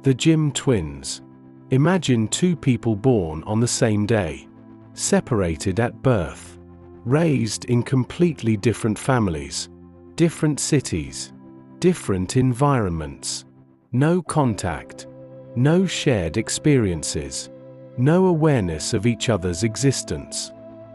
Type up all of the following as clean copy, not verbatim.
The Jim twins. Imagine two people born on the same day, separated at birth, raised in completely different families, different cities, different environments, no contact, no shared experiences, no awareness of each other's existence.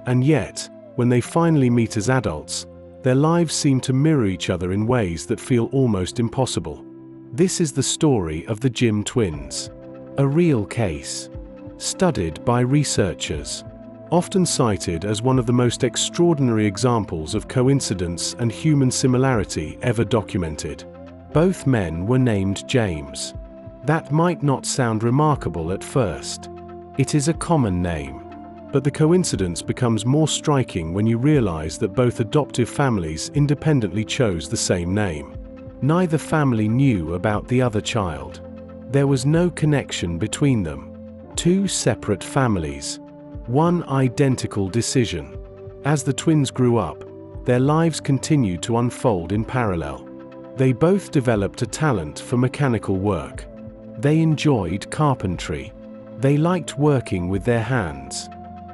And yet, when they finally meet as adults, their lives seem to mirror each other in ways that feel almost impossible. This is the story of the Jim twins, a real case, studied by researchers, often cited as one of the most extraordinary examples of coincidence and human similarity ever documented. Both men were named James. That might not sound remarkable at first. It is a common name, but the coincidence becomes more striking when you realize that both adoptive families independently chose the same name. Neither family knew about the other child. There was no connection between them. Two separate families, one identical decision. As the twins grew up, their lives continued to unfold in parallel. They both developed a talent for mechanical work. They enjoyed carpentry. They liked working with their hands.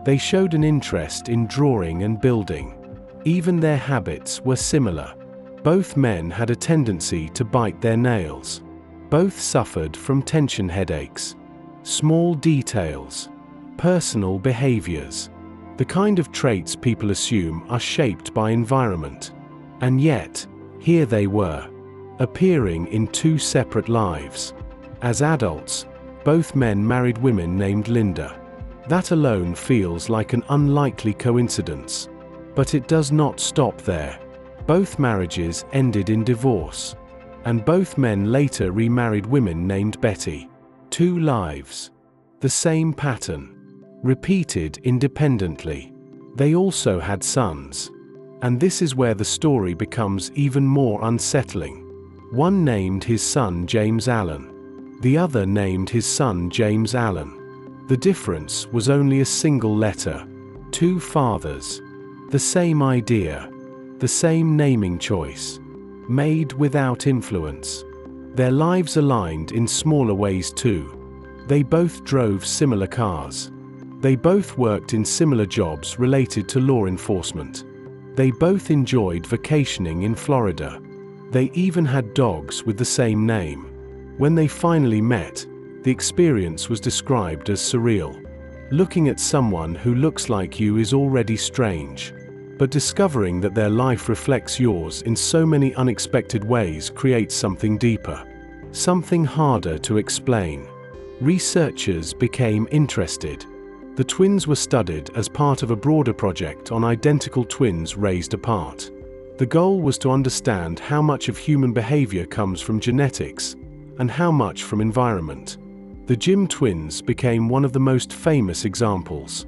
They showed an interest in drawing and building. Even their habits were similar. Both men had a tendency to bite their nails. Both suffered from tension headaches. Small details. Personal behaviors. The kind of traits people assume are shaped by environment. And yet, here they were, appearing in two separate lives. As adults, both men married women named Linda. That alone feels like an unlikely coincidence. But it does not stop there. Both marriages ended in divorce, and both men later remarried women named Betty. Two lives. The same pattern. Repeated independently. They also had sons. And this is where the story becomes even more unsettling. One named his son James Allan. The other named his son James Allan. The difference was only a single letter. Two fathers. The same idea. The same naming choice. Made without influence. Their lives aligned in smaller ways too. They both drove similar cars. They both worked in similar jobs related to law enforcement. They both enjoyed vacationing in Florida. They even had dogs with the same name. When they finally met, the experience was described as surreal. Looking at someone who looks like you is already strange. But discovering that their life reflects yours in so many unexpected ways creates something deeper. Something harder to explain. Researchers became interested. The twins were studied as part of a broader project on identical twins raised apart. The goal was to understand how much of human behavior comes from genetics, and how much from environment. The Jim twins became one of the most famous examples.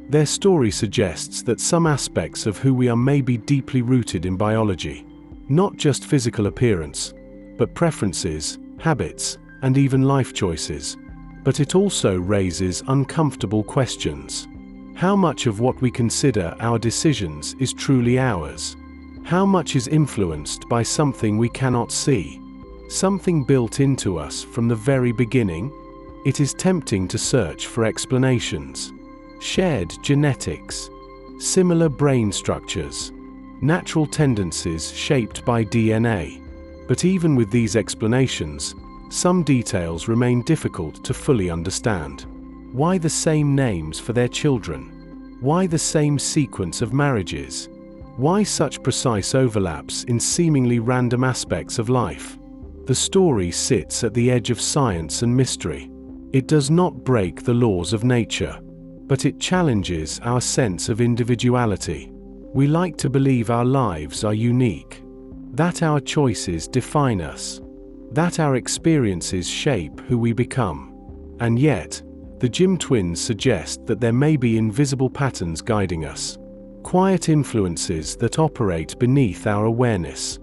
Their story suggests that some aspects of who we are may be deeply rooted in biology. Not just physical appearance, but preferences, habits, and even life choices. But it also raises uncomfortable questions. How much of what we consider our decisions is truly ours? How much is influenced by something we cannot see? Something built into us from the very beginning? It is tempting to search for explanations. Shared genetics, similar brain structures, natural tendencies shaped by DNA. But even with these explanations, some details remain difficult to fully understand. Why the same names for their children? Why the same sequence of marriages? Why such precise overlaps in seemingly random aspects of life? The story sits at the edge of science and mystery. It does not break the laws of nature, but it challenges our sense of individuality. We like to believe our lives are unique, that our choices define us, that our experiences shape who we become. And yet, the Jim twins suggest that there may be invisible patterns guiding us, quiet influences that operate beneath our awareness.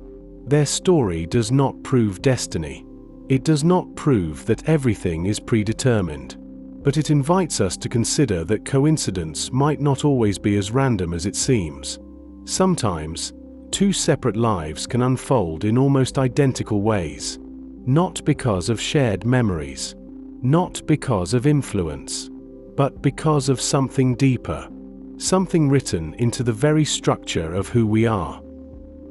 Their story does not prove destiny. It does not prove that everything is predetermined. But it invites us to consider that coincidence might not always be as random as it seems. Sometimes, two separate lives can unfold in almost identical ways, not because of shared memories, Not because of influence, but because of something deeper, something written into the very structure of who we are.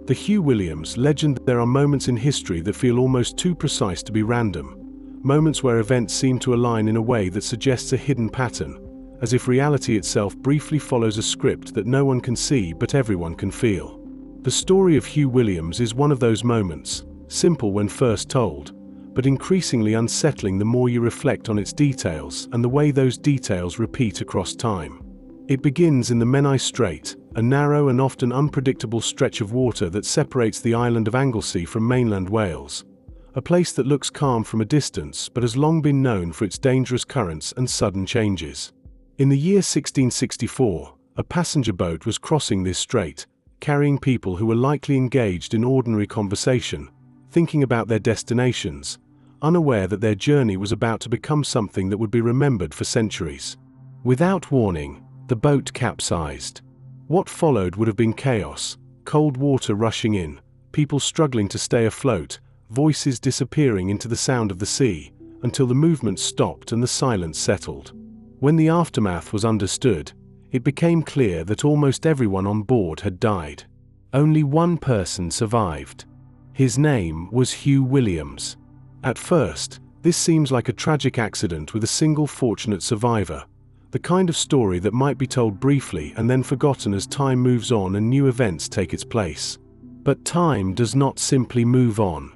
The Hugh Williams legend. There are moments in history that feel almost too precise to be random, moments where events seem to align in a way that suggests a hidden pattern, as if reality itself briefly follows a script that no one can see but everyone can feel. The story of Hugh Williams is one of those moments, simple when first told, but increasingly unsettling the more you reflect on its details and the way those details repeat across time. It begins in the Menai Strait, a narrow and often unpredictable stretch of water that separates the island of Anglesey from mainland Wales, a place that looks calm from a distance but has long been known for its dangerous currents and sudden changes. In the year 1664, a passenger boat was crossing this strait, carrying people who were likely engaged in ordinary conversation, thinking about their destinations, unaware that their journey was about to become something that would be remembered for centuries. Without warning, the boat capsized. What followed would have been chaos, cold water rushing in, people struggling to stay afloat, voices disappearing into the sound of the sea, until the movement stopped and the silence settled. When the aftermath was understood, it became clear that almost everyone on board had died. Only one person survived. His name was Hugh Williams. At first, this seems like a tragic accident with a single fortunate survivor, the kind of story that might be told briefly and then forgotten as time moves on and new events take its place. But time does not simply move on.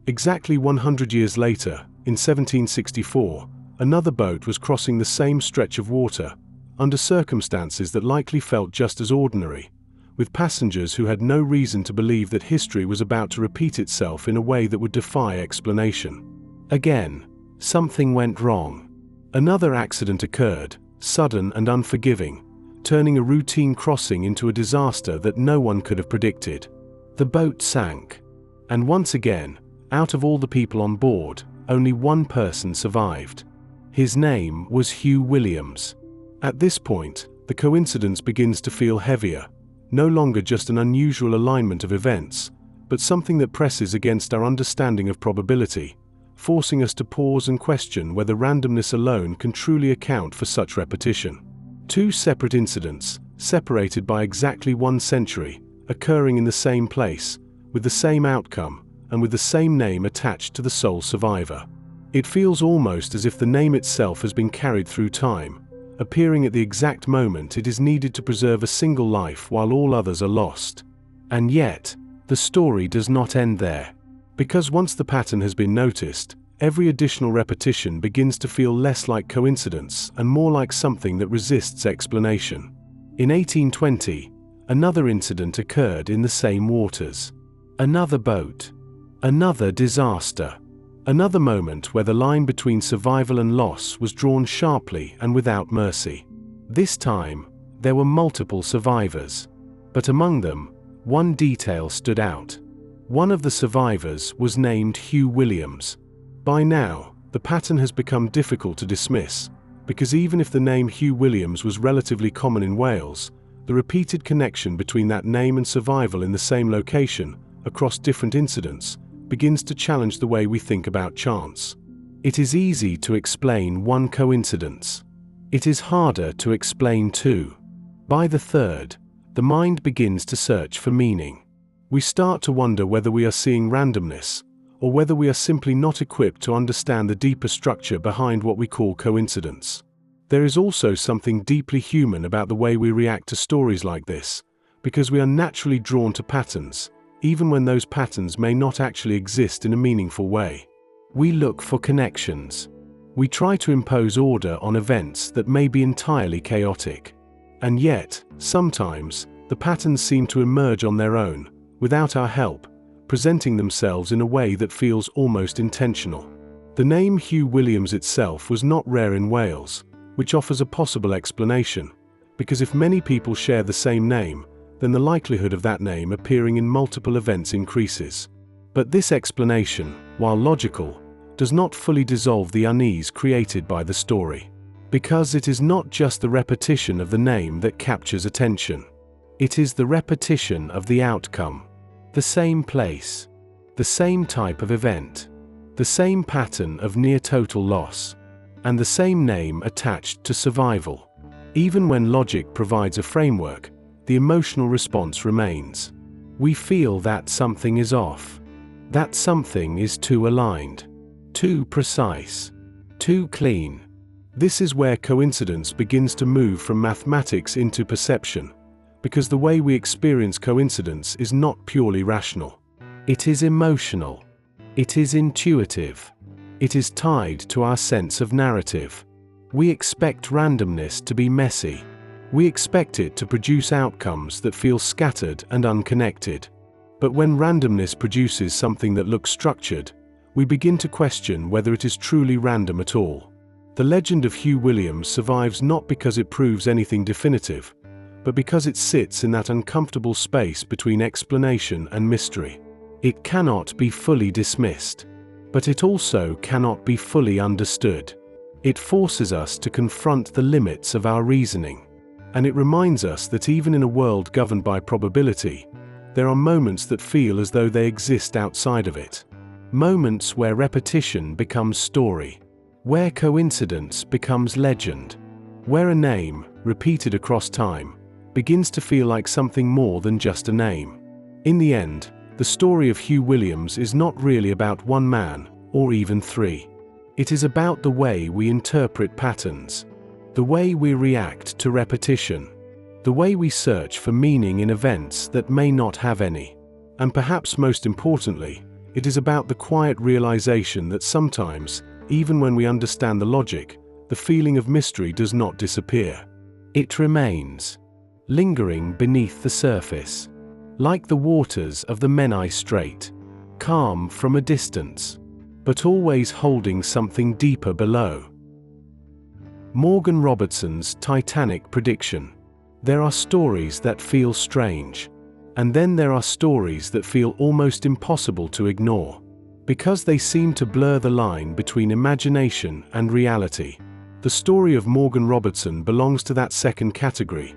Exactly 100 years later, in 1764, another boat was crossing the same stretch of water, under circumstances that likely felt just as ordinary, with passengers who had no reason to believe that history was about to repeat itself in a way that would defy explanation. Again, something went wrong. Another accident occurred, sudden and unforgiving, turning a routine crossing into a disaster that no one could have predicted. The boat sank. And once again, out of all the people on board, only one person survived. His name was Hugh Williams. At this point, the coincidence begins to feel heavier, no longer just an unusual alignment of events, but something that presses against our understanding of probability, forcing us to pause and question whether randomness alone can truly account for such repetition. Two separate incidents, separated by exactly 1 century, occurring in the same place, with the same outcome, and with the same name attached to the sole survivor. It feels almost as if the name itself has been carried through time, appearing at the exact moment it is needed to preserve a single life while all others are lost. And yet, the story does not end there. Because once the pattern has been noticed, every additional repetition begins to feel less like coincidence and more like something that resists explanation. In 1820, another incident occurred in the same waters. Another boat. Another disaster. Another moment where the line between survival and loss was drawn sharply and without mercy. This time, there were multiple survivors. But among them, one detail stood out. One of the survivors was named Hugh Williams. By now, the pattern has become difficult to dismiss, because even if the name Hugh Williams was relatively common in Wales, the repeated connection between that name and survival in the same location, across different incidents, begins to challenge the way we think about chance. It is easy to explain one coincidence. It is harder to explain two. By the third, the mind begins to search for meaning. We start to wonder whether we are seeing randomness, or whether we are simply not equipped to understand the deeper structure behind what we call coincidence. There is also something deeply human about the way we react to stories like this, because we are naturally drawn to patterns, even when those patterns may not actually exist in a meaningful way. We look for connections. We try to impose order on events that may be entirely chaotic. And yet, sometimes, the patterns seem to emerge on their own, without our help, presenting themselves in a way that feels almost intentional. The name Hugh Williams itself was not rare in Wales, which offers a possible explanation, because if many people share the same name, then the likelihood of that name appearing in multiple events increases. But this explanation, while logical, does not fully dissolve the unease created by the story. Because it is not just the repetition of the name that captures attention. It is the repetition of the outcome. The same place, the same type of event, the same pattern of near total loss. and the same name attached to survival. Even when logic provides a framework, the emotional response remains. We feel that something is off. That something is too aligned, too precise, too clean. This is where coincidence begins to move from mathematics into perception, because the way we experience coincidence is not purely rational. It is emotional. It is intuitive. It is tied to our sense of narrative. We expect randomness to be messy. We expect it to produce outcomes that feel scattered and unconnected. But when randomness produces something that looks structured, we begin to question whether it is truly random at all. The legend of Hugh Williams survives not because it proves anything definitive, but because it sits in that uncomfortable space between explanation and mystery. It cannot be fully dismissed, but it also cannot be fully understood. It forces us to confront the limits of our reasoning, and it reminds us that even in a world governed by probability, there are moments that feel as though they exist outside of it. Moments where repetition becomes story, where coincidence becomes legend, where a name, repeated across time, begins to feel like something more than just a name. In the end, the story of Hugh Williams is not really about one man, or even three. It is about the way we interpret patterns, the way we react to repetition, the way we search for meaning in events that may not have any. And perhaps most importantly, it is about the quiet realization that sometimes, even when we understand the logic, the feeling of mystery does not disappear. It remains, lingering beneath the surface, like the waters of the Menai Strait, calm from a distance, but always holding something deeper below. Morgan Robertson's Titanic prediction. There are stories that feel strange, and then there are stories that feel almost impossible to ignore, because they seem to blur the line between imagination and reality. The story of Morgan Robertson belongs to that second category,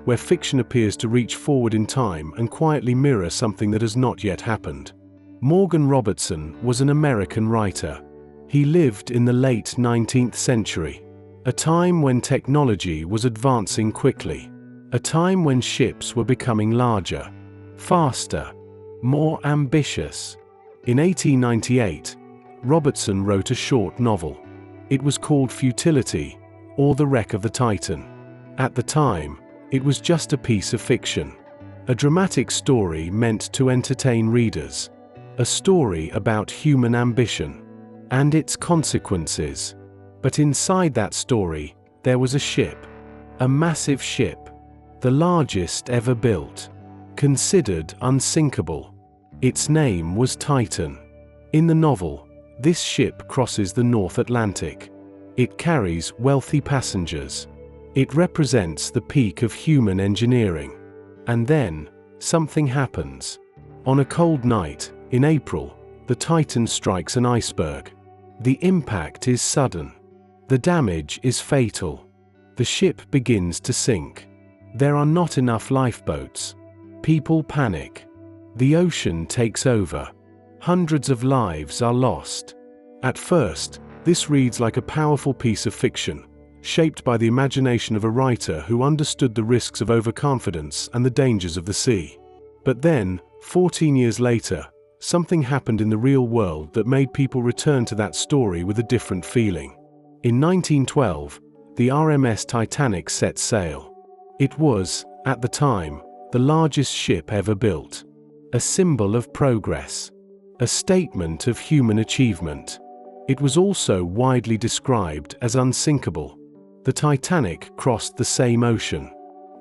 where fiction appears to reach forward in time and quietly mirror something that has not yet happened. Morgan Robertson was an American writer. He lived in the late 19th century, a time when technology was advancing quickly, a time when ships were becoming larger, faster, more ambitious. In 1898, Robertson wrote a short novel. It was called Futility, or The Wreck of the Titan. At the time, it was just a piece of fiction, a dramatic story meant to entertain readers, a story about human ambition and its consequences. But inside that story, there was a ship, a massive ship, the largest ever built, considered unsinkable. Its name was Titan. In the novel, this ship crosses the North Atlantic. It carries wealthy passengers. It represents the peak of human engineering. And then, something happens. On a cold night, in April, the Titan strikes an iceberg. The impact is sudden. The damage is fatal. The ship begins to sink. There are not enough lifeboats. People panic. The ocean takes over. Hundreds of lives are lost. At first, this reads like a powerful piece of fiction, shaped by the imagination of a writer who understood the risks of overconfidence and the dangers of the sea. But then, 14 years later, something happened in the real world that made people return to that story with a different feeling. In 1912, the RMS Titanic set sail. It was, at the time, the largest ship ever built. A symbol of progress. A statement of human achievement. It was also widely described as unsinkable. The Titanic crossed the same ocean,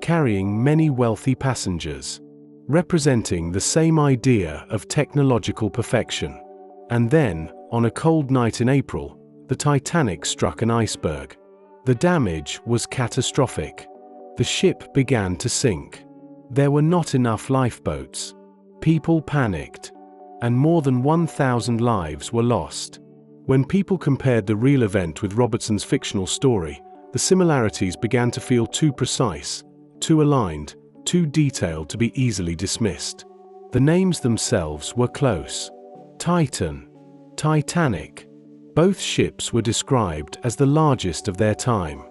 carrying many wealthy passengers, representing the same idea of technological perfection. And then, on a cold night in April, the Titanic struck an iceberg. The damage was catastrophic. The ship began to sink. There were not enough lifeboats. People panicked, and more than 1,000 lives were lost. When people compared the real event with Robertson's fictional story, the similarities began to feel too precise, too aligned, too detailed to be easily dismissed. The names themselves were close. Titan, Titanic. Both ships were described as the largest of their time.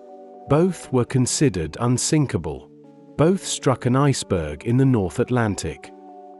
Both were considered unsinkable. Both struck an iceberg in the North Atlantic.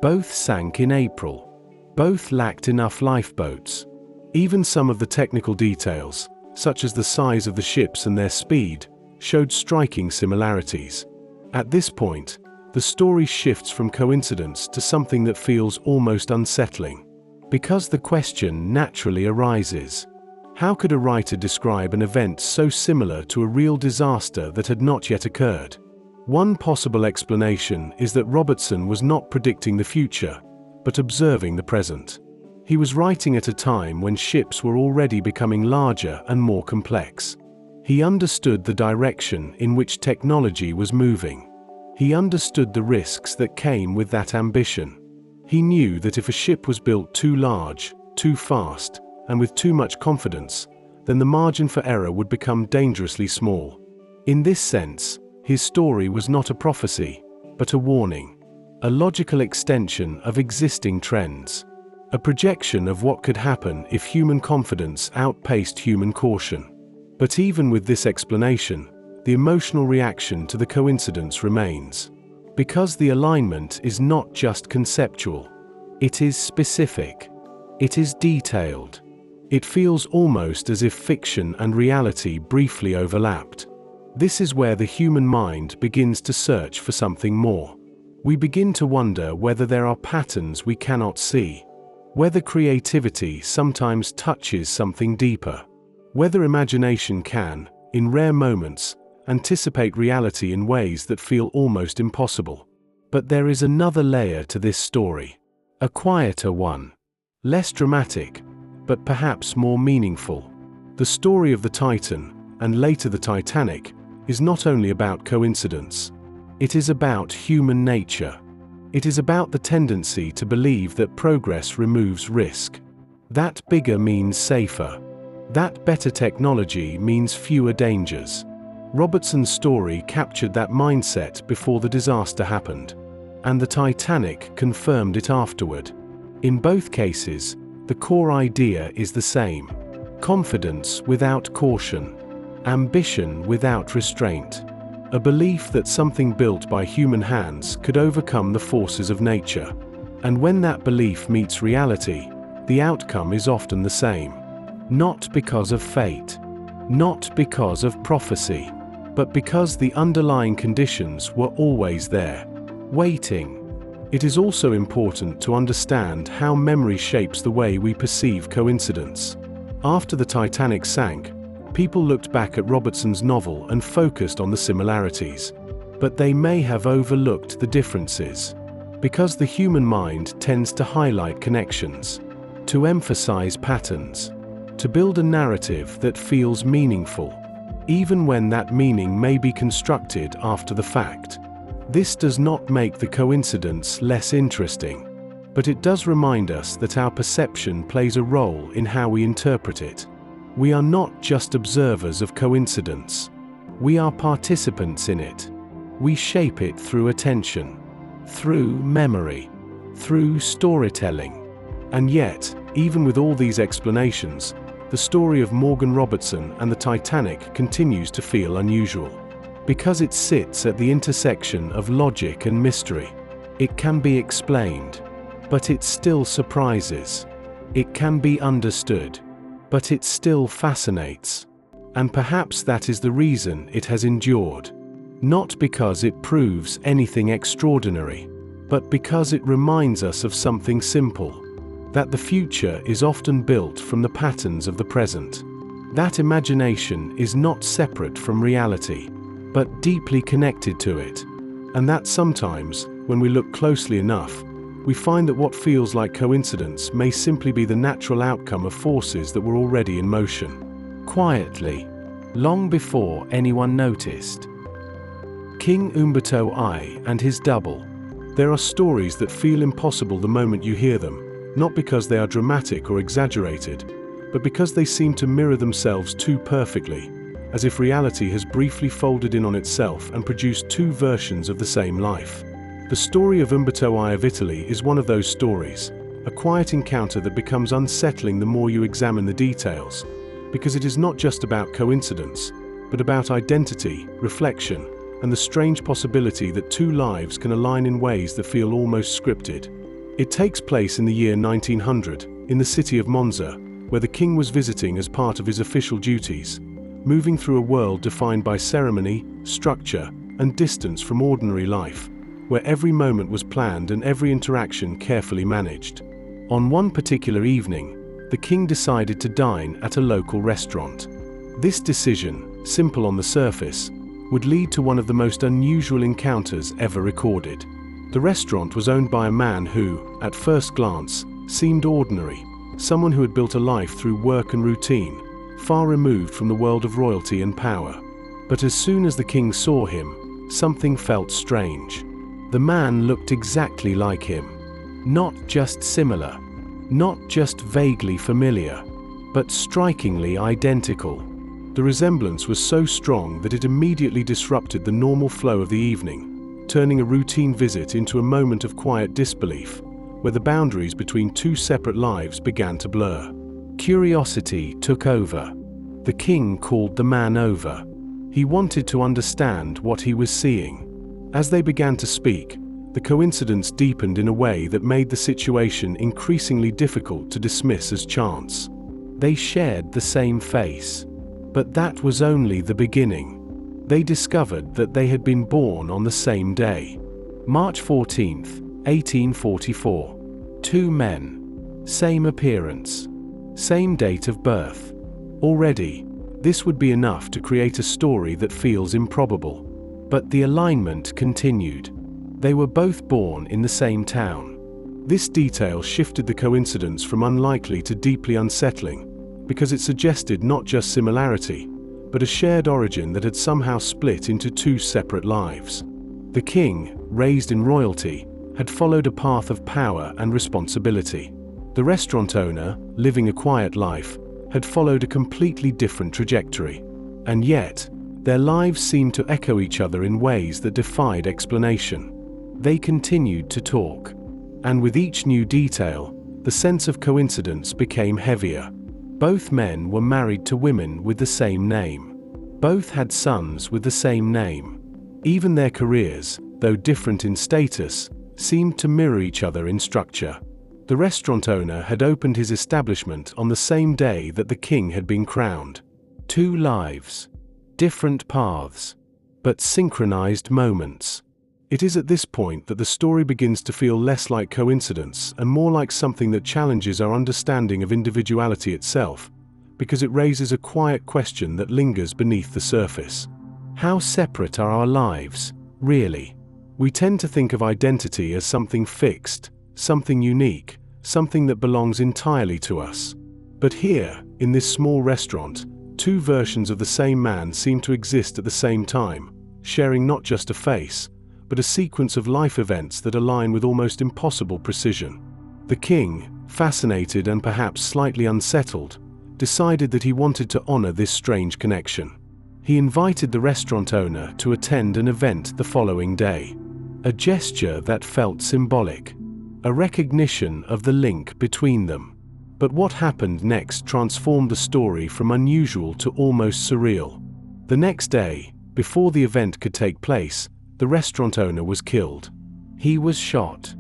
Both sank in April. Both lacked enough lifeboats. Even some of the technical details, such as the size of the ships and their speed, showed striking similarities. At this point, the story shifts from coincidence to something that feels almost unsettling. Because the question naturally arises: how could a writer describe an event so similar to a real disaster that had not yet occurred? One possible explanation is that Robertson was not predicting the future, but observing the present. He was writing at a time when ships were already becoming larger and more complex. He understood the direction in which technology was moving. He understood the risks that came with that ambition. He knew that if a ship was built too large, too fast, and with too much confidence, then the margin for error would become dangerously small. In this sense, his story was not a prophecy, but a warning, a logical extension of existing trends, a projection of what could happen if human confidence outpaced human caution. But even with this explanation, the emotional reaction to the coincidence remains. Because the alignment is not just conceptual, it is specific, it is detailed. It feels almost as if fiction and reality briefly overlapped. This is where the human mind begins to search for something more. We begin to wonder whether there are patterns we cannot see, whether creativity sometimes touches something deeper, whether imagination can, in rare moments, anticipate reality in ways that feel almost impossible. But there is another layer to this story, a quieter one, less dramatic, but perhaps more meaningful. The story of the Titan, and later the Titanic, is not only about coincidence. It is about human nature. It is about the tendency to believe that progress removes risk. That bigger means safer. That better technology means fewer dangers. Robertson's story captured that mindset before the disaster happened, and the Titanic confirmed it afterward. In both cases, the core idea is the same: confidence without caution, ambition without restraint, a belief that something built by human hands could overcome the forces of nature. And when that belief meets reality, the outcome is often the same. Not because of fate, not because of prophecy, but because the underlying conditions were always there, waiting. It is also important to understand how memory shapes the way we perceive coincidence. After the Titanic sank, people looked back at Robertson's novel and focused on the similarities. But they may have overlooked the differences. Because the human mind tends to highlight connections, to emphasize patterns, to build a narrative that feels meaningful, even when that meaning may be constructed after the fact. This does not make the coincidence less interesting, but it does remind us that our perception plays a role in how we interpret it. We are not just observers of coincidence. We are participants in it. We shape it through attention, through memory, through storytelling. And yet, even with all these explanations, the story of Morgan Robertson and the Titanic continues to feel unusual. Because it sits at the intersection of logic and mystery. It can be explained, but it still surprises. It can be understood, but it still fascinates. And perhaps that is the reason it has endured. Not because it proves anything extraordinary, but because it reminds us of something simple: that the future is often built from the patterns of the present. That imagination is not separate from reality, but deeply connected to it. And that sometimes, when we look closely enough, we find that what feels like coincidence may simply be the natural outcome of forces that were already in motion. Quietly, long before anyone noticed. King Umberto I and his double. There are stories that feel impossible the moment you hear them, not because they are dramatic or exaggerated, but because they seem to mirror themselves too perfectly, as if reality has briefly folded in on itself and produced two versions of the same life. The story of Umberto I of Italy is one of those stories. a quiet encounter that becomes unsettling the more you examine the details, because it is not just about coincidence, but about identity, reflection, and the strange possibility that two lives can align in ways that feel almost scripted. It takes place in the year 1900, in the city of Monza, where the king was visiting as part of his official duties, moving through a world defined by ceremony, structure, and distance from ordinary life, where every moment was planned and every interaction carefully managed. On one particular evening, the king decided to dine at a local restaurant. This decision, simple on the surface, would lead to one of the most unusual encounters ever recorded. The restaurant was owned by a man who, at first glance, seemed ordinary, someone who had built a life through work and routine, far removed from the world of royalty and power. But as soon as the king saw him, something felt strange. The man looked exactly like him. Not just similar, not just vaguely familiar, but strikingly identical. The resemblance was so strong that it immediately disrupted the normal flow of the evening, turning a routine visit into a moment of quiet disbelief, where the boundaries between two separate lives began to blur. Curiosity took over. The king called the man over. He wanted to understand what he was seeing. As they began to speak, the coincidence deepened in a way that made the situation increasingly difficult to dismiss as chance. They shared the same face. But that was only the beginning. They discovered that they had been born on the same day. March 14th, 1844. Two men. Same appearance. Same date of birth. Already, this would be enough to create a story that feels improbable. But the alignment continued. They were both born in the same town. This detail shifted the coincidence from unlikely to deeply unsettling, because it suggested not just similarity, but a shared origin that had somehow split into two separate lives. The king, raised in royalty, had followed a path of power and responsibility. The restaurant owner, living a quiet life, had followed a completely different trajectory. And yet, their lives seemed to echo each other in ways that defied explanation. They continued to talk. And with each new detail, the sense of coincidence became heavier. Both men were married to women with the same name. Both had sons with the same name. Even their careers, though different in status, seemed to mirror each other in structure. The restaurant owner had opened his establishment on the same day that the king had been crowned. Two lives. Different paths. But synchronized moments. It is at this point that the story begins to feel less like coincidence and more like something that challenges our understanding of individuality itself, because it raises a quiet question that lingers beneath the surface. How separate are our lives, really? We tend to think of identity as something fixed, something unique, something that belongs entirely to us. But here, in this small restaurant, two versions of the same man seem to exist at the same time, sharing not just a face, but a sequence of life events that align with almost impossible precision. The king, fascinated and perhaps slightly unsettled, decided that he wanted to honor this strange connection. He invited the restaurant owner to attend an event the following day. A gesture that felt symbolic. A recognition of the link between them. But what happened next transformed the story from unusual to almost surreal. The next day, before the event could take place, the restaurant owner was killed. He was shot.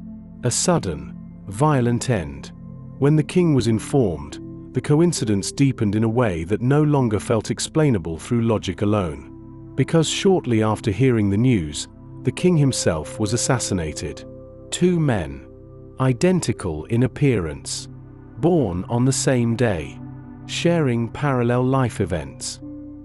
A sudden, violent end. When the king was informed, the coincidence deepened in a way that no longer felt explainable through logic alone. Because shortly after hearing the news, the king himself was assassinated. Two men. Identical in appearance. Born on the same day. Sharing parallel life events.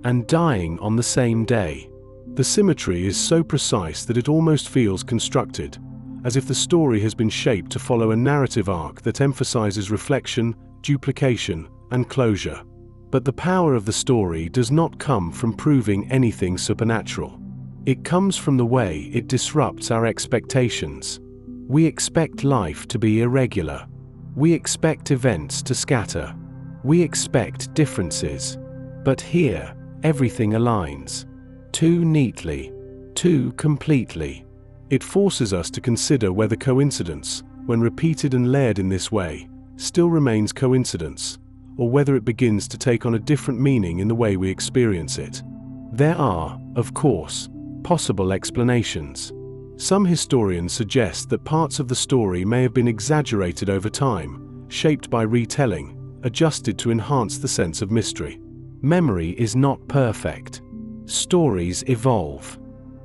And dying on the same day. The symmetry is so precise that it almost feels constructed, as if the story has been shaped to follow a narrative arc that emphasizes reflection, duplication, and closure. But the power of the story does not come from proving anything supernatural. It comes from the way it disrupts our expectations. We expect life to be irregular. We expect events to scatter. We expect differences. But here, everything aligns. Too neatly. Too completely. It forces us to consider whether coincidence, when repeated and layered in this way, still remains coincidence, or whether it begins to take on a different meaning in the way we experience it. There are, of course, possible explanations. Some historians suggest that parts of the story may have been exaggerated over time, shaped by retelling, adjusted to enhance the sense of mystery. Memory is not perfect. Stories evolve.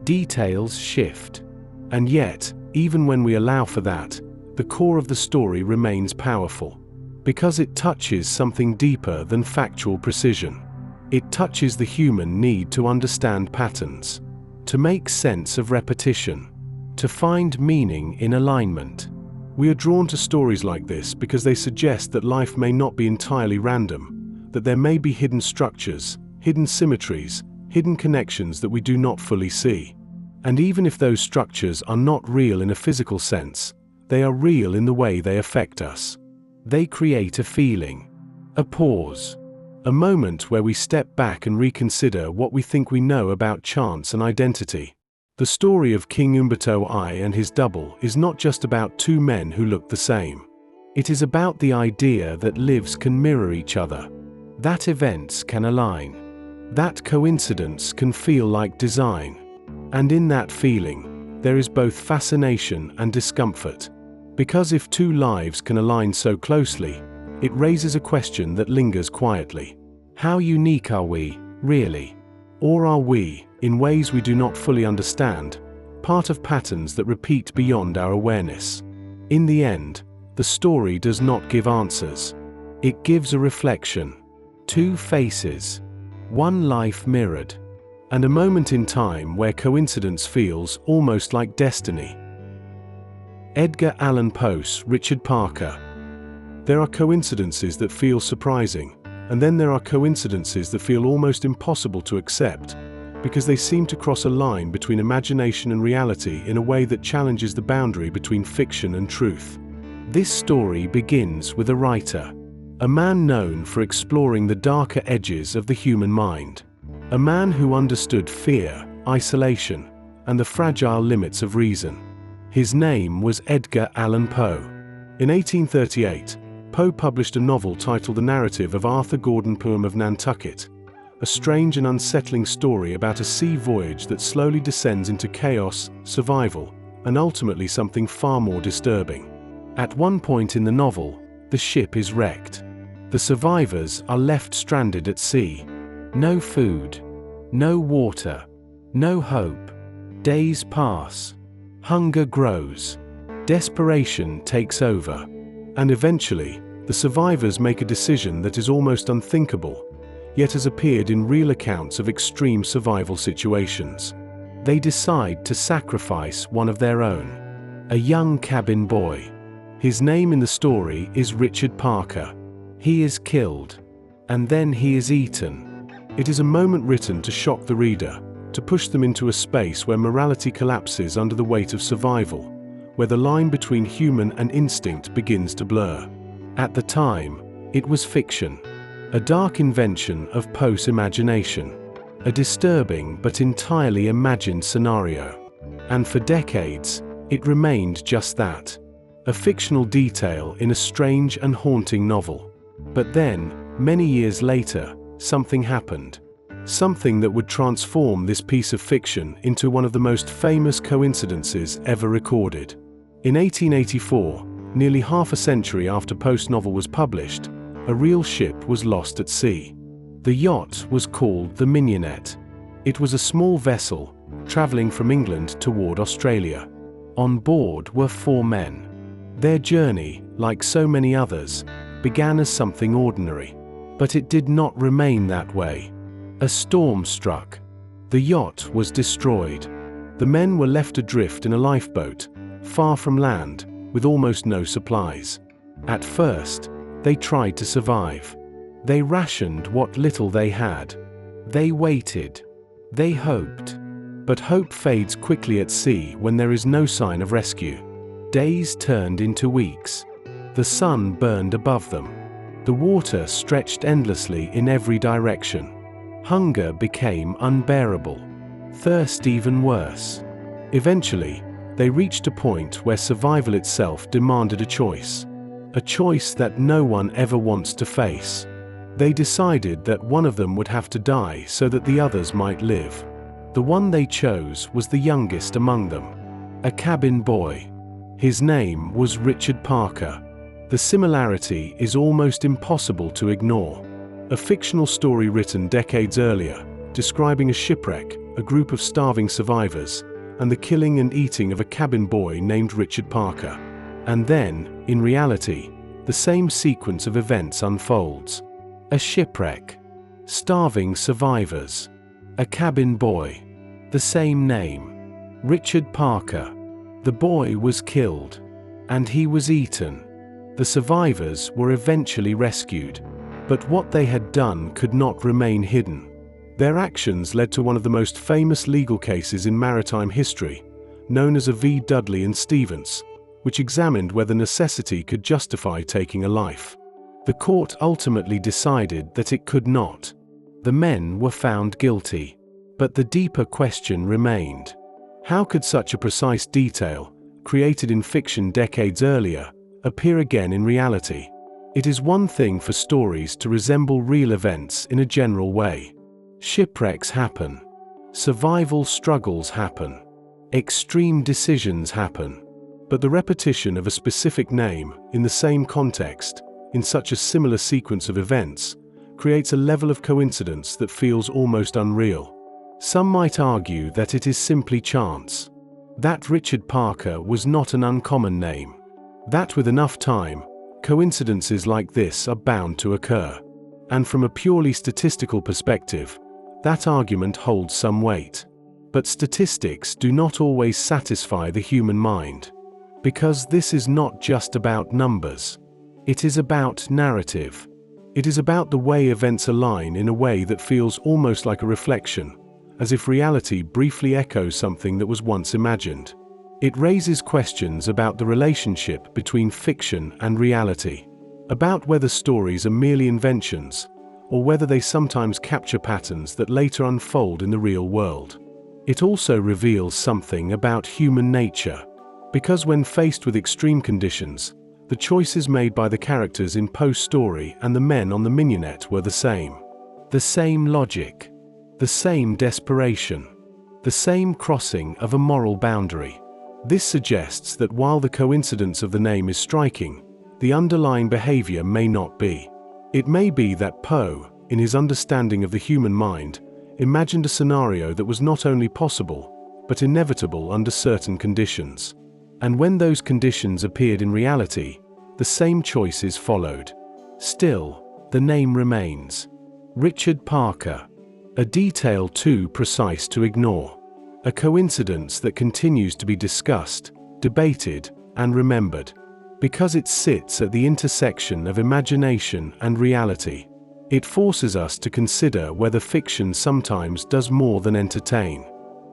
Details shift. And yet, even when we allow for that, the core of the story remains powerful. Because it touches something deeper than factual precision. It touches the human need to understand patterns, to make sense of repetition, to find meaning in alignment. We are drawn to stories like this because they suggest that life may not be entirely random, that there may be hidden structures, hidden symmetries, hidden connections that we do not fully see. And even if those structures are not real in a physical sense, they are real in the way they affect us. They create a feeling, a pause, a moment where we step back and reconsider what we think we know about chance and identity. The story of King Umberto I and his double is not just about two men who look the same. It is about the idea that lives can mirror each other, that events can align, that coincidence can feel like design. And in that feeling, there is both fascination and discomfort. Because if two lives can align so closely, it raises a question that lingers quietly. How unique are we, really? Or are we, in ways we do not fully understand, part of patterns that repeat beyond our awareness? In the end, the story does not give answers. It gives a reflection. Two faces. One life mirrored. And a moment in time where coincidence feels almost like destiny. Edgar Allan Poe's Richard Parker. There are coincidences that feel surprising, and then there are coincidences that feel almost impossible to accept, because they seem to cross a line between imagination and reality in a way that challenges the boundary between fiction and truth. This story begins with a writer, a man known for exploring the darker edges of the human mind, a man who understood fear, isolation, and the fragile limits of reason. His name was Edgar Allan Poe. In 1838, Poe published a novel titled The Narrative of Arthur Gordon Pym of Nantucket, a strange and unsettling story about a sea voyage that slowly descends into chaos, survival, and ultimately something far more disturbing. At one point in the novel, the ship is wrecked. The survivors are left stranded at sea. No food, no water, no hope. Days pass. Hunger grows. Desperation takes over. And eventually, the survivors make a decision that is almost unthinkable, yet has appeared in real accounts of extreme survival situations. They decide to sacrifice one of their own, a young cabin boy. His name in the story is Richard Parker. He is killed, and then he is eaten. It is a moment written to shock the reader, to push them into a space where morality collapses under the weight of survival, where the line between human and instinct begins to blur. At the time, it was fiction, a dark invention of Poe's imagination, a disturbing but entirely imagined scenario. And for decades, it remained just that, a fictional detail in a strange and haunting novel. But then, many years later, something happened. Something that would transform this piece of fiction into one of the most famous coincidences ever recorded. In 1884, nearly half a century after Poe's novel was published, a real ship was lost at sea. The yacht was called the Mignonette. It was a small vessel, traveling from England toward Australia. On board were 4 men. Their journey, like so many others, began as something ordinary. But it did not remain that way. A storm struck. The yacht was destroyed. The men were left adrift in a lifeboat, far from land, with almost no supplies. At first, they tried to survive. They rationed what little they had. They waited. They hoped. But hope fades quickly at sea when there is no sign of rescue. Days turned into weeks. The sun burned above them. The water stretched endlessly in every direction. Hunger became unbearable. Thirst even worse. Eventually, They reached a point where survival itself demanded a choice that no one ever wants to face. They decided that one of them would have to die so that the others might live. The one they chose was the youngest among them, a cabin boy. His name was Richard Parker. The similarity is almost impossible to ignore. A fictional story written decades earlier, describing a shipwreck, a group of starving survivors, and the killing and eating of a cabin boy named Richard Parker. And then, in reality, the same sequence of events unfolds. A shipwreck, starving survivors, a cabin boy, the same name, Richard Parker. The boy was killed, and he was eaten. The survivors were eventually rescued, but what they had done could not remain hidden. Their actions led to one of the most famous legal cases in maritime history, known as a v. Dudley and Stevens, which examined whether necessity could justify taking a life. The court ultimately decided that it could not. The men were found guilty. But the deeper question remained. How could such a precise detail, created in fiction decades earlier, appear again in reality? It is one thing for stories to resemble real events in a general way. Shipwrecks happen. Survival struggles happen. Extreme decisions happen. But the repetition of a specific name, in the same context, in such a similar sequence of events, creates a level of coincidence that feels almost unreal. Some might argue that it is simply chance. That Richard Parker was not an uncommon name. That with enough time, coincidences like this are bound to occur. And from a purely statistical perspective, that argument holds some weight. But statistics do not always satisfy the human mind. Because this is not just about numbers. It is about narrative. It is about the way events align in a way that feels almost like a reflection, as if reality briefly echoes something that was once imagined. It raises questions about the relationship between fiction and reality, about whether stories are merely inventions, or whether they sometimes capture patterns that later unfold in the real world. It also reveals something about human nature, because when faced with extreme conditions, the choices made by the characters in Poe's story and the men on the mignonette were the same. The same logic. The same desperation. The same crossing of a moral boundary. This suggests that while the coincidence of the name is striking, the underlying behavior may not be. It may be that Poe, in his understanding of the human mind, imagined a scenario that was not only possible, but inevitable under certain conditions. And when those conditions appeared in reality, the same choices followed. Still, the name remains. Richard Parker. A detail too precise to ignore. A coincidence that continues to be discussed, debated, and remembered. Because it sits at the intersection of imagination and reality. It forces us to consider whether fiction sometimes does more than entertain.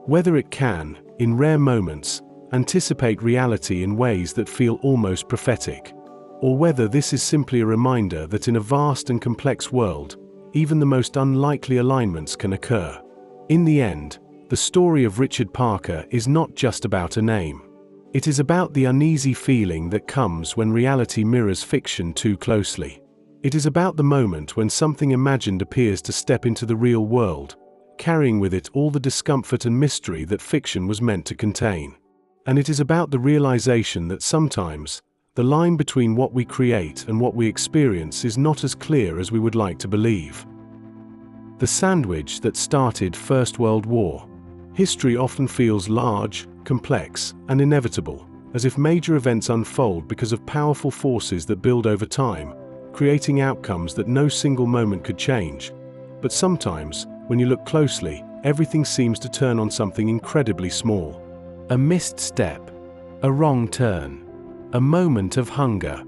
Whether it can, in rare moments, anticipate reality in ways that feel almost prophetic. Or whether this is simply a reminder that in a vast and complex world, even the most unlikely alignments can occur. In the end, the story of Richard Parker is not just about a name. It is about the uneasy feeling that comes when reality mirrors fiction too closely. It is about the moment when something imagined appears to step into the real world, carrying with it all the discomfort and mystery that fiction was meant to contain. And it is about the realization that sometimes, the line between what we create and what we experience is not as clear as we would like to believe. The sandwich that started First World War. History often feels large, complex, and inevitable, as if major events unfold because of powerful forces that build over time, creating outcomes that no single moment could change. But sometimes, when you look closely, everything seems to turn on something incredibly small. A missed step, a wrong turn, a moment of hunger.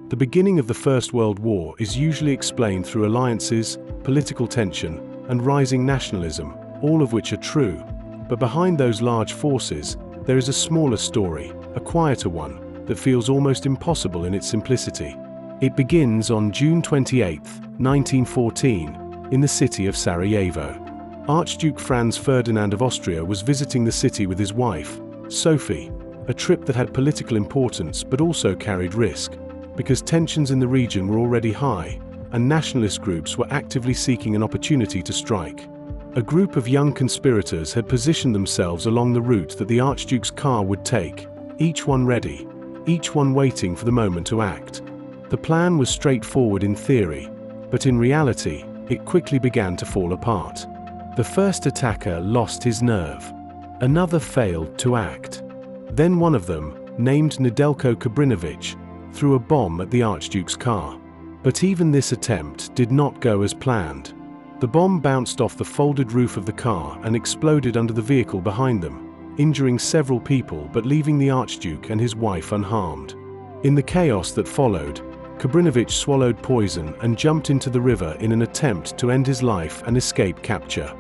The beginning of the First World War is usually explained through alliances, political tension, and rising nationalism, all of which are true. But behind those large forces, there is a smaller story, a quieter one, that feels almost impossible in its simplicity. It begins on June 28, 1914, in the city of Sarajevo. Archduke Franz Ferdinand of Austria was visiting the city with his wife, Sophie, a trip that had political importance but also carried risk, because tensions in the region were already high, and nationalist groups were actively seeking an opportunity to strike. A group of young conspirators had positioned themselves along the route that the Archduke's car would take, each one ready, each one waiting for the moment to act. The plan was straightforward in theory, but in reality, it quickly began to fall apart. The first attacker lost his nerve. Another failed to act. Then one of them, named Nedeljko Kabrinovich, threw a bomb at the Archduke's car. But even this attempt did not go as planned. The bomb bounced off the folded roof of the car and exploded under the vehicle behind them, injuring several people but leaving the Archduke and his wife unharmed. In the chaos that followed, Kabrinovich swallowed poison and jumped into the river in an attempt to end his life and escape capture.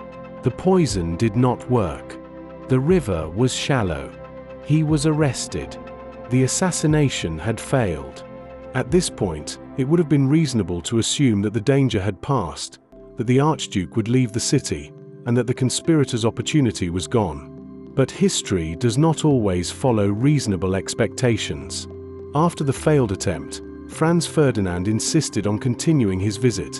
The poison did not work. The river was shallow. He was arrested. The assassination had failed. At this point, it would have been reasonable to assume that the danger had passed, that the Archduke would leave the city, and that the conspirators' opportunity was gone. But history does not always follow reasonable expectations. After the failed attempt, Franz Ferdinand insisted on continuing his visit,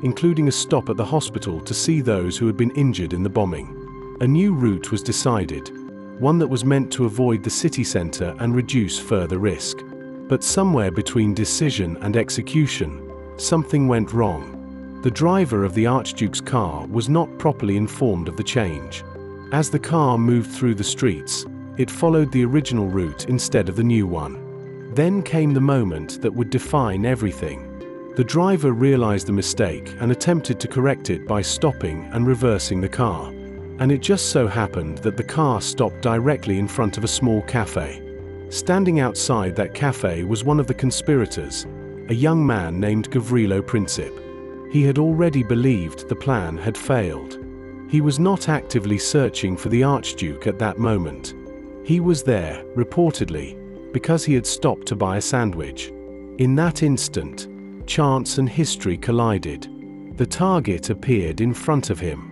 including a stop at the hospital to see those who had been injured in the bombing. A new route was decided, one that was meant to avoid the city center and reduce further risk. But somewhere between decision and execution, something went wrong. The driver of the Archduke's car was not properly informed of the change. As the car moved through the streets, it followed the original route instead of the new one. Then came the moment that would define everything. The driver realized the mistake and attempted to correct it by stopping and reversing the car. And it just so happened that the car stopped directly in front of a small cafe. Standing outside that cafe was one of the conspirators, a young man named Gavrilo Princip. He had already believed the plan had failed. He was not actively searching for the Archduke at that moment. He was there, reportedly, because he had stopped to buy a sandwich. In that instant, chance and history collided. The target appeared in front of him.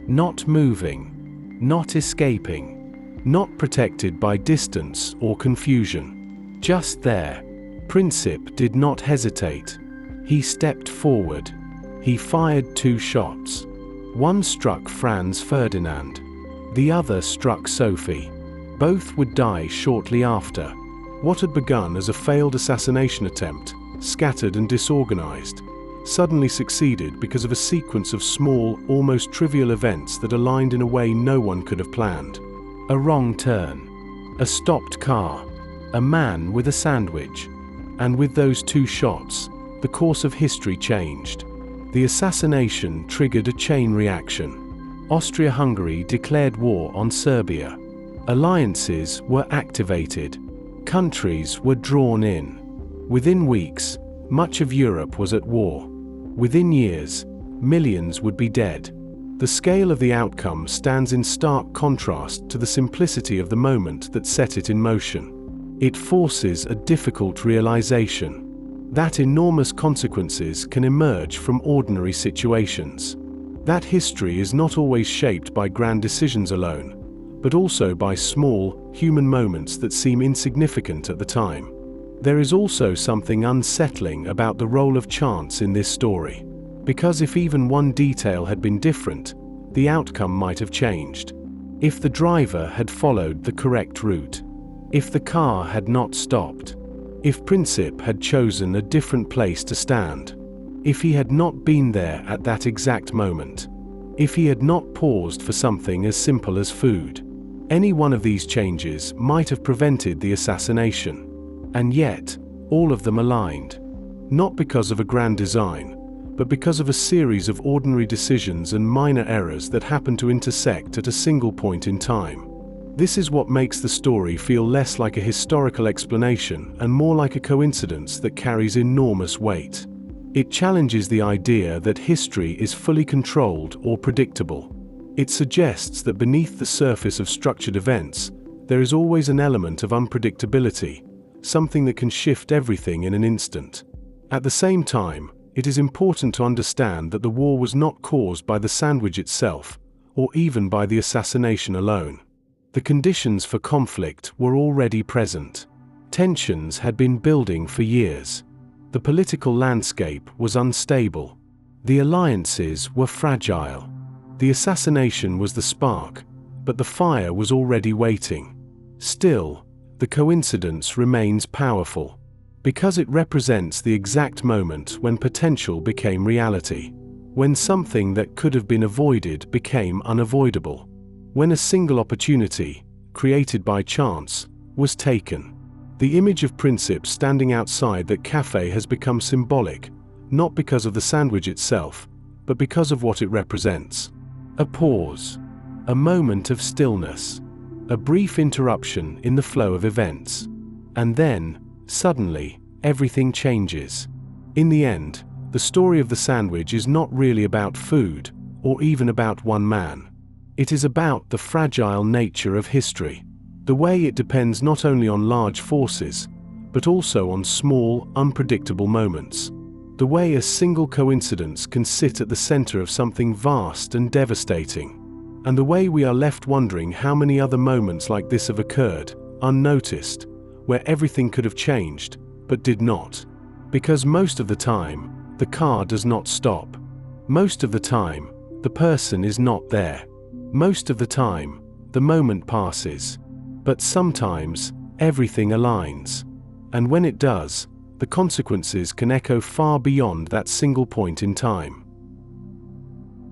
Not moving, not escaping, not protected by distance or confusion. Just there. Princip did not hesitate. He stepped forward. He fired 2 shots. One struck Franz Ferdinand. The other struck Sophie. Both would die shortly after. What had begun as a failed assassination attempt, scattered and disorganized, suddenly succeeded because of a sequence of small, almost trivial events that aligned in a way no one could have planned. A wrong turn, a stopped car, a man with a sandwich. And with those 2 shots, the course of history changed. The assassination triggered a chain reaction. Austria-Hungary declared war on Serbia. Alliances were activated. Countries were drawn in. Within weeks, much of Europe was at war. Within years, millions would be dead. The scale of the outcome stands in stark contrast to the simplicity of the moment that set it in motion. It forces a difficult realization that enormous consequences can emerge from ordinary situations. That history is not always shaped by grand decisions alone, but also by small, human moments that seem insignificant at the time. There is also something unsettling about the role of chance in this story. Because if even one detail had been different, the outcome might have changed. If the driver had followed the correct route. If the car had not stopped. If Princip had chosen a different place to stand. If he had not been there at that exact moment. If he had not paused for something as simple as food. Any one of these changes might have prevented the assassination. And yet, all of them aligned. Not because of a grand design, but because of a series of ordinary decisions and minor errors that happened to intersect at a single point in time. This is what makes the story feel less like a historical explanation and more like a coincidence that carries enormous weight. It challenges the idea that history is fully controlled or predictable. It suggests that beneath the surface of structured events, there is always an element of unpredictability, something that can shift everything in an instant. At the same time, it is important to understand that the war was not caused by the sandwich itself, or even by the assassination alone. The conditions for conflict were already present. Tensions had been building for years. The political landscape was unstable. The alliances were fragile. The assassination was the spark, but the fire was already waiting. Still, the coincidence remains powerful, because it represents the exact moment when potential became reality, when something that could have been avoided became unavoidable, when a single opportunity, created by chance, was taken. The image of Princip standing outside that cafe has become symbolic, not because of the sandwich itself, but because of what it represents. A pause, a moment of stillness, a brief interruption in the flow of events. And then, suddenly, everything changes. In the end, the story of the sandwich is not really about food, or even about one man. It is about the fragile nature of history, the way it depends not only on large forces, but also on small, unpredictable moments. The way a single coincidence can sit at the center of something vast and devastating. And the way we are left wondering how many other moments like this have occurred, unnoticed, where everything could have changed, but did not. Because most of the time, the car does not stop. Most of the time, the person is not there. Most of the time, the moment passes. But sometimes, everything aligns. And when it does, the consequences can echo far beyond that single point in time.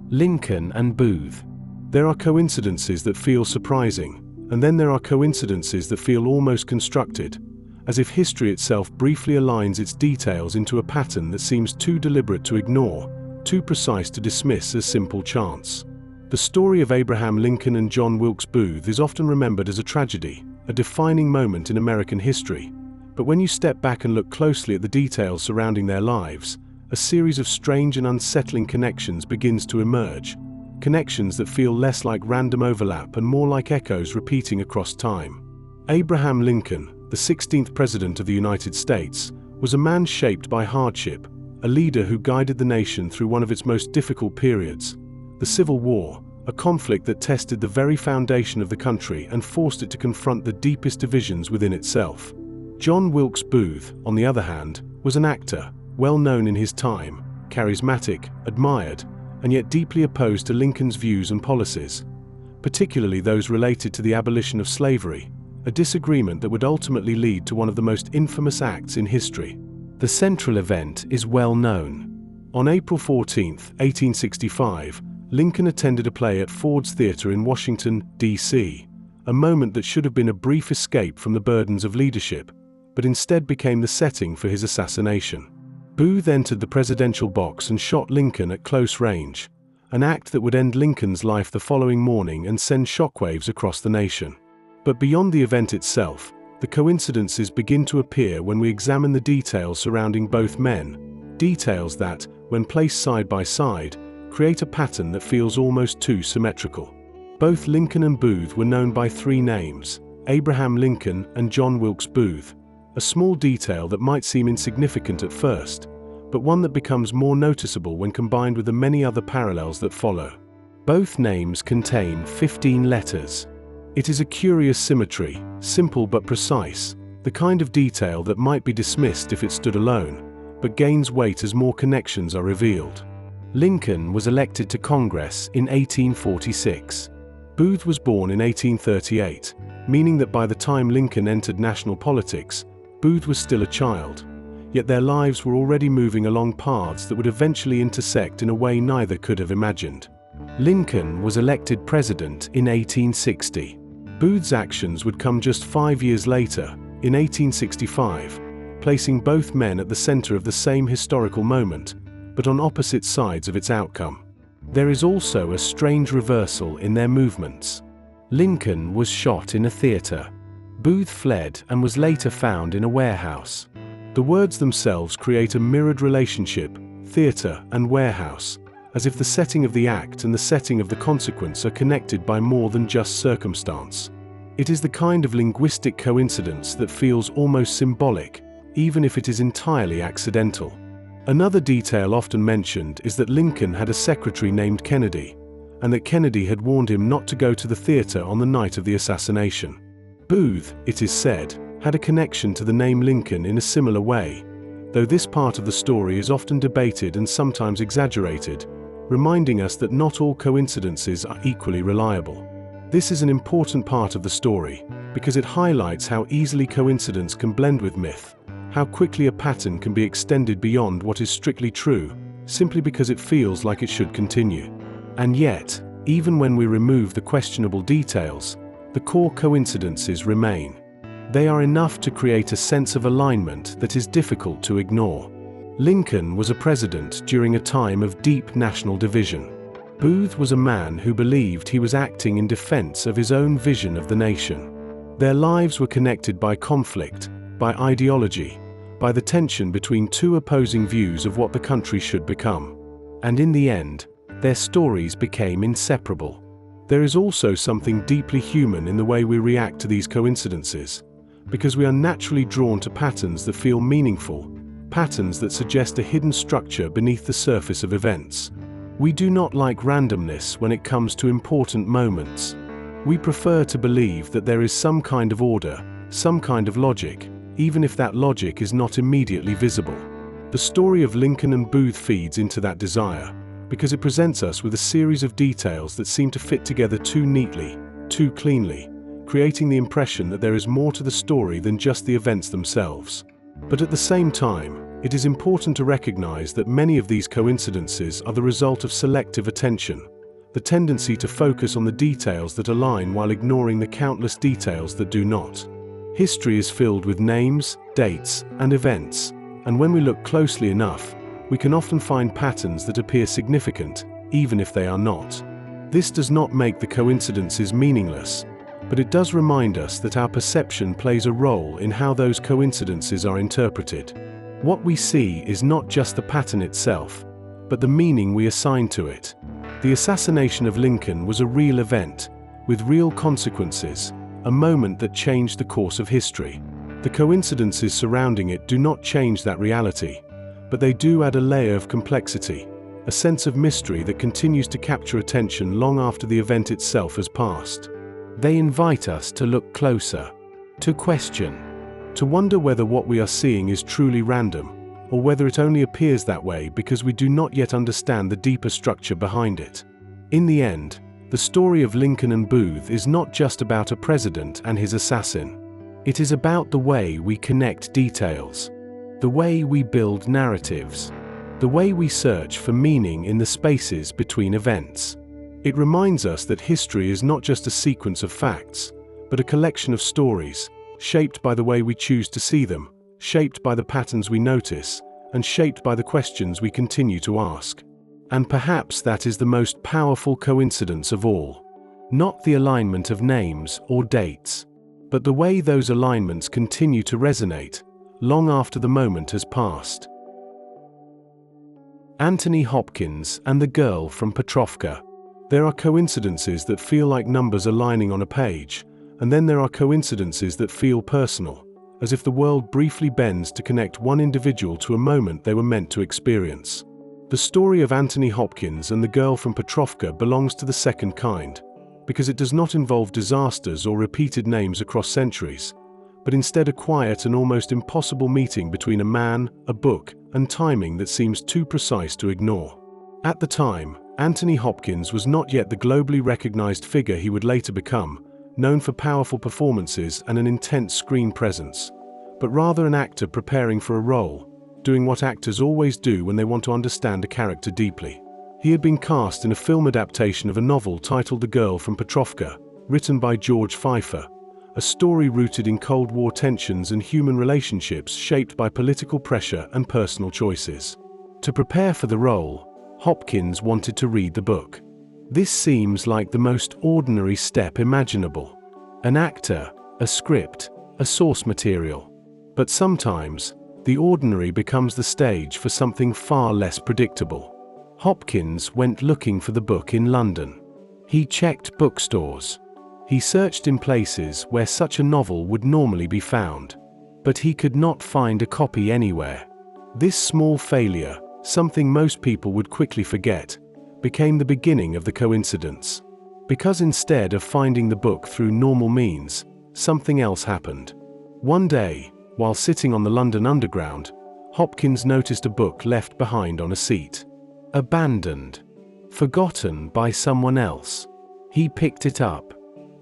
Lincoln and Booth. There are coincidences that feel surprising, and then there are coincidences that feel almost constructed, as if history itself briefly aligns its details into a pattern that seems too deliberate to ignore, too precise to dismiss as simple chance. The story of Abraham Lincoln and John Wilkes Booth is often remembered as a tragedy, a defining moment in American history. But when you step back and look closely at the details surrounding their lives, a series of strange and unsettling connections begins to emerge. Connections that feel less like random overlap and more like echoes repeating across time. Abraham Lincoln, the 16th President of the United States, was a man shaped by hardship, a leader who guided the nation through one of its most difficult periods, the Civil War, a conflict that tested the very foundation of the country and forced it to confront the deepest divisions within itself. John Wilkes Booth, on the other hand, was an actor, well known in his time, charismatic, admired, and yet deeply opposed to Lincoln's views and policies, particularly those related to the abolition of slavery, a disagreement that would ultimately lead to one of the most infamous acts in history. The central event is well known. On April 14, 1865, Lincoln attended a play at Ford's Theatre in Washington, D.C., a moment that should have been a brief escape from the burdens of leadership, but instead became the setting for his assassination. Booth entered the presidential box and shot Lincoln at close range, an act that would end Lincoln's life the following morning and send shockwaves across the nation. But beyond the event itself, the coincidences begin to appear when we examine the details surrounding both men, details that, when placed side by side, create a pattern that feels almost too symmetrical. Both Lincoln and Booth were known by three names: Abraham Lincoln and John Wilkes Booth, a small detail that might seem insignificant at first, but one that becomes more noticeable when combined with the many other parallels that follow. Both names contain 15 letters. It is a curious symmetry, simple but precise, the kind of detail that might be dismissed if it stood alone, but gains weight as more connections are revealed. Lincoln was elected to Congress in 1846. Booth was born in 1838, meaning that by the time Lincoln entered national politics, Booth was still a child, yet their lives were already moving along paths that would eventually intersect in a way neither could have imagined. Lincoln was elected president in 1860. Booth's actions would come just 5 years later, in 1865, placing both men at the center of the same historical moment, but on opposite sides of its outcome. There is also a strange reversal in their movements. Lincoln was shot in a theater. Booth fled and was later found in a warehouse. The words themselves create a mirrored relationship, theater and warehouse, as if the setting of the act and the setting of the consequence are connected by more than just circumstance. It is the kind of linguistic coincidence that feels almost symbolic, even if it is entirely accidental. Another detail often mentioned is that Lincoln had a secretary named Kennedy, and that Kennedy had warned him not to go to the theater on the night of the assassination. Booth, it is said, had a connection to the name Lincoln in a similar way, though this part of the story is often debated and sometimes exaggerated, reminding us that not all coincidences are equally reliable. This is an important part of the story, because it highlights how easily coincidence can blend with myth, how quickly a pattern can be extended beyond what is strictly true, simply because it feels like it should continue. And yet, even when we remove the questionable details, the core coincidences remain. They are enough to create a sense of alignment that is difficult to ignore. Lincoln was a president during a time of deep national division. Booth was a man who believed he was acting in defense of his own vision of the nation. Their lives were connected by conflict, by ideology, by the tension between two opposing views of what the country should become. And in the end, their stories became inseparable. There is also something deeply human in the way we react to these coincidences, because we are naturally drawn to patterns that feel meaningful, patterns that suggest a hidden structure beneath the surface of events. We do not like randomness when it comes to important moments. We prefer to believe that there is some kind of order, some kind of logic, even if that logic is not immediately visible. The story of Lincoln and Booth feeds into that desire, because it presents us with a series of details that seem to fit together too neatly, too cleanly, creating the impression that there is more to the story than just the events themselves. But at the same time, it is important to recognize that many of these coincidences are the result of selective attention, the tendency to focus on the details that align while ignoring the countless details that do not. History is filled with names, dates, and events, and when we look closely enough, we can often find patterns that appear significant, even if they are not. This does not make the coincidences meaningless, but it does remind us that our perception plays a role in how those coincidences are interpreted. What we see is not just the pattern itself, but the meaning we assign to it. The assassination of Lincoln was a real event, with real consequences, a moment that changed the course of history. The coincidences surrounding it do not change that reality, but they do add a layer of complexity, a sense of mystery that continues to capture attention long after the event itself has passed. They invite us to look closer, to question, to wonder whether what we are seeing is truly random, or whether it only appears that way because we do not yet understand the deeper structure behind it. In the end, the story of Lincoln and Booth is not just about a president and his assassin. It is about the way we connect details, the way we build narratives, the way we search for meaning in the spaces between events. It reminds us that history is not just a sequence of facts, but a collection of stories, shaped by the way we choose to see them, shaped by the patterns we notice, and shaped by the questions we continue to ask. And perhaps that is the most powerful coincidence of all. Not the alignment of names or dates, but the way those alignments continue to resonate, long after the moment has passed. Anthony Hopkins and the girl from Petrovka. There are coincidences that feel like numbers aligning on a page, and then there are coincidences that feel personal, as if the world briefly bends to connect one individual to a moment they were meant to experience. The story of Anthony Hopkins and the girl from Petrovka belongs to the second kind, because it does not involve disasters or repeated names across centuries, but instead a quiet and almost impossible meeting between a man, a book, and timing that seems too precise to ignore. At the time, Anthony Hopkins was not yet the globally recognized figure he would later become, known for powerful performances and an intense screen presence, but rather an actor preparing for a role, doing what actors always do when they want to understand a character deeply. He had been cast in a film adaptation of a novel titled The Girl from Petrovka, written by George Pfeiffer, a story rooted in Cold War tensions and human relationships shaped by political pressure and personal choices. To prepare for the role, Hopkins wanted to read the book. This seems like the most ordinary step imaginable. An actor, a script, a source material. But sometimes, the ordinary becomes the stage for something far less predictable. Hopkins went looking for the book in London. He checked bookstores. He searched in places where such a novel would normally be found. But he could not find a copy anywhere. This small failure, something most people would quickly forget, became the beginning of the coincidence. Because instead of finding the book through normal means, something else happened. One day, while sitting on the London Underground, Hopkins noticed a book left behind on a seat. Abandoned. Forgotten by someone else. He picked it up.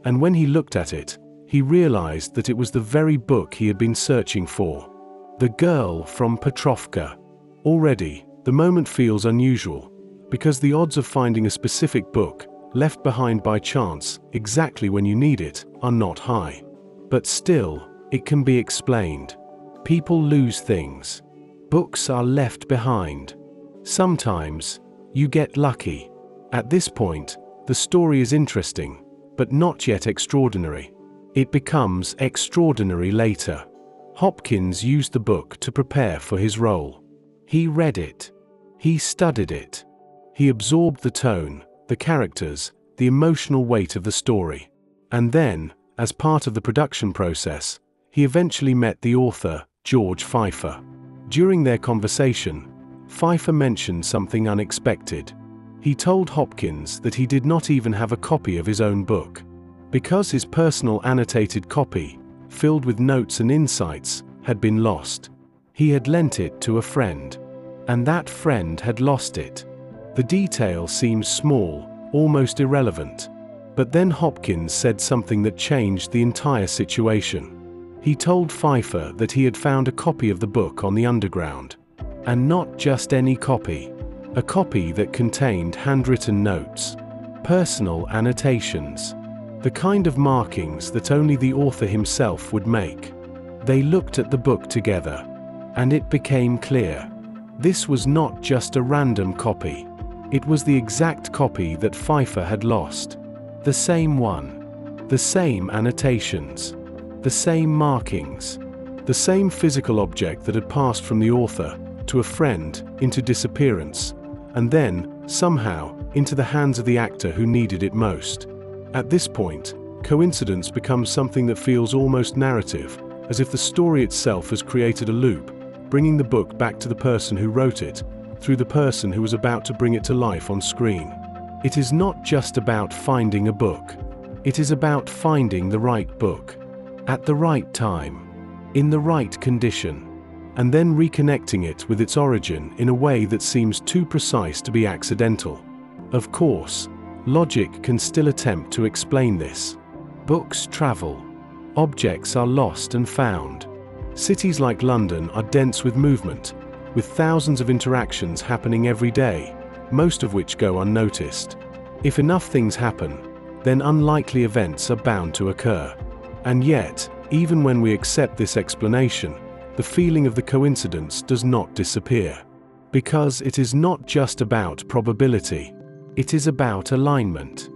And when he looked at it, he realized that it was the very book he had been searching for. The Girl from Petrovka. Already, the moment feels unusual, because the odds of finding a specific book, left behind by chance, exactly when you need it, are not high. But still, it can be explained. People lose things. Books are left behind. Sometimes, you get lucky. At this point, the story is interesting, but not yet extraordinary. It becomes extraordinary later. Hopkins used the book to prepare for his role. He read it. He studied it. He absorbed the tone, the characters, the emotional weight of the story. And then, as part of the production process, he eventually met the author, George Pfeiffer. During their conversation, Pfeiffer mentioned something unexpected. He told Hopkins that he did not even have a copy of his own book. Because his personal annotated copy, filled with notes and insights, had been lost. He had lent it to a friend. And that friend had lost it. The detail seems small, almost irrelevant. But then Hopkins said something that changed the entire situation. He told Pfeiffer that he had found a copy of the book on the Underground. And not just any copy. A copy that contained handwritten notes. Personal annotations. The kind of markings that only the author himself would make. They looked at the book together. And it became clear. This was not just a random copy. It was the exact copy that Pfeiffer had lost. The same one. The same annotations. The same markings. The same physical object that had passed from the author, to a friend, into disappearance, and then, somehow, into the hands of the actor who needed it most. At this point, coincidence becomes something that feels almost narrative, as if the story itself has created a loop, bringing the book back to the person who wrote it, through the person who was about to bring it to life on screen. It is not just about finding a book. It is about finding the right book. At the right time. In the right condition. And then reconnecting it with its origin in a way that seems too precise to be accidental. Of course, logic can still attempt to explain this. Books travel. Objects are lost and found. Cities like London are dense with movement, with thousands of interactions happening every day, most of which go unnoticed. If enough things happen, then unlikely events are bound to occur. And yet, even when we accept this explanation, the feeling of the coincidence does not disappear. Because it is not just about probability. It is about alignment.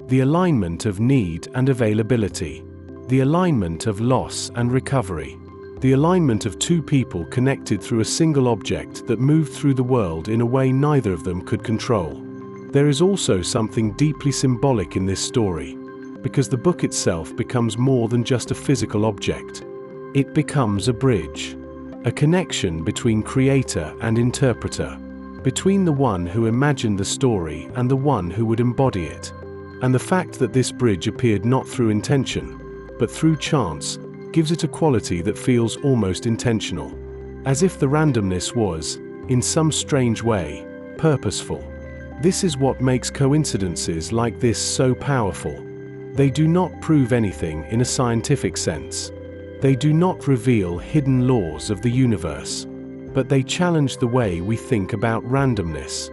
The alignment of need and availability. The alignment of loss and recovery. The alignment of two people connected through a single object that moved through the world in a way neither of them could control. There is also something deeply symbolic in this story, because the book itself becomes more than just a physical object. It becomes a bridge, a connection between creator and interpreter, between the one who imagined the story and the one who would embody it. And the fact that this bridge appeared not through intention, but through chance, gives it a quality that feels almost intentional, as if the randomness was, in some strange way, purposeful. This is what makes coincidences like this so powerful. They do not prove anything in a scientific sense. They do not reveal hidden laws of the universe, but they challenge the way we think about randomness.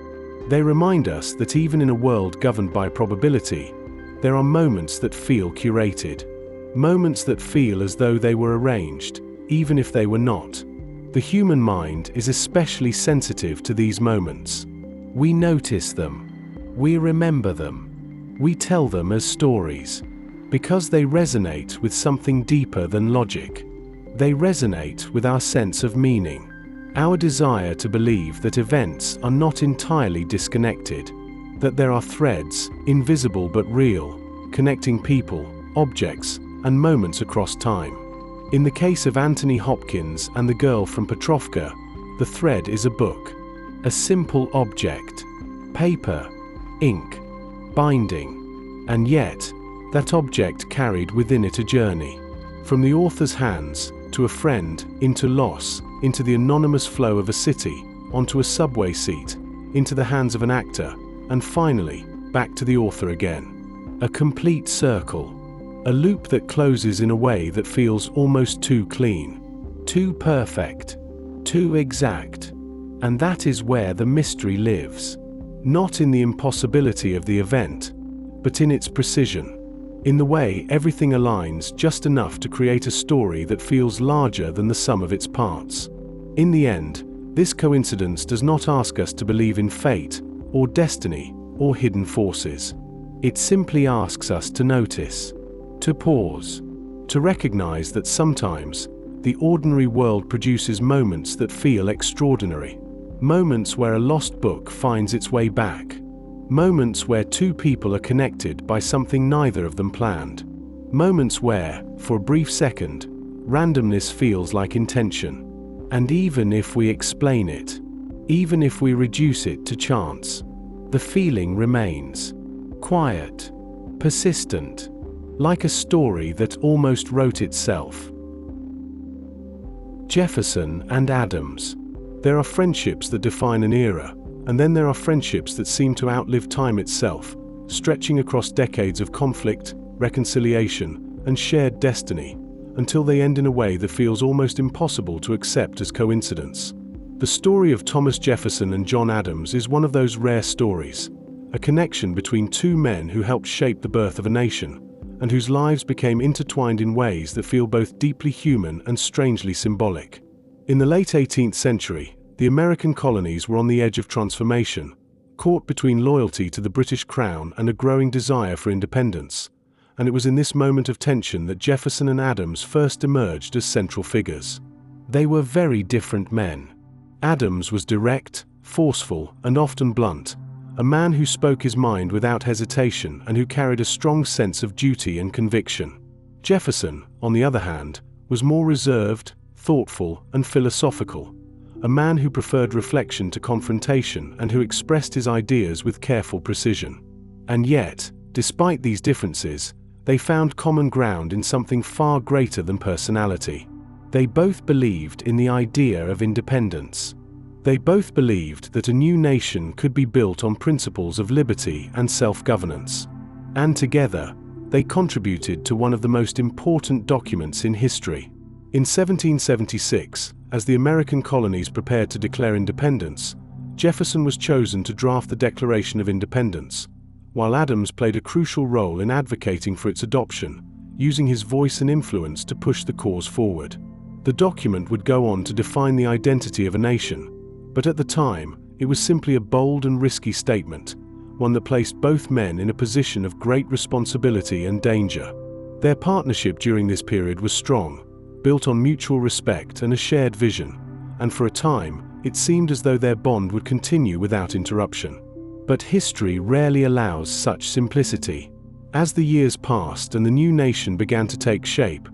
They remind us that even in a world governed by probability, there are moments that feel curated. Moments that feel as though they were arranged, even if they were not. The human mind is especially sensitive to these moments. We notice them. We remember them. We tell them as stories. Because they resonate with something deeper than logic. They resonate with our sense of meaning. Our desire to believe that events are not entirely disconnected. That there are threads, invisible but real, connecting people, objects, and moments across time. In the case of Anthony Hopkins and the Girl from Petrovka, the thread is a book. A simple object. Paper. ink, binding, and yet, that object carried within it a journey. From the author's hands, to a friend, into loss, into the anonymous flow of a city, onto a subway seat, into the hands of an actor, and finally, back to the author again. A complete circle. A loop that closes in a way that feels almost too clean, too perfect, too exact. And that is where the mystery lives. Not in the impossibility of the event, but in its precision. In the way everything aligns just enough to create a story that feels larger than the sum of its parts. In the end, this coincidence does not ask us to believe in fate, or destiny, or hidden forces. It simply asks us to notice, to pause, to recognize that sometimes, the ordinary world produces moments that feel extraordinary. Moments where a lost book finds its way back. Moments where two people are connected by something neither of them planned. Moments where, for a brief second, randomness feels like intention. And even if we explain it, even if we reduce it to chance, the feeling remains. Quiet, persistent, like a story that almost wrote itself. Jefferson and Adams. There are friendships that define an era, and then there are friendships that seem to outlive time itself, stretching across decades of conflict, reconciliation, and shared destiny, until they end in a way that feels almost impossible to accept as coincidence. The story of Thomas Jefferson and John Adams is one of those rare stories, a connection between two men who helped shape the birth of a nation, and whose lives became intertwined in ways that feel both deeply human and strangely symbolic. In the late 18th century, the American colonies were on the edge of transformation, caught between loyalty to the British Crown and a growing desire for independence. And it was in this moment of tension that Jefferson and Adams first emerged as central figures. They were very different men. Adams was direct, forceful, and often blunt, a man who spoke his mind without hesitation and who carried a strong sense of duty and conviction. Jefferson, on the other hand, was more reserved, thoughtful, and philosophical, a man who preferred reflection to confrontation and who expressed his ideas with careful precision. And yet, despite these differences, they found common ground in something far greater than personality. They both believed in the idea of independence. They both believed that a new nation could be built on principles of liberty and self-governance. And together, they contributed to one of the most important documents in history. In 1776, as the American colonies prepared to declare independence, Jefferson was chosen to draft the Declaration of Independence, while Adams played a crucial role in advocating for its adoption, using his voice and influence to push the cause forward. The document would go on to define the identity of a nation, but at the time, it was simply a bold and risky statement, one that placed both men in a position of great responsibility and danger. Their partnership during this period was strong, built on mutual respect and a shared vision, and for a time, it seemed as though their bond would continue without interruption. But history rarely allows such simplicity. As the years passed and the new nation began to take shape,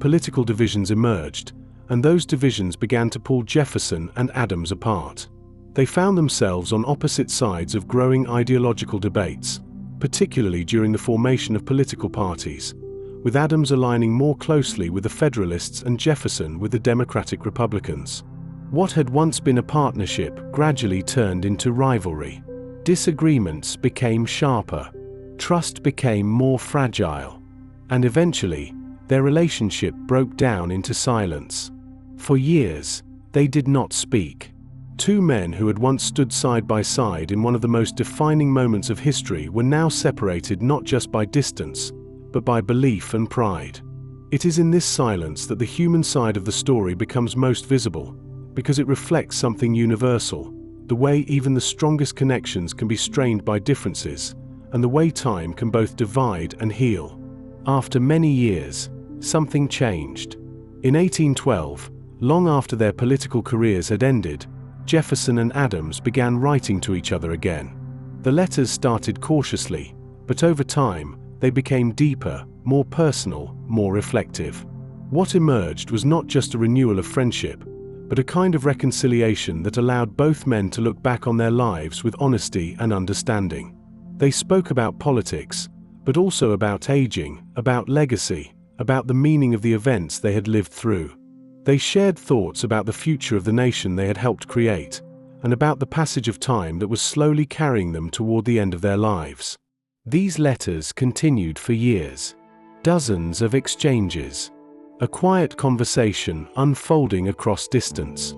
political divisions emerged, and those divisions began to pull Jefferson and Adams apart. They found themselves on opposite sides of growing ideological debates, particularly during the formation of political parties, with Adams aligning more closely with the Federalists and Jefferson with the Democratic Republicans. What had once been a partnership gradually turned into rivalry. Disagreements became sharper, trust became more fragile, and eventually, their relationship broke down into silence. For years, they did not speak. Two men who had once stood side by side in one of the most defining moments of history were now separated not just by distance, but by belief and pride. It is in this silence that the human side of the story becomes most visible, because it reflects something universal, the way even the strongest connections can be strained by differences, and the way time can both divide and heal. After many years, something changed. In 1812, long after their political careers had ended, Jefferson and Adams began writing to each other again. The letters started cautiously, but over time, they became deeper, more personal, more reflective. What emerged was not just a renewal of friendship, but a kind of reconciliation that allowed both men to look back on their lives with honesty and understanding. They spoke about politics, but also about aging, about legacy, about the meaning of the events they had lived through. They shared thoughts about the future of the nation they had helped create, and about the passage of time that was slowly carrying them toward the end of their lives. These letters continued for years. Dozens of exchanges. A quiet conversation unfolding across distance.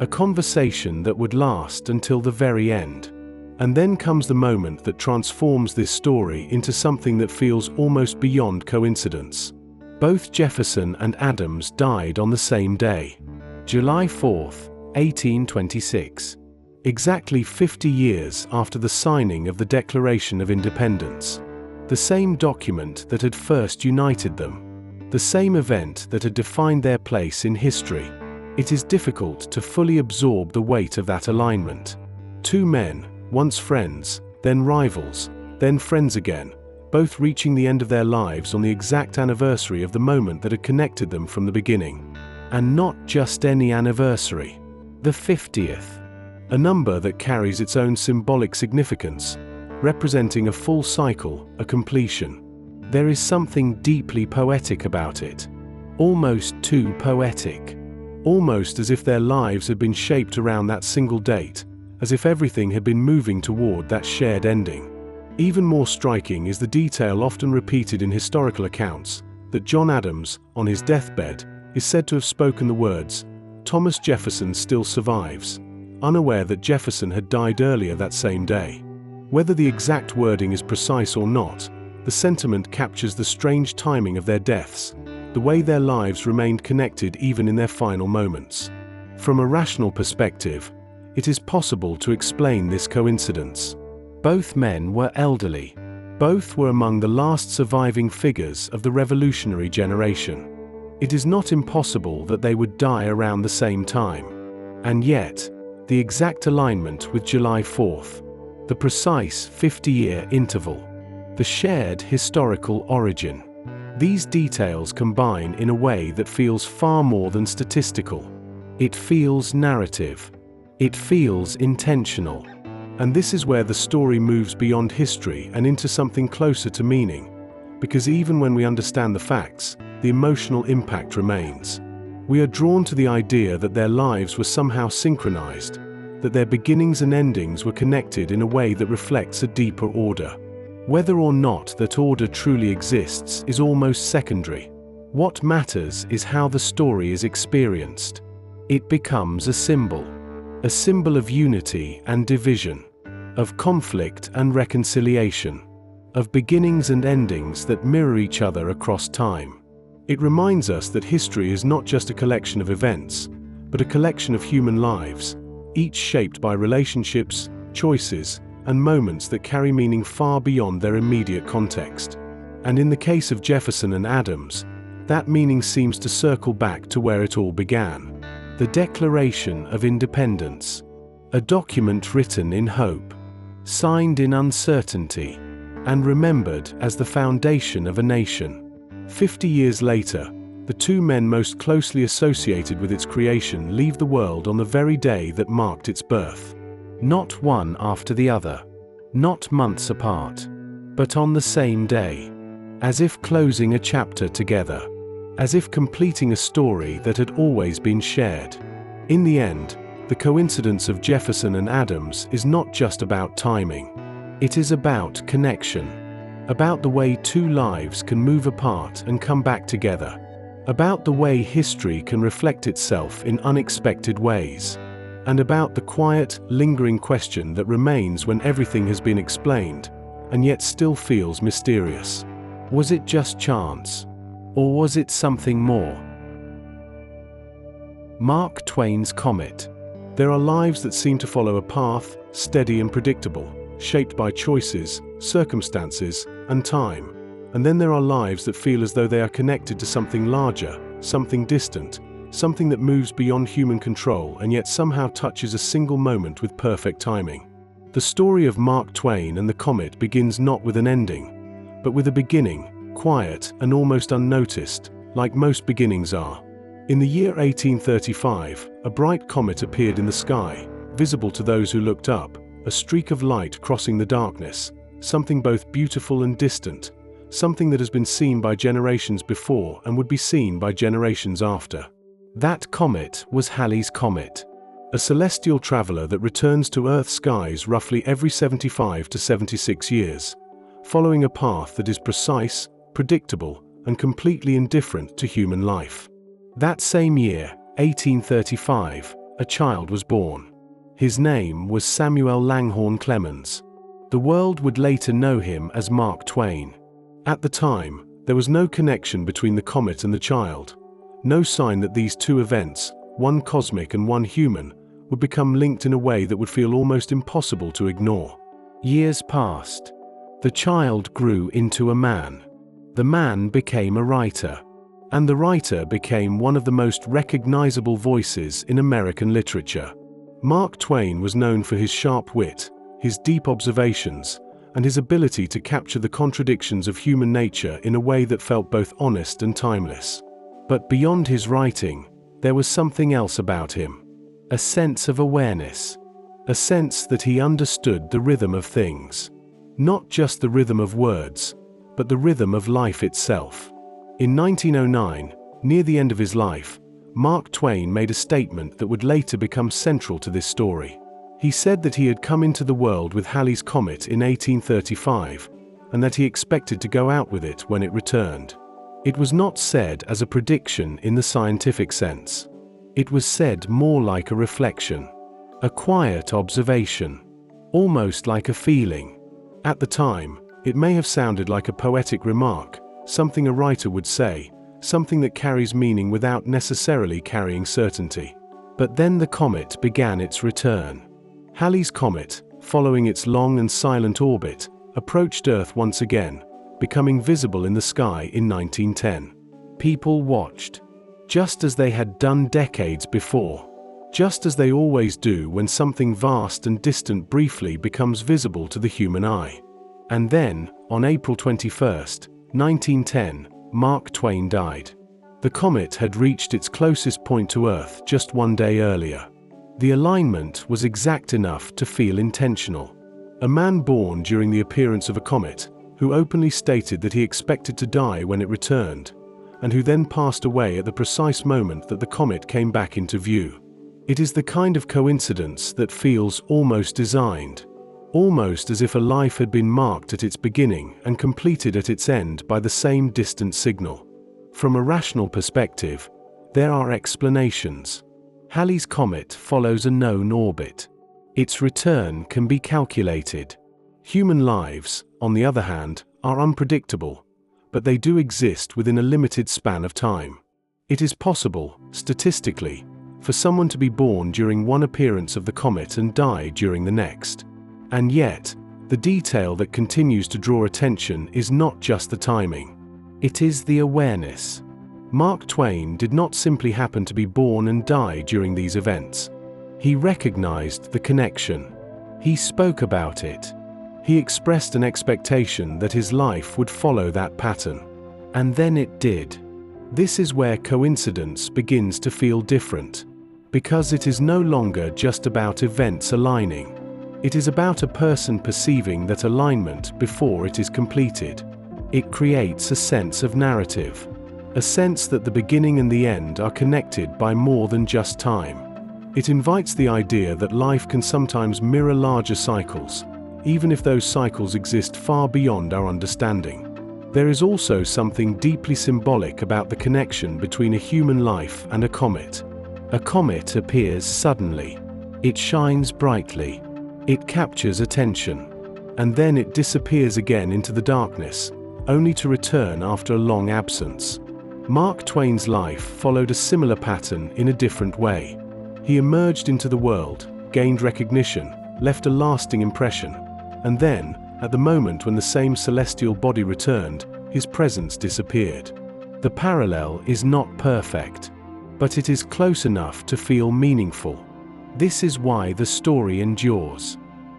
A conversation that would last until the very end. And then comes the moment that transforms this story into something that feels almost beyond coincidence. Both Jefferson and Adams died on the same day, July 4, 1826, exactly 50 years after the signing of the Declaration of Independence. The same document that had first united them. The same event that had defined their place in history. It is difficult to fully absorb the weight of that alignment. Two men, once friends, then rivals, then friends again, both reaching the end of their lives on the exact anniversary of the moment that had connected them from the beginning. And not just any anniversary. The 50th. A number that carries its own symbolic significance, representing a full cycle, a completion. There is something deeply poetic about it. Almost too poetic. Almost as if their lives had been shaped around that single date, as if everything had been moving toward that shared ending. Even more striking is the detail often repeated in historical accounts, that John Adams, on his deathbed, is said to have spoken the words, "Thomas Jefferson still survives," unaware that Jefferson had died earlier that same day. Whether the exact wording is precise or not, the sentiment captures the strange timing of their deaths, the way their lives remained connected even in their final moments. From a rational perspective, it is possible to explain this coincidence. Both men were elderly. Both were among the last surviving figures of the revolutionary generation. It is not impossible that they would die around the same time. And yet, the exact alignment with July 4th, the precise 50-year interval, the shared historical origin. These details combine in a way that feels far more than statistical. It feels narrative. It feels intentional. And this is where the story moves beyond history and into something closer to meaning, because even when we understand the facts, the emotional impact remains. We are drawn to the idea that their lives were somehow synchronized, that their beginnings and endings were connected in a way that reflects a deeper order. Whether or not that order truly exists is almost secondary. What matters is how the story is experienced. It becomes a symbol of unity and division, of conflict and reconciliation, of beginnings and endings that mirror each other across time. It reminds us that history is not just a collection of events, but a collection of human lives, each shaped by relationships, choices, and moments that carry meaning far beyond their immediate context. And in the case of Jefferson and Adams, that meaning seems to circle back to where it all began. The Declaration of Independence, a document written in hope, signed in uncertainty, and remembered as the foundation of a nation. 50 years later, the two men most closely associated with its creation leave the world on the very day that marked its birth. Not one after the other, not months apart, but on the same day, as if closing a chapter together. As if completing a story that had always been shared. In the end, the coincidence of Jefferson and Adams is not just about timing. It is about connection. About the way two lives can move apart and come back together. About the way history can reflect itself in unexpected ways. And about the quiet, lingering question that remains when everything has been explained, and yet still feels mysterious. Was it just chance? Or was it something more? Mark Twain's comet. There are lives that seem to follow a path, steady and predictable, shaped by choices, circumstances, and time. And then there are lives that feel as though they are connected to something larger, something distant, something that moves beyond human control and yet somehow touches a single moment with perfect timing. The story of Mark Twain and the comet begins not with an ending, but with a beginning, quiet and almost unnoticed, like most beginnings are. In the year 1835, a bright comet appeared in the sky, visible to those who looked up, a streak of light crossing the darkness, something both beautiful and distant, something that has been seen by generations before and would be seen by generations after. That comet was Halley's Comet, a celestial traveler that returns to Earth's skies roughly every 75 to 76 years, following a path that is precise, predictable, and completely indifferent to human life. That same year, 1835, a child was born. His name was Samuel Langhorne Clemens. The world would later know him as Mark Twain. At the time, there was no connection between the comet and the child, no sign that these two events, one cosmic and one human, would become linked in a way that would feel almost impossible to ignore. Years passed. The child grew into a man. The man became a writer. And the writer became one of the most recognizable voices in American literature. Mark Twain was known for his sharp wit, his deep observations, and his ability to capture the contradictions of human nature in a way that felt both honest and timeless. But beyond his writing, there was something else about him. A sense of awareness. A sense that he understood the rhythm of things. Not just the rhythm of words, but the rhythm of life itself. In 1909, near the end of his life, Mark Twain made a statement that would later become central to this story. He said that he had come into the world with Halley's Comet in 1835, and that he expected to go out with it when it returned. It was not said as a prediction in the scientific sense. It was said more like a reflection, a quiet observation, almost like a feeling. At the time, it may have sounded like a poetic remark, something a writer would say, something that carries meaning without necessarily carrying certainty. But then the comet began its return. Halley's Comet, following its long and silent orbit, approached Earth once again, becoming visible in the sky in 1910. People watched, just as they had done decades before, just as they always do when something vast and distant briefly becomes visible to the human eye. And then, on April 21st, 1910, Mark Twain died. The comet had reached its closest point to Earth just one day earlier. The alignment was exact enough to feel intentional. A man born during the appearance of a comet, who openly stated that he expected to die when it returned, and who then passed away at the precise moment that the comet came back into view. It is the kind of coincidence that feels almost designed. Almost as if a life had been marked at its beginning and completed at its end by the same distant signal. From a rational perspective, there are explanations. Halley's Comet follows a known orbit. Its return can be calculated. Human lives, on the other hand, are unpredictable, but they do exist within a limited span of time. It is possible, statistically, for someone to be born during one appearance of the comet and die during the next. And yet, the detail that continues to draw attention is not just the timing. It is the awareness. Mark Twain did not simply happen to be born and die during these events. He recognized the connection. He spoke about it. He expressed an expectation that his life would follow that pattern. And then it did. This is where coincidence begins to feel different, because it is no longer just about events aligning. It is about a person perceiving that alignment before it is completed. It creates a sense of narrative, a sense that the beginning and the end are connected by more than just time. It invites the idea that life can sometimes mirror larger cycles, even if those cycles exist far beyond our understanding. There is also something deeply symbolic about the connection between a human life and a comet. A comet appears suddenly. It shines brightly. It captures attention, and then it disappears again into the darkness, only to return after a long absence. Mark Twain's life followed a similar pattern in a different way. He emerged into the world, gained recognition, left a lasting impression, and then, at the moment when the same celestial body returned, his presence disappeared. The parallel is not perfect, but it is close enough to feel meaningful. This is why the story endures.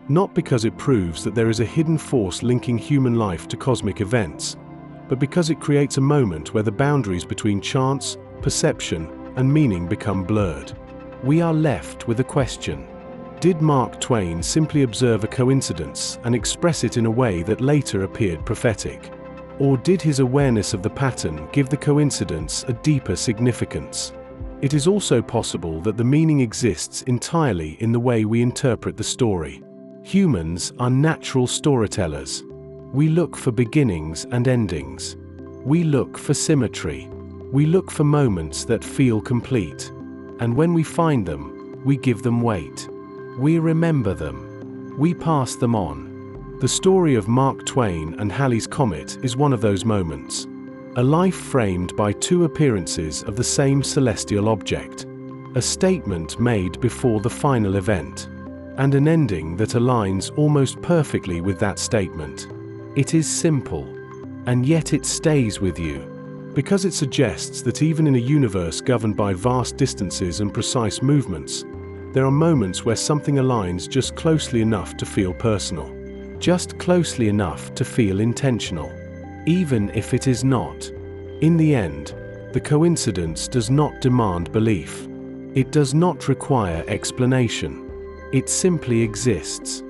Not because it proves that there is a hidden force linking human life to cosmic events, but because it creates a moment where the boundaries between chance, perception, and meaning become blurred. We are left with a question. Did Mark Twain simply observe a coincidence and express it in a way that later appeared prophetic? Or did his awareness of the pattern give the coincidence a deeper significance? It is also possible that the meaning exists entirely in the way we interpret the story. Humans are natural storytellers. We look for beginnings and endings. We look for symmetry. We look for moments that feel complete. And when we find them, we give them weight. We remember them. We pass them on. The story of Mark Twain and Halley's Comet is one of those moments. A life framed by two appearances of the same celestial object. A statement made before the final event. And an ending that aligns almost perfectly with that statement. It is simple. And yet it stays with you. Because it suggests that even in a universe governed by vast distances and precise movements, there are moments where something aligns just closely enough to feel personal. Just closely enough to feel intentional. Even if it is not. In the end, the coincidence does not demand belief. It does not require explanation. It simply exists.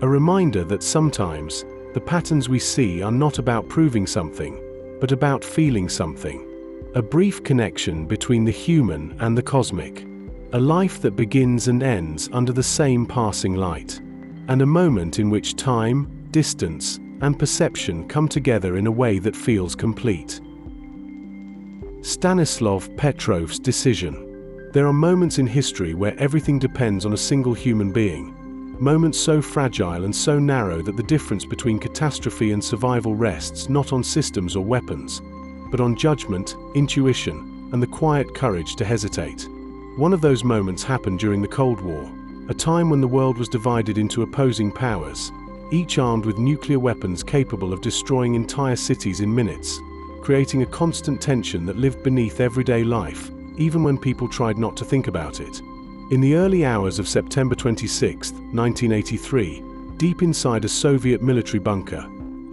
A reminder that sometimes, the patterns we see are not about proving something, but about feeling something. A brief connection between the human and the cosmic. A life that begins and ends under the same passing light. And a moment in which time, distance, and perception come together in a way that feels complete. Stanislav Petrov's decision. There are moments in history where everything depends on a single human being. Moments so fragile and so narrow that the difference between catastrophe and survival rests not on systems or weapons, but on judgment, intuition, and the quiet courage to hesitate. One of those moments happened during the Cold War, a time when the world was divided into opposing powers, each armed with nuclear weapons capable of destroying entire cities in minutes, creating a constant tension that lived beneath everyday life, even when people tried not to think about it. In the early hours of September 26, 1983, deep inside a Soviet military bunker,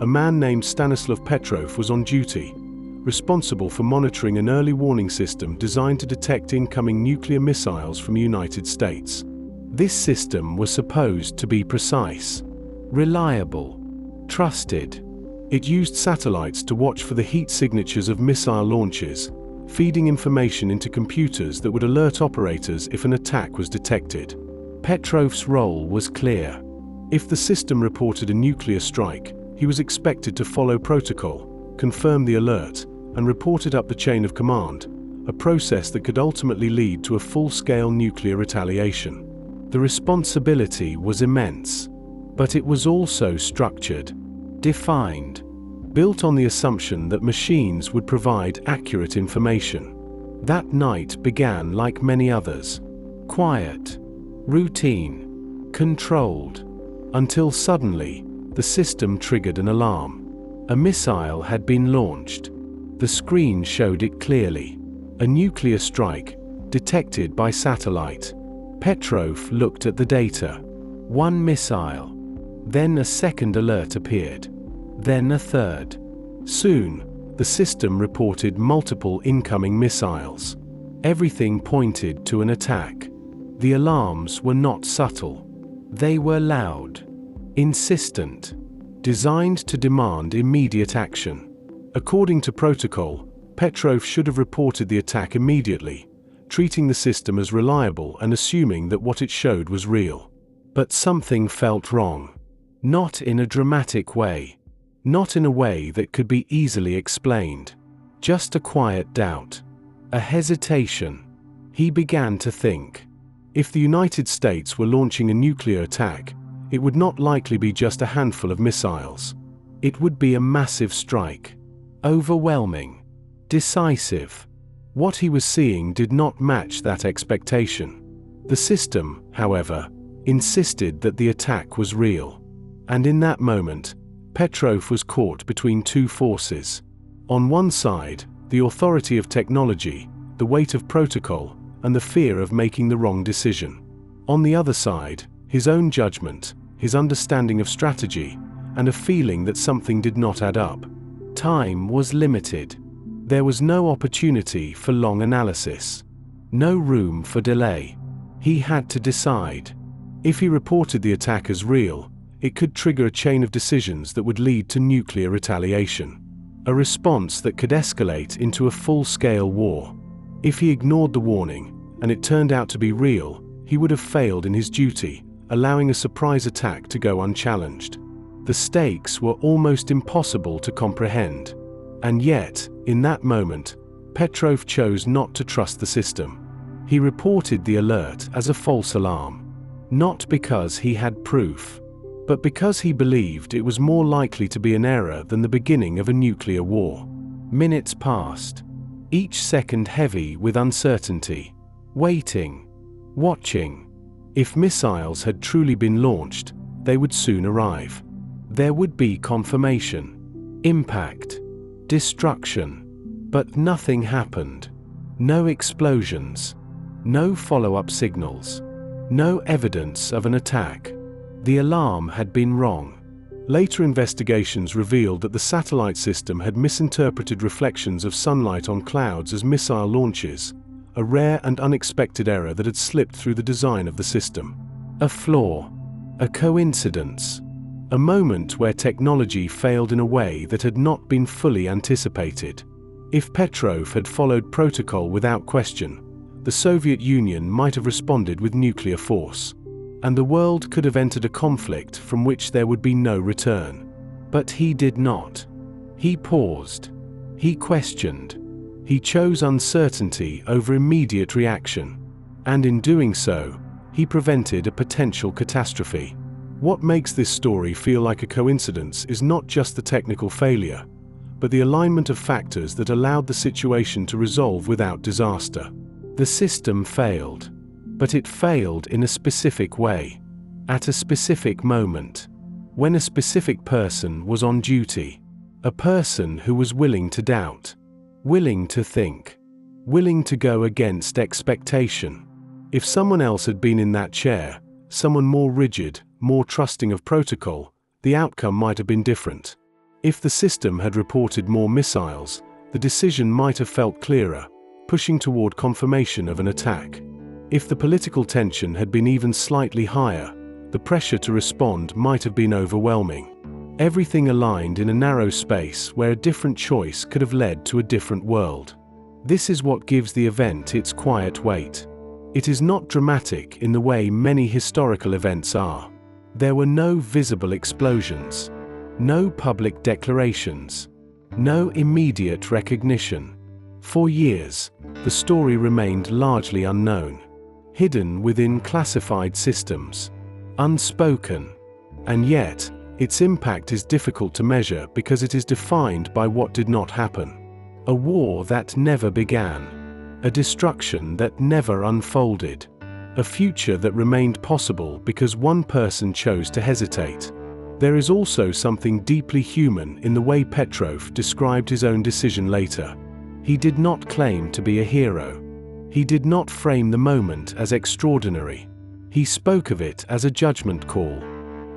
a man named Stanislav Petrov was on duty, responsible for monitoring an early warning system designed to detect incoming nuclear missiles from the United States. This system was supposed to be precise, reliable, trusted. It used satellites to watch for the heat signatures of missile launches, feeding information into computers that would alert operators if an attack was detected. Petrov's role was clear. If the system reported a nuclear strike, he was expected to follow protocol, confirm the alert, and report it up the chain of command, a process that could ultimately lead to a full-scale nuclear retaliation. The responsibility was immense, but it was also structured, defined, built on the assumption that machines would provide accurate information. That night began like many others. Quiet, routine, controlled, until suddenly, the system triggered an alarm. A missile had been launched. The screen showed it clearly. A nuclear strike, detected by satellite. Petrov looked at the data. One missile. Then a second alert appeared. Then a third. Soon, the system reported multiple incoming missiles. Everything pointed to an attack. The alarms were not subtle. They were loud, insistent, designed to demand immediate action. According to protocol, Petrov should have reported the attack immediately, treating the system as reliable and assuming that what it showed was real. But something felt wrong. Not in a dramatic way. Not in a way that could be easily explained. Just a quiet doubt. A hesitation. He began to think. If the United States were launching a nuclear attack, it would not likely be just a handful of missiles. It would be a massive strike. Overwhelming. Decisive. What he was seeing did not match that expectation. The system, however, insisted that the attack was real. And in that moment, Petrov was caught between two forces. On one side, the authority of technology, the weight of protocol, and the fear of making the wrong decision. On the other side, his own judgment, his understanding of strategy, and a feeling that something did not add up. Time was limited. There was no opportunity for long analysis. No room for delay. He had to decide. If he reported the attack as real, it could trigger a chain of decisions that would lead to nuclear retaliation, a response that could escalate into a full-scale war. If he ignored the warning, and it turned out to be real, he would have failed in his duty, allowing a surprise attack to go unchallenged. The stakes were almost impossible to comprehend. And yet, in that moment, Petrov chose not to trust the system. He reported the alert as a false alarm. Not because he had proof, but because he believed it was more likely to be an error than the beginning of a nuclear war. Minutes passed, each second heavy with uncertainty, waiting, watching. If missiles had truly been launched, they would soon arrive. There would be confirmation, impact, destruction. But nothing happened. No explosions, no follow-up signals, no evidence of an attack. The alarm had been wrong. Later investigations revealed that the satellite system had misinterpreted reflections of sunlight on clouds as missile launches, a rare and unexpected error that had slipped through the design of the system. A flaw, a coincidence, a moment where technology failed in a way that had not been fully anticipated. If Petrov had followed protocol without question, the Soviet Union might have responded with nuclear force, and the world could have entered a conflict from which there would be no return. But he did not. He paused. He questioned. He chose uncertainty over immediate reaction. And in doing so, he prevented a potential catastrophe. What makes this story feel like a coincidence is not just the technical failure, but the alignment of factors that allowed the situation to resolve without disaster. The system failed, but it failed in a specific way, at a specific moment, when a specific person was on duty, a person who was willing to doubt, willing to think, willing to go against expectation. If someone else had been in that chair, someone more rigid, more trusting of protocol, the outcome might have been different. If the system had reported more missiles, the decision might have felt clearer, pushing toward confirmation of an attack. If the political tension had been even slightly higher, the pressure to respond might have been overwhelming. Everything aligned in a narrow space where a different choice could have led to a different world. This is what gives the event its quiet weight. It is not dramatic in the way many historical events are. There were no visible explosions, no public declarations, no immediate recognition. For years, the story remained largely unknown, hidden within classified systems, unspoken. And yet, its impact is difficult to measure because it is defined by what did not happen. A war that never began, a destruction that never unfolded, a future that remained possible because one person chose to hesitate. There is also something deeply human in the way Petrov described his own decision later. He did not claim to be a hero. He did not frame the moment as extraordinary. He spoke of it as a judgment call,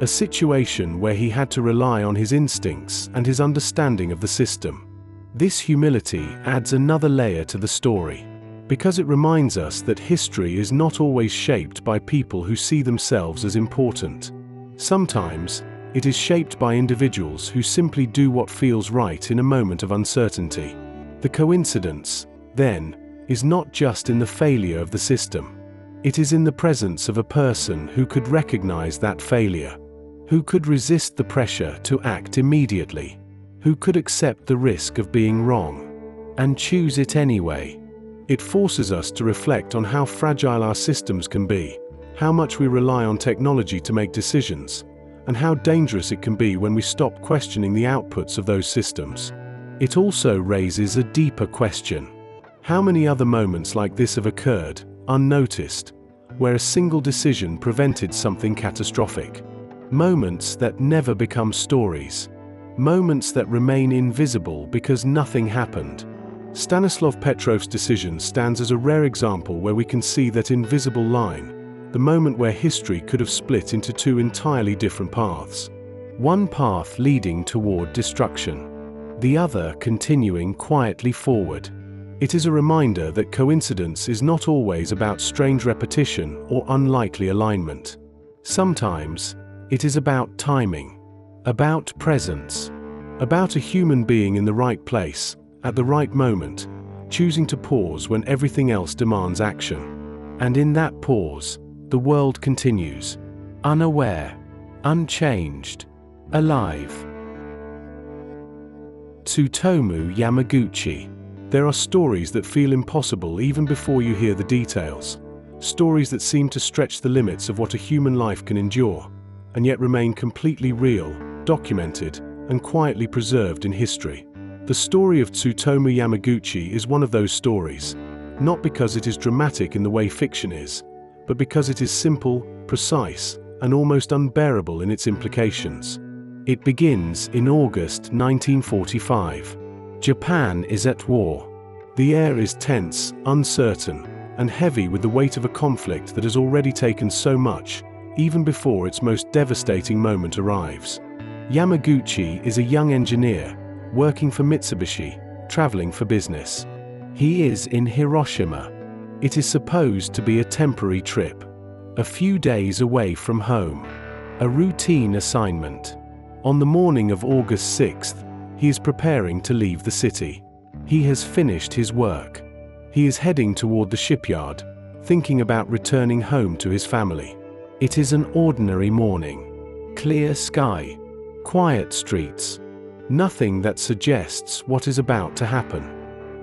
a situation where he had to rely on his instincts and his understanding of the system. This humility adds another layer to the story, because it reminds us that history is not always shaped by people who see themselves as important. Sometimes, it is shaped by individuals who simply do what feels right in a moment of uncertainty. The coincidence, then, is not just in the failure of the system. It is in the presence of a person who could recognize that failure, who could resist the pressure to act immediately, who could accept the risk of being wrong, and choose it anyway. It forces us to reflect on how fragile our systems can be, how much we rely on technology to make decisions, and how dangerous it can be when we stop questioning the outputs of those systems. It also raises a deeper question. How many other moments like this have occurred, unnoticed, where a single decision prevented something catastrophic? Moments that never become stories. Moments that remain invisible because nothing happened. Stanislav Petrov's decision stands as a rare example where we can see that invisible line, the moment where history could have split into two entirely different paths. One path leading toward destruction, the other continuing quietly forward. It is a reminder that coincidence is not always about strange repetition or unlikely alignment. Sometimes, it is about timing, about presence, about a human being in the right place, at the right moment, choosing to pause when everything else demands action. And in that pause, the world continues, unaware, unchanged, alive. Tsutomu Yamaguchi. There are stories that feel impossible even before you hear the details. Stories that seem to stretch the limits of what a human life can endure, and yet remain completely real, documented, and quietly preserved in history. The story of Tsutomu Yamaguchi is one of those stories, not because it is dramatic in the way fiction is, but because it is simple, precise, and almost unbearable in its implications. It begins in August 1945. Japan is at war. The air is tense, uncertain, and heavy with the weight of a conflict that has already taken so much, even before its most devastating moment arrives. Yamaguchi is a young engineer, working for Mitsubishi, traveling for business. He is in Hiroshima. It is supposed to be a temporary trip, a few days away from home, a routine assignment. On the morning of August 6th, he is preparing to leave the city. He has finished his work. He is heading toward the shipyard, thinking about returning home to his family. It is an ordinary morning. Clear sky, quiet streets, nothing that suggests what is about to happen.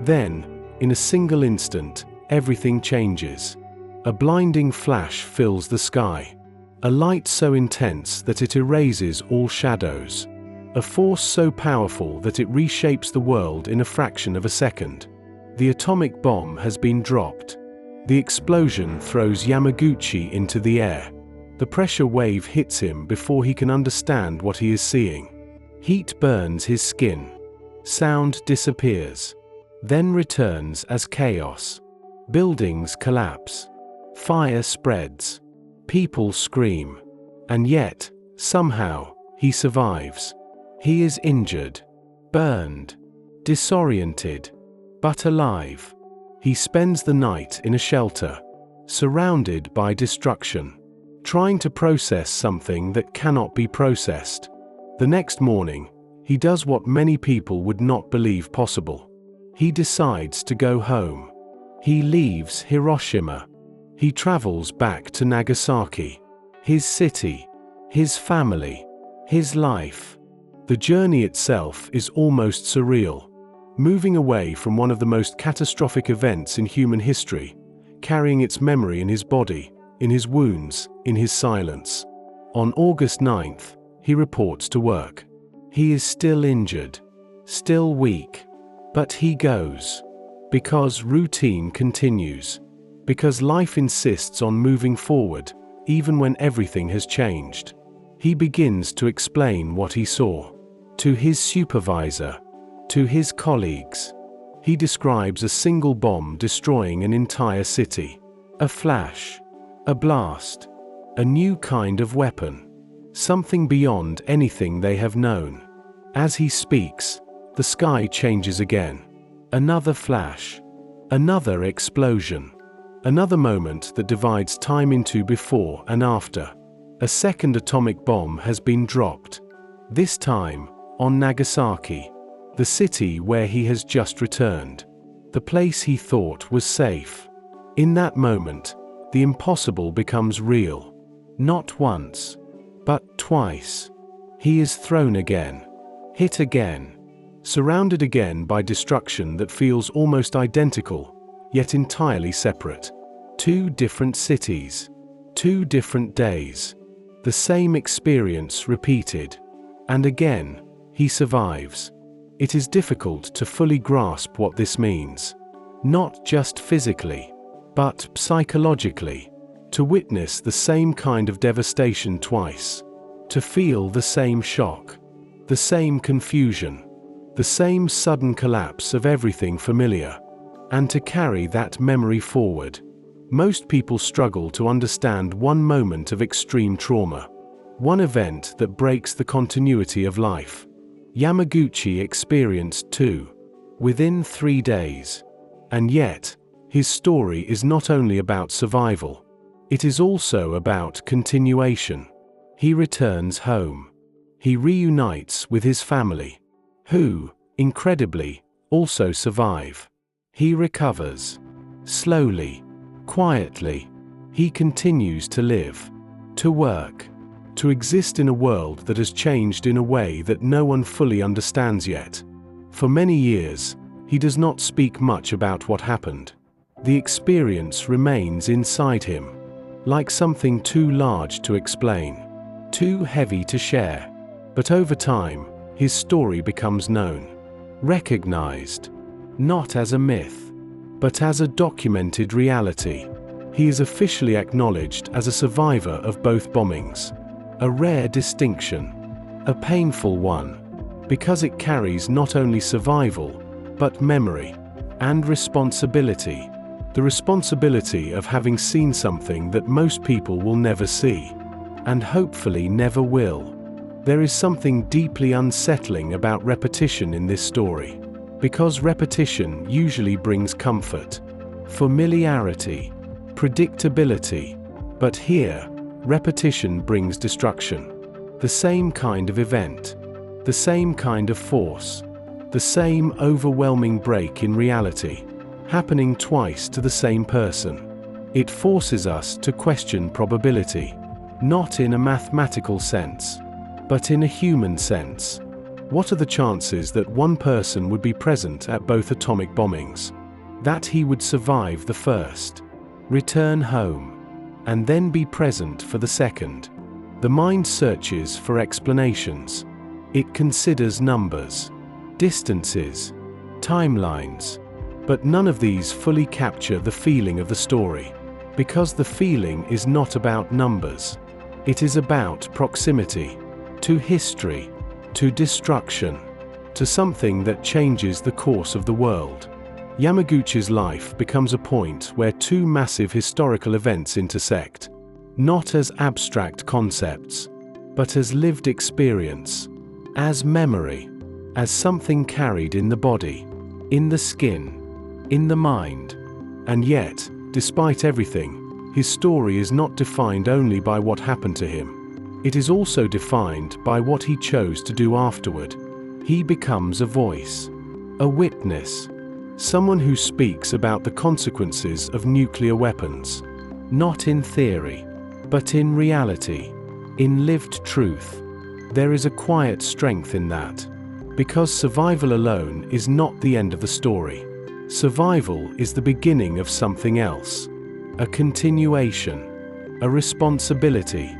Then, in a single instant, everything changes. A blinding flash fills the sky. A light so intense that it erases all shadows. A force so powerful that it reshapes the world in a fraction of a second. The atomic bomb has been dropped. The explosion throws Yamaguchi into the air. The pressure wave hits him before he can understand what he is seeing. Heat burns his skin. Sound disappears, then returns as chaos. Buildings collapse. Fire spreads. People scream. And yet, somehow, he survives. He is injured, burned, disoriented, but alive. He spends the night in a shelter, surrounded by destruction, trying to process something that cannot be processed. The next morning, he does what many people would not believe possible. He decides to go home. He leaves Hiroshima. He travels back to Nagasaki, his city, his family, his life. The journey itself is almost surreal. Moving away from one of the most catastrophic events in human history, carrying its memory in his body, in his wounds, in his silence. On August 9th, he reports to work. He is still injured, still weak, but he goes. Because routine continues. Because life insists on moving forward, even when everything has changed. He begins to explain what he saw. To his supervisor, to his colleagues. He describes a single bomb destroying an entire city. A flash, a blast, a new kind of weapon. Something beyond anything they have known. As he speaks, the sky changes again. Another flash, another explosion, another moment that divides time into before and after. A second atomic bomb has been dropped. This time, on Nagasaki. The city where he has just returned. The place he thought was safe. In that moment, the impossible becomes real. Not once, but twice. He is thrown again, hit again, surrounded again by destruction that feels almost identical, yet entirely separate. Two different cities, two different days. The same experience repeated. And again, he survives. It is difficult to fully grasp what this means. Not just physically, but psychologically. To witness the same kind of devastation twice. To feel the same shock. The same confusion. The same sudden collapse of everything familiar. And to carry that memory forward. Most people struggle to understand one moment of extreme trauma. One event that breaks the continuity of life. Yamaguchi experienced two, within 3 days. And yet, his story is not only about survival. It is also about continuation. He returns home. He reunites with his family, who, incredibly, also survive. He recovers. Slowly, quietly, he continues to live, to work, to exist in a world that has changed in a way that no one fully understands yet. For many years, he does not speak much about what happened. The experience remains inside him, like something too large to explain, too heavy to share. But over time, his story becomes known, recognized, not as a myth, but as a documented reality. He is officially acknowledged as a survivor of both bombings, a rare distinction, a painful one, because it carries not only survival, but memory and responsibility. The responsibility of having seen something that most people will never see, and hopefully never will. There is something deeply unsettling about repetition in this story, because repetition usually brings comfort, familiarity, predictability. But here, repetition brings destruction. The same kind of event, the same kind of force, the same overwhelming break in reality, happening twice to the same person. It forces us to question probability, not in a mathematical sense, but in a human sense. What are the chances that one person would be present at both atomic bombings? That he would survive the first, return home, and then be present for the second? The mind searches for explanations. It considers numbers, distances, timelines. But none of these fully capture the feeling of the story, because the feeling is not about numbers. It is about proximity, to history, to destruction, to something that changes the course of the world. Yamaguchi's life becomes a point where two massive historical events intersect, not as abstract concepts, but as lived experience, as memory, as something carried in the body, in the skin, in the mind. And yet, despite everything, his story is not defined only by what happened to him. It is also defined by what he chose to do afterward. He becomes a voice, a witness, someone who speaks about the consequences of nuclear weapons, not in theory, but in reality, in lived truth. There is a quiet strength in that, because survival alone is not the end of the story. Survival is the beginning of something else, a continuation, a responsibility,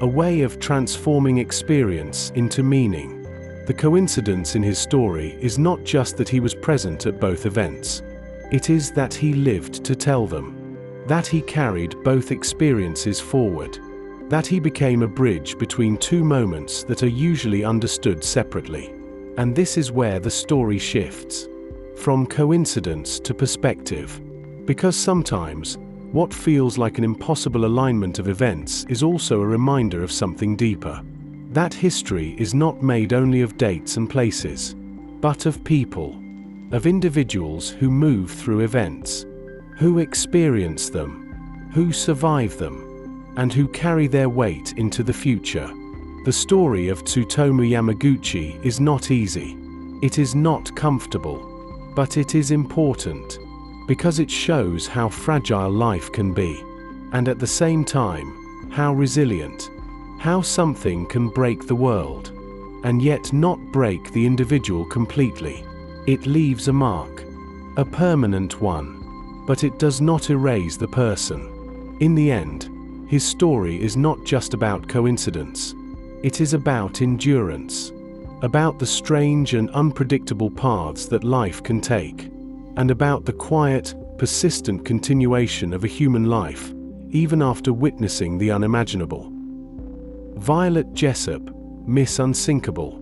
a way of transforming experience into meaning. The coincidence in his story is not just that he was present at both events. It is that he lived to tell them, that he carried both experiences forward, that he became a bridge between two moments that are usually understood separately. And this is where the story shifts, from coincidence to perspective. Because sometimes, what feels like an impossible alignment of events is also a reminder of something deeper. That history is not made only of dates and places, but of people, of individuals who move through events, who experience them, who survive them, and who carry their weight into the future. The story of Tsutomu Yamaguchi is not easy. It is not comfortable. But it is important, because it shows how fragile life can be, and at the same time, how resilient, how something can break the world, and yet not break the individual completely. It leaves a mark, a permanent one, but it does not erase the person. In the end, his story is not just about coincidence. It is about endurance, about the strange and unpredictable paths that life can take, and about the quiet, persistent continuation of a human life, even after witnessing the unimaginable. Violet Jessup, Miss Unsinkable.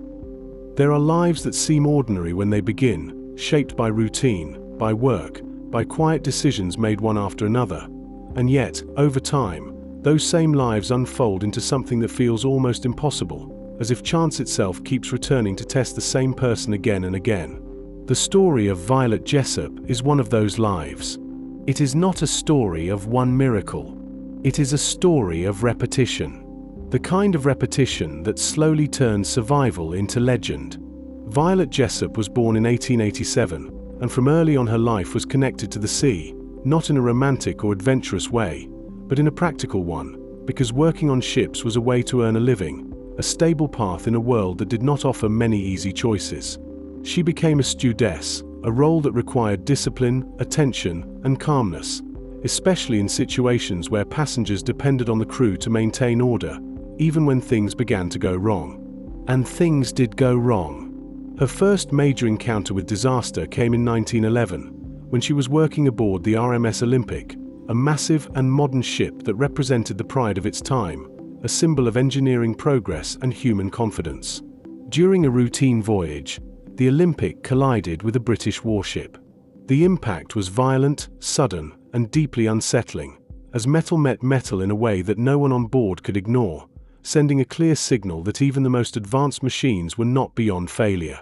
There are lives that seem ordinary when they begin, shaped by routine, by work, by quiet decisions made one after another. And yet, over time, those same lives unfold into something that feels almost impossible, as if chance itself keeps returning to test the same person again and again. The story of Violet Jessup is one of those lives. It is not a story of one miracle, It is a story of repetition. The kind of repetition that slowly turns survival into legend. Violet Jessop was born in 1887, and from early on her life was connected to the sea, not in a romantic or adventurous way, but in a practical one, because working on ships was a way to earn a living, a stable path in a world that did not offer many easy choices. She became a stewardess, a role that required discipline, attention, and calmness, especially in situations where passengers depended on the crew to maintain order, even when things began to go wrong. And things did go wrong. Her first major encounter with disaster came in 1911, when she was working aboard the RMS Olympic, a massive and modern ship that represented the pride of its time, a symbol of engineering progress and human confidence. During a routine voyage, the Olympic collided with a British warship. The impact was violent, sudden, and deeply unsettling, as metal met metal in a way that no one on board could ignore, sending a clear signal that even the most advanced machines were not beyond failure.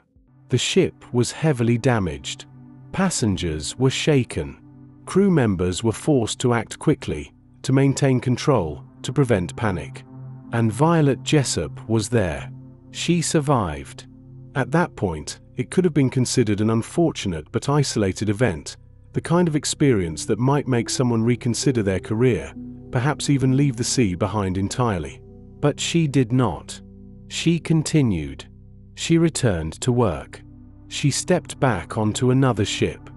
The ship was heavily damaged. Passengers were shaken. Crew members were forced to act quickly, to maintain control, to prevent panic. And Violet Jessop was there. She survived. At that point, it could have been considered an unfortunate but isolated event, the kind of experience that might make someone reconsider their career, perhaps even leave the sea behind entirely. But she did not. She continued. She returned to work. She stepped back onto another ship.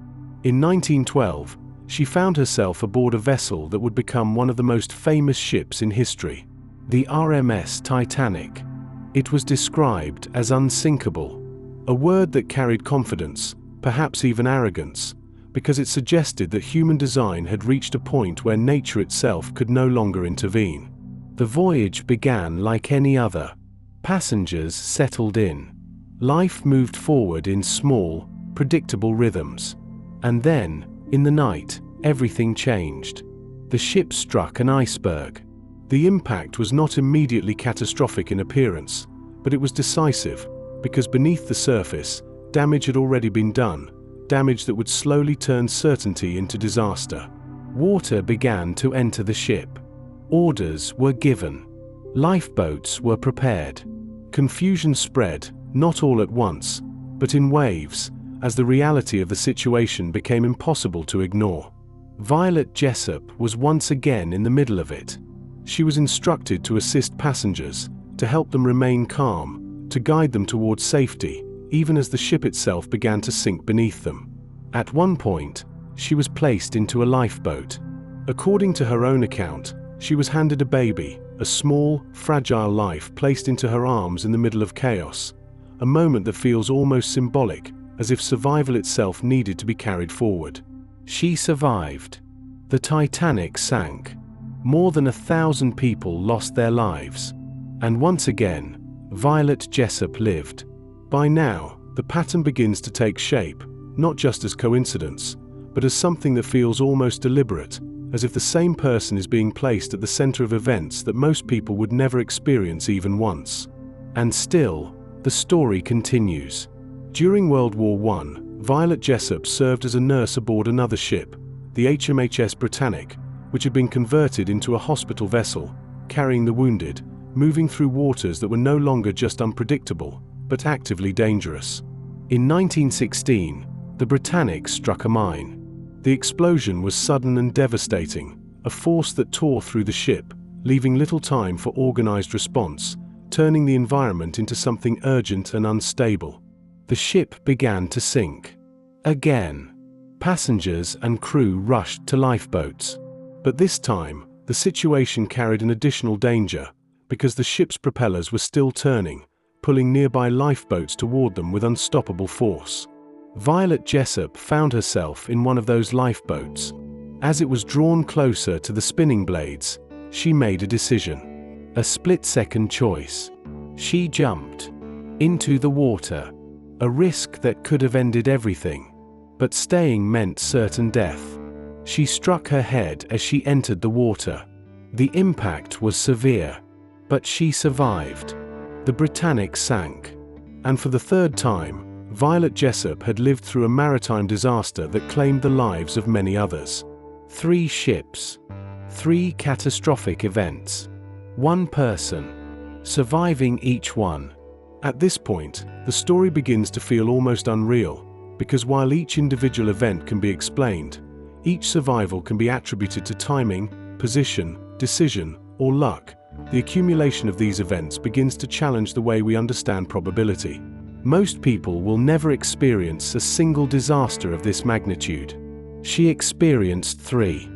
In 1912, she found herself aboard a vessel that would become one of the most famous ships in history, the RMS Titanic. It was described as unsinkable, a word that carried confidence, perhaps even arrogance, because it suggested that human design had reached a point where nature itself could no longer intervene. The voyage began like any other. Passengers settled in. Life moved forward in small, predictable rhythms. And then, in the night, everything changed. The ship struck an iceberg. The impact was not immediately catastrophic in appearance, but it was decisive, because beneath the surface, damage had already been done, damage that would slowly turn certainty into disaster. Water began to enter the ship. Orders were given. Lifeboats were prepared. Confusion spread, not all at once, but in waves, as the reality of the situation became impossible to ignore. Violet Jessop was once again in the middle of it. She was instructed to assist passengers, to help them remain calm, to guide them towards safety, even as the ship itself began to sink beneath them. At one point, she was placed into a lifeboat. According to her own account, she was handed a baby, a small, fragile life placed into her arms in the middle of chaos, a moment that feels almost symbolic, as if survival itself needed to be carried forward. She survived. The Titanic sank. More than 1,000 people lost their lives. And once again, Violet Jessop lived. By now, the pattern begins to take shape, not just as coincidence, but as something that feels almost deliberate, as if the same person is being placed at the center of events that most people would never experience even once. And still, the story continues. During World War I, Violet Jessop served as a nurse aboard another ship, the HMHS Britannic, which had been converted into a hospital vessel, carrying the wounded, moving through waters that were no longer just unpredictable, but actively dangerous. In 1916, the Britannic struck a mine. The explosion was sudden and devastating, a force that tore through the ship, leaving little time for organized response, turning the environment into something urgent and unstable. The ship began to sink. Again. Passengers and crew rushed to lifeboats. But this time, the situation carried an additional danger, because the ship's propellers were still turning, pulling nearby lifeboats toward them with unstoppable force. Violet Jessop found herself in one of those lifeboats. As it was drawn closer to the spinning blades, she made a decision. A split-second choice. She jumped into the water. A risk that could have ended everything. But staying meant certain death. She struck her head as she entered the water. The impact was severe. But she survived. The Britannic sank. And for the third time, Violet Jessop had lived through a maritime disaster that claimed the lives of many others. 3 ships. 3 catastrophic events. 1 person. Surviving each one. At this point, the story begins to feel almost unreal, because while each individual event can be explained, each survival can be attributed to timing, position, decision, or luck. The accumulation of these events begins to challenge the way we understand probability. Most people will never experience a single disaster of this magnitude. She experienced 3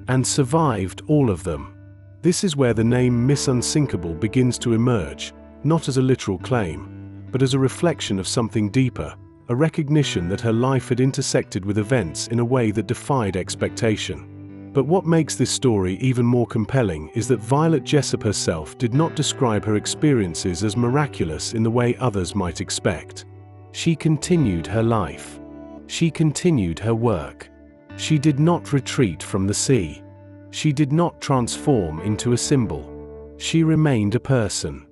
and survived all of them. This is where the name Miss Unsinkable begins to emerge, not as a literal claim, but as a reflection of something deeper, a recognition that her life had intersected with events in a way that defied expectation. But what makes this story even more compelling is that Violet Jessop herself did not describe her experiences as miraculous in the way others might expect. She continued her life. She continued her work. She did not retreat from the sea. She did not transform into a symbol. She remained a person.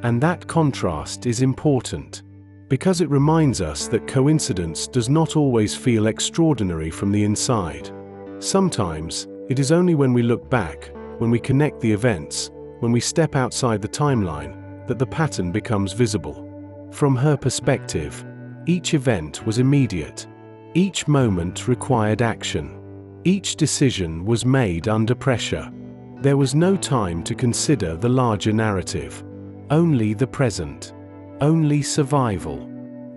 And that contrast is important, because it reminds us that coincidence does not always feel extraordinary from the inside. Sometimes, it is only when we look back, when we connect the events, when we step outside the timeline, that the pattern becomes visible. From her perspective, each event was immediate. Each moment required action. Each decision was made under pressure. There was no time to consider the larger narrative. Only the present. Only survival.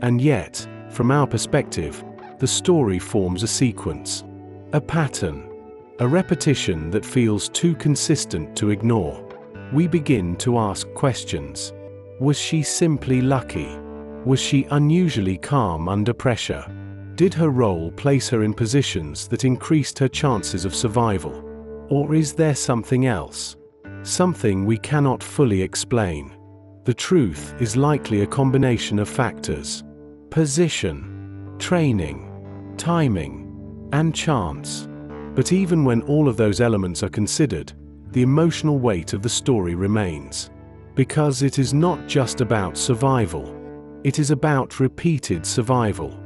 And yet, from our perspective, the story forms a sequence. A pattern. A repetition that feels too consistent to ignore. We begin to ask questions. Was she simply lucky? Was she unusually calm under pressure? Did her role place her in positions that increased her chances of survival? Or is there something else? Something we cannot fully explain. The truth is likely a combination of factors. Position, training, timing, and chance. But even when all of those elements are considered, the emotional weight of the story remains. Because it is not just about survival. It is about repeated survival.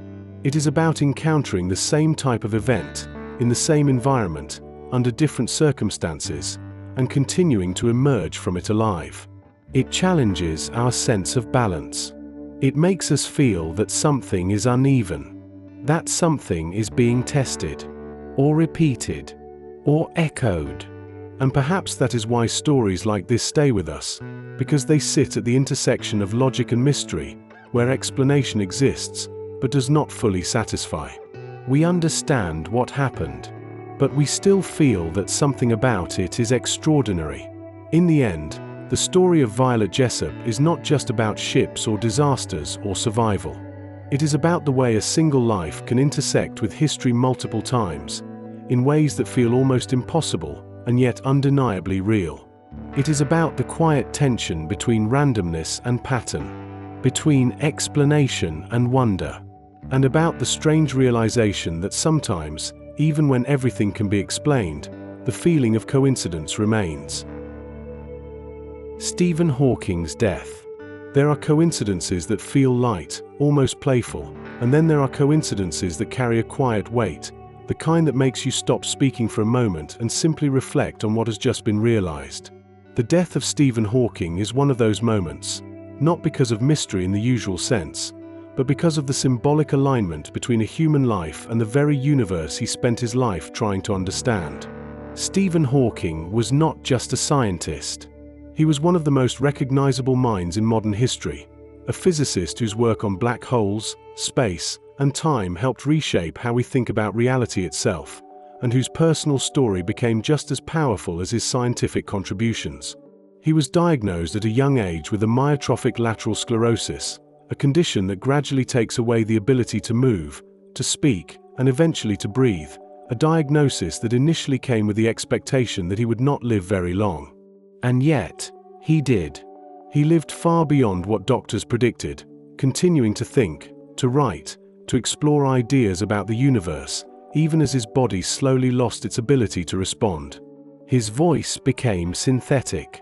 It is about encountering the same type of event, in the same environment, under different circumstances, and continuing to emerge from it alive. It challenges our sense of balance. It makes us feel that something is uneven. That something is being tested, or repeated, or echoed. And perhaps that is why stories like this stay with us, because they sit at the intersection of logic and mystery, where explanation exists, but does not fully satisfy. We understand what happened, but we still feel that something about it is extraordinary. In the end, the story of Violet Jessop is not just about ships or disasters or survival. It is about the way a single life can intersect with history multiple times, in ways that feel almost impossible and yet undeniably real. It is about the quiet tension between randomness and pattern, between explanation and wonder, and about the strange realization that sometimes, even when everything can be explained, the feeling of coincidence remains. Stephen Hawking's death. There are coincidences that feel light, almost playful, and then there are coincidences that carry a quiet weight, the kind that makes you stop speaking for a moment and simply reflect on what has just been realized. The death of Stephen Hawking is one of those moments, not because of mystery in the usual sense, but because of the symbolic alignment between a human life and the very universe he spent his life trying to understand. Stephen Hawking was not just a scientist. He was one of the most recognizable minds in modern history, a physicist whose work on black holes, space, and time helped reshape how we think about reality itself, and whose personal story became just as powerful as his scientific contributions. He was diagnosed at a young age with amyotrophic lateral sclerosis, a condition that gradually takes away the ability to move, to speak, and eventually to breathe, a diagnosis that initially came with the expectation that he would not live very long. And yet, he did. He lived far beyond what doctors predicted, continuing to think, to write, to explore ideas about the universe, even as his body slowly lost its ability to respond. His voice became synthetic.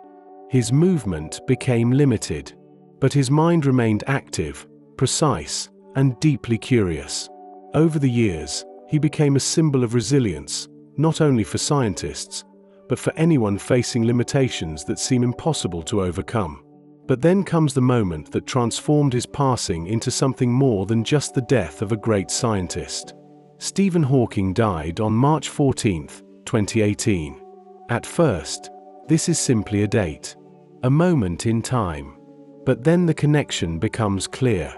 His movement became limited. But his mind remained active, precise, and deeply curious. Over the years, he became a symbol of resilience, not only for scientists, but for anyone facing limitations that seem impossible to overcome. But then comes the moment that transformed his passing into something more than just the death of a great scientist. Stephen Hawking died on March 14, 2018. At first, this is simply a date, a moment in time. But then the connection becomes clear.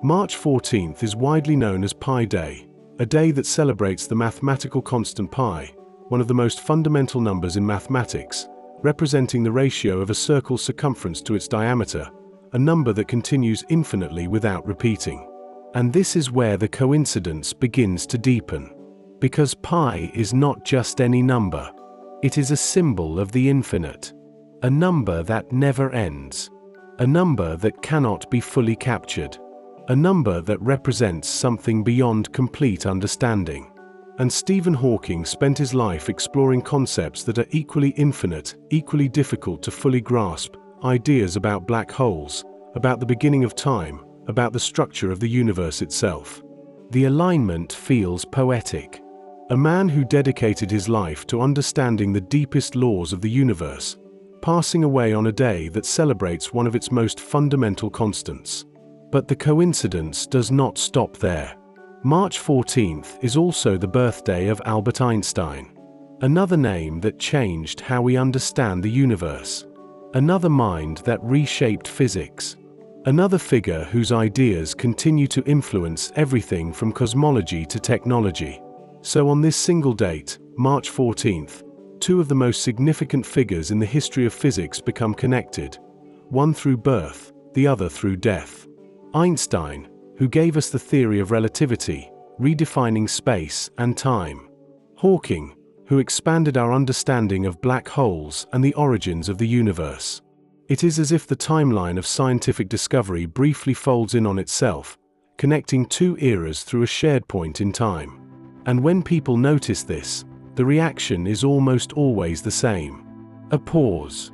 March 14th is widely known as Pi Day, a day that celebrates the mathematical constant pi, one of the most fundamental numbers in mathematics, representing the ratio of a circle's circumference to its diameter, a number that continues infinitely without repeating. And this is where the coincidence begins to deepen. Because pi is not just any number. It is a symbol of the infinite. A number that never ends. A number that cannot be fully captured. A number that represents something beyond complete understanding. And Stephen Hawking spent his life exploring concepts that are equally infinite, equally difficult to fully grasp, ideas about black holes, about the beginning of time, about the structure of the universe itself. The alignment feels poetic. A man who dedicated his life to understanding the deepest laws of the universe, passing away on a day that celebrates one of its most fundamental constants. But the coincidence does not stop there. March 14th is also the birthday of Albert Einstein, another name that changed how we understand the universe, another mind that reshaped physics, another figure whose ideas continue to influence everything from cosmology to technology. So on this single date, March 14th, two of the most significant figures in the history of physics become connected, one through birth, the other through death. Einstein, who gave us the theory of relativity, redefining space and time. Hawking, who expanded our understanding of black holes and the origins of the universe. It is as if the timeline of scientific discovery briefly folds in on itself, connecting two eras through a shared point in time. And when people notice this, the reaction is almost always the same. A pause.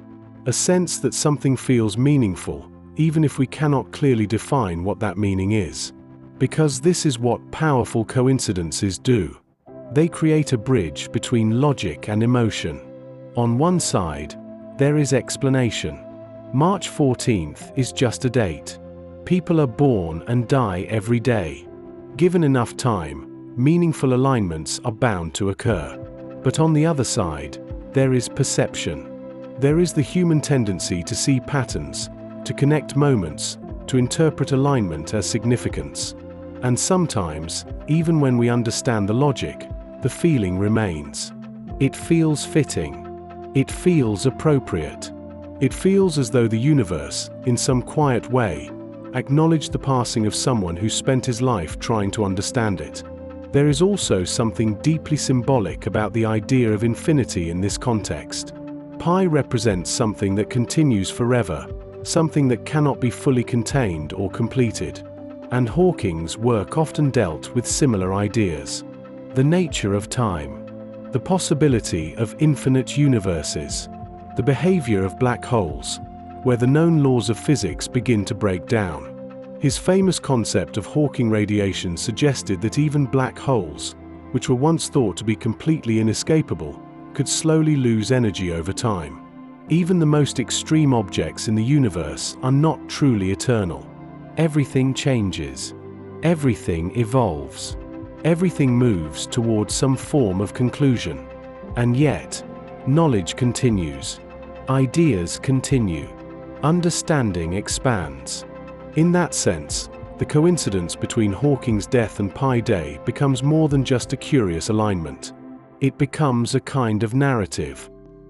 A sense that something feels meaningful, even if we cannot clearly define what that meaning is. Because this is what powerful coincidences do. They create a bridge between logic and emotion. On one side, there is explanation. March 14th is just a date. People are born and die every day. Given enough time, meaningful alignments are bound to occur. But on the other side, there is perception. There is the human tendency to see patterns, to connect moments, to interpret alignment as significance. And sometimes, even when we understand the logic, the feeling remains. It feels fitting. It feels appropriate. It feels as though the universe, in some quiet way, acknowledged the passing of someone who spent his life trying to understand it. There is also something deeply symbolic about the idea of infinity in this context. Pi represents something that continues forever, something that cannot be fully contained or completed. And Hawking's work often dealt with similar ideas. The nature of time, the possibility of infinite universes, the behavior of black holes, where the known laws of physics begin to break down. His famous concept of Hawking radiation suggested that even black holes, which were once thought to be completely inescapable, could slowly lose energy over time. Even the most extreme objects in the universe are not truly eternal. Everything changes. Everything evolves. Everything moves towards some form of conclusion. And yet, knowledge continues. Ideas continue. Understanding expands. In that sense, the coincidence between Hawking's death and Pi Day becomes more than just a curious alignment. It becomes a kind of narrative.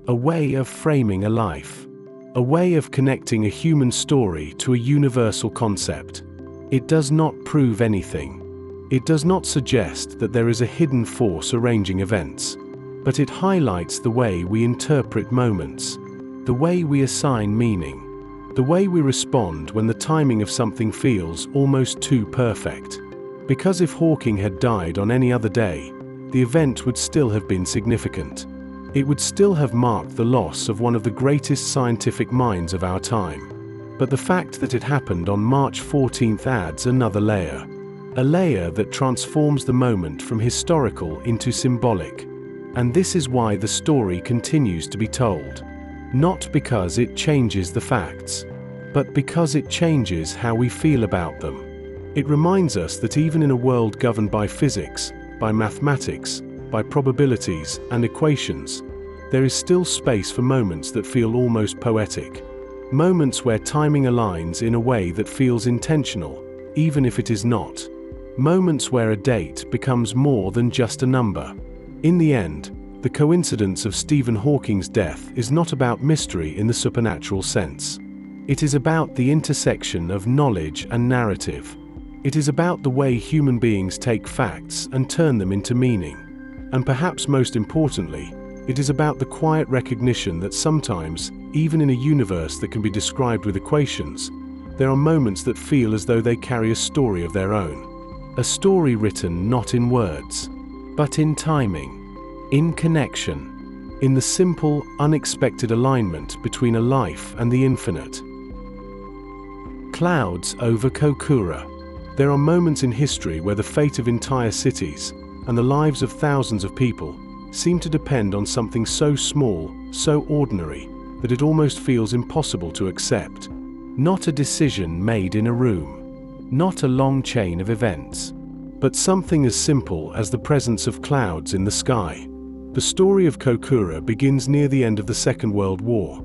A way of framing a life. A way of connecting a human story to a universal concept. It does not prove anything. It does not suggest that there is a hidden force arranging events. But it highlights the way we interpret moments. The way we assign meaning. The way we respond when the timing of something feels almost too perfect. Because if Hawking had died on any other day, the event would still have been significant. It would still have marked the loss of one of the greatest scientific minds of our time. But the fact that it happened on March 14th adds another layer. A layer that transforms the moment from historical into symbolic. And this is why the story continues to be told. Not because it changes the facts, but because it changes how we feel about them. It reminds us that even in a world governed by physics, by mathematics, by probabilities and equations, there is still space for moments that feel almost poetic. Moments where timing aligns in a way that feels intentional, even if it is not. Moments where a date becomes more than just a number. In the end, the coincidence of Stephen Hawking's death is not about mystery in the supernatural sense. It is about the intersection of knowledge and narrative. It is about the way human beings take facts and turn them into meaning. And perhaps most importantly, it is about the quiet recognition that sometimes, even in a universe that can be described with equations, there are moments that feel as though they carry a story of their own. A story written not in words, but in timing, in connection, in the simple, unexpected alignment between a life and the infinite. Clouds over Kokura. There are moments in history where the fate of entire cities and the lives of thousands of people seem to depend on something so small, so ordinary, that it almost feels impossible to accept. Not a decision made in a room, not a long chain of events, but something as simple as the presence of clouds in the sky. The story of Kokura begins near the end of the Second World War,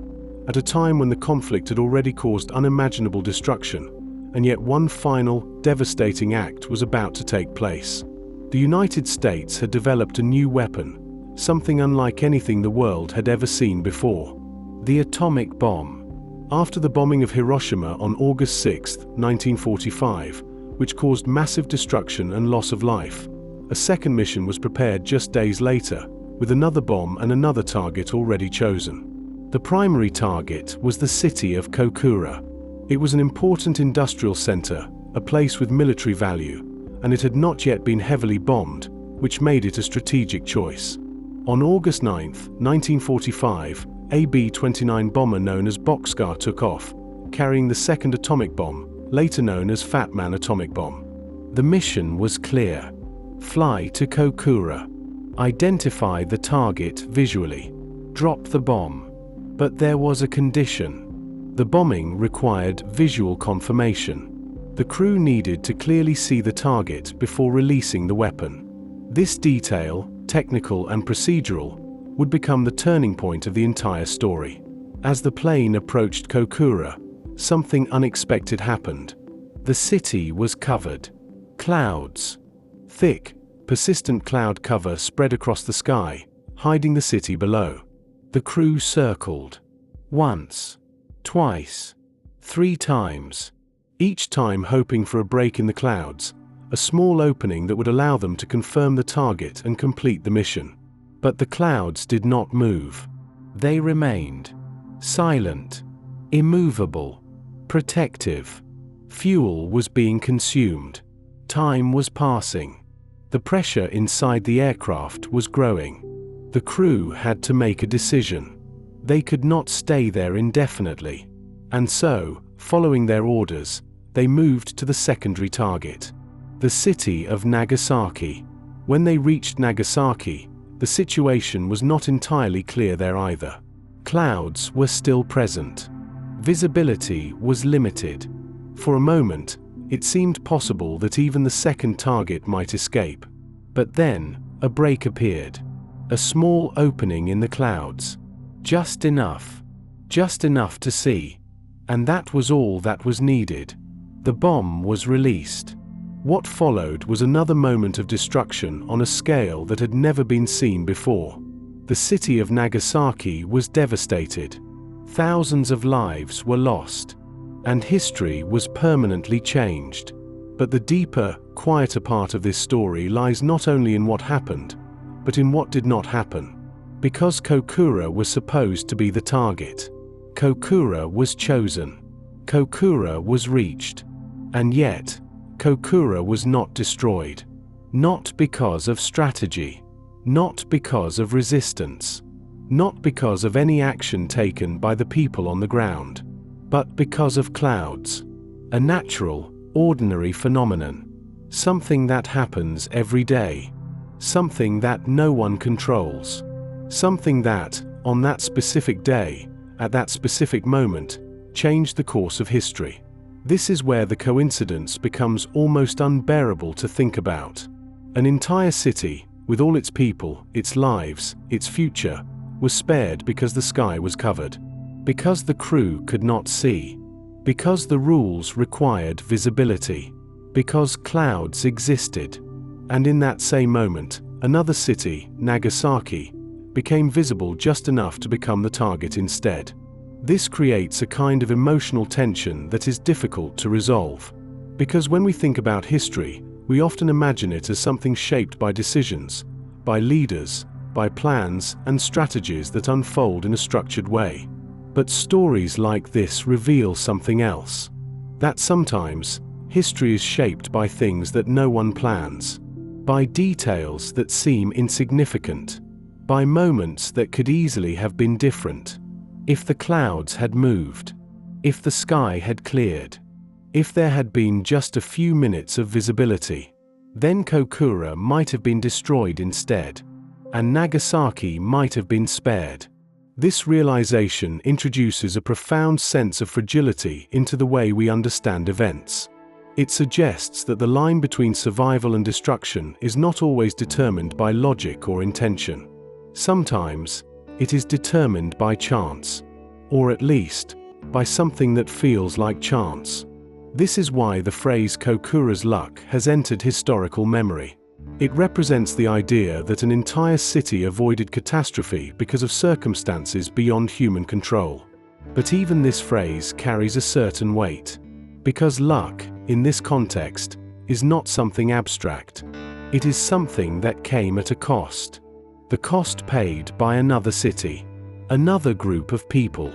at a time when the conflict had already caused unimaginable destruction, and yet one final, devastating act was about to take place. The United States had developed a new weapon, something unlike anything the world had ever seen before. The atomic bomb. After the bombing of Hiroshima on August 6, 1945, which caused massive destruction and loss of life, a second mission was prepared just days later, with another bomb and another target already chosen. The primary target was the city of Kokura. It was an important industrial center, a place with military value, and it had not yet been heavily bombed, which made it a strategic choice. On August 9, 1945, a B-29 bomber known as Boxcar took off, carrying the second atomic bomb, later known as Fat Man atomic bomb. The mission was clear. Fly to Kokura. Identify the target visually. Drop the bomb. But there was a condition. The bombing required visual confirmation. The crew needed to clearly see the target before releasing the weapon. This detail, technical and procedural, would become the turning point of the entire story. As the plane approached Kokura, something unexpected happened. The city was covered. Clouds. Thick, persistent cloud cover spread across the sky, hiding the city below. The crew circled. Once. Twice. 3 times. Each time hoping for a break in the clouds, a small opening that would allow them to confirm the target and complete the mission. But the clouds did not move. They remained. Silent. Immovable. Protective. Fuel was being consumed. Time was passing. The pressure inside the aircraft was growing. The crew had to make a decision. They could not stay there indefinitely. And so, following their orders, they moved to the secondary target. The city of Nagasaki. When they reached Nagasaki, the situation was not entirely clear there either. Clouds were still present. Visibility was limited. For a moment, it seemed possible that even the second target might escape. But then, a break appeared. A small opening in the clouds. Just enough. Just enough to see. And that was all that was needed. The bomb was released. What followed was another moment of destruction on a scale that had never been seen before. The city of Nagasaki was devastated. Thousands of lives were lost. And history was permanently changed. But the deeper, quieter part of this story lies not only in what happened, but in what did not happen. Because Kokura was supposed to be the target. Kokura was chosen. Kokura was reached. And yet, Kokura was not destroyed. Not because of strategy. Not because of resistance. Not because of any action taken by the people on the ground. But because of clouds. A natural, ordinary phenomenon. Something that happens every day. something that no one controls, something that, on that specific day, at that specific moment, changed the course of history. This is where the coincidence becomes almost unbearable to think about. An entire city, with all its people, its lives, its future, was spared because the sky was covered, because the crew could not see, because the rules required visibility, because clouds existed. And in that same moment, another city, Nagasaki, became visible just enough to become the target instead. This creates a kind of emotional tension that is difficult to resolve. Because when we think about history, we often imagine it as something shaped by decisions, by leaders, by plans and strategies that unfold in a structured way. But stories like this reveal something else. That sometimes, history is shaped by things that no one plans, by details that seem insignificant, by moments that could easily have been different. If the clouds had moved, if the sky had cleared, if there had been just a few minutes of visibility, then Kokura might have been destroyed instead, and Nagasaki might have been spared. This realization introduces a profound sense of fragility into the way we understand events. It suggests that the line between survival and destruction is not always determined by logic or intention. Sometimes, it is determined by chance, or at least, by something that feels like chance. This is why the phrase Kokura's luck has entered historical memory. It represents the idea that an entire city avoided catastrophe because of circumstances beyond human control. But even this phrase carries a certain weight. Because luck, in this context, is not something abstract. It is something that came at a cost. The cost paid by another city, another group of people,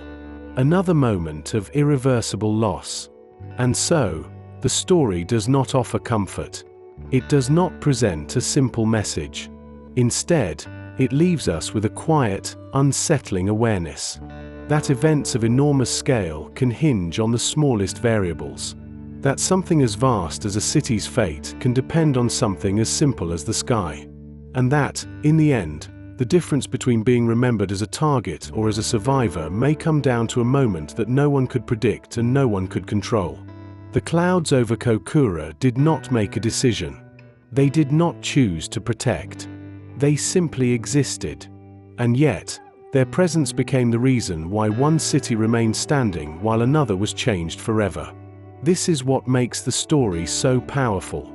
another moment of irreversible loss. And so, the story does not offer comfort. It does not present a simple message. Instead, it leaves us with a quiet, unsettling awareness that events of enormous scale can hinge on the smallest variables. That something as vast as a city's fate can depend on something as simple as the sky. And that, in the end, the difference between being remembered as a target or as a survivor may come down to a moment that no one could predict and no one could control. The clouds over Kokura did not make a decision. They did not choose to protect. They simply existed. And yet, their presence became the reason why one city remained standing while another was changed forever. This is what makes the story so powerful.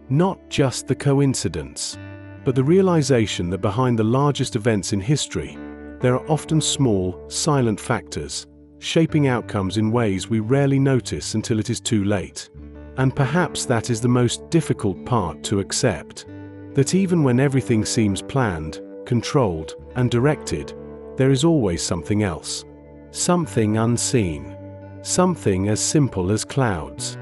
Not just the coincidence, but the realization that behind the largest events in history, there are often small, silent factors, shaping outcomes in ways we rarely notice until it is too late. And perhaps that is the most difficult part to accept. That even when everything seems planned, controlled, and directed, there is always something else. Something unseen. Something as simple as clouds.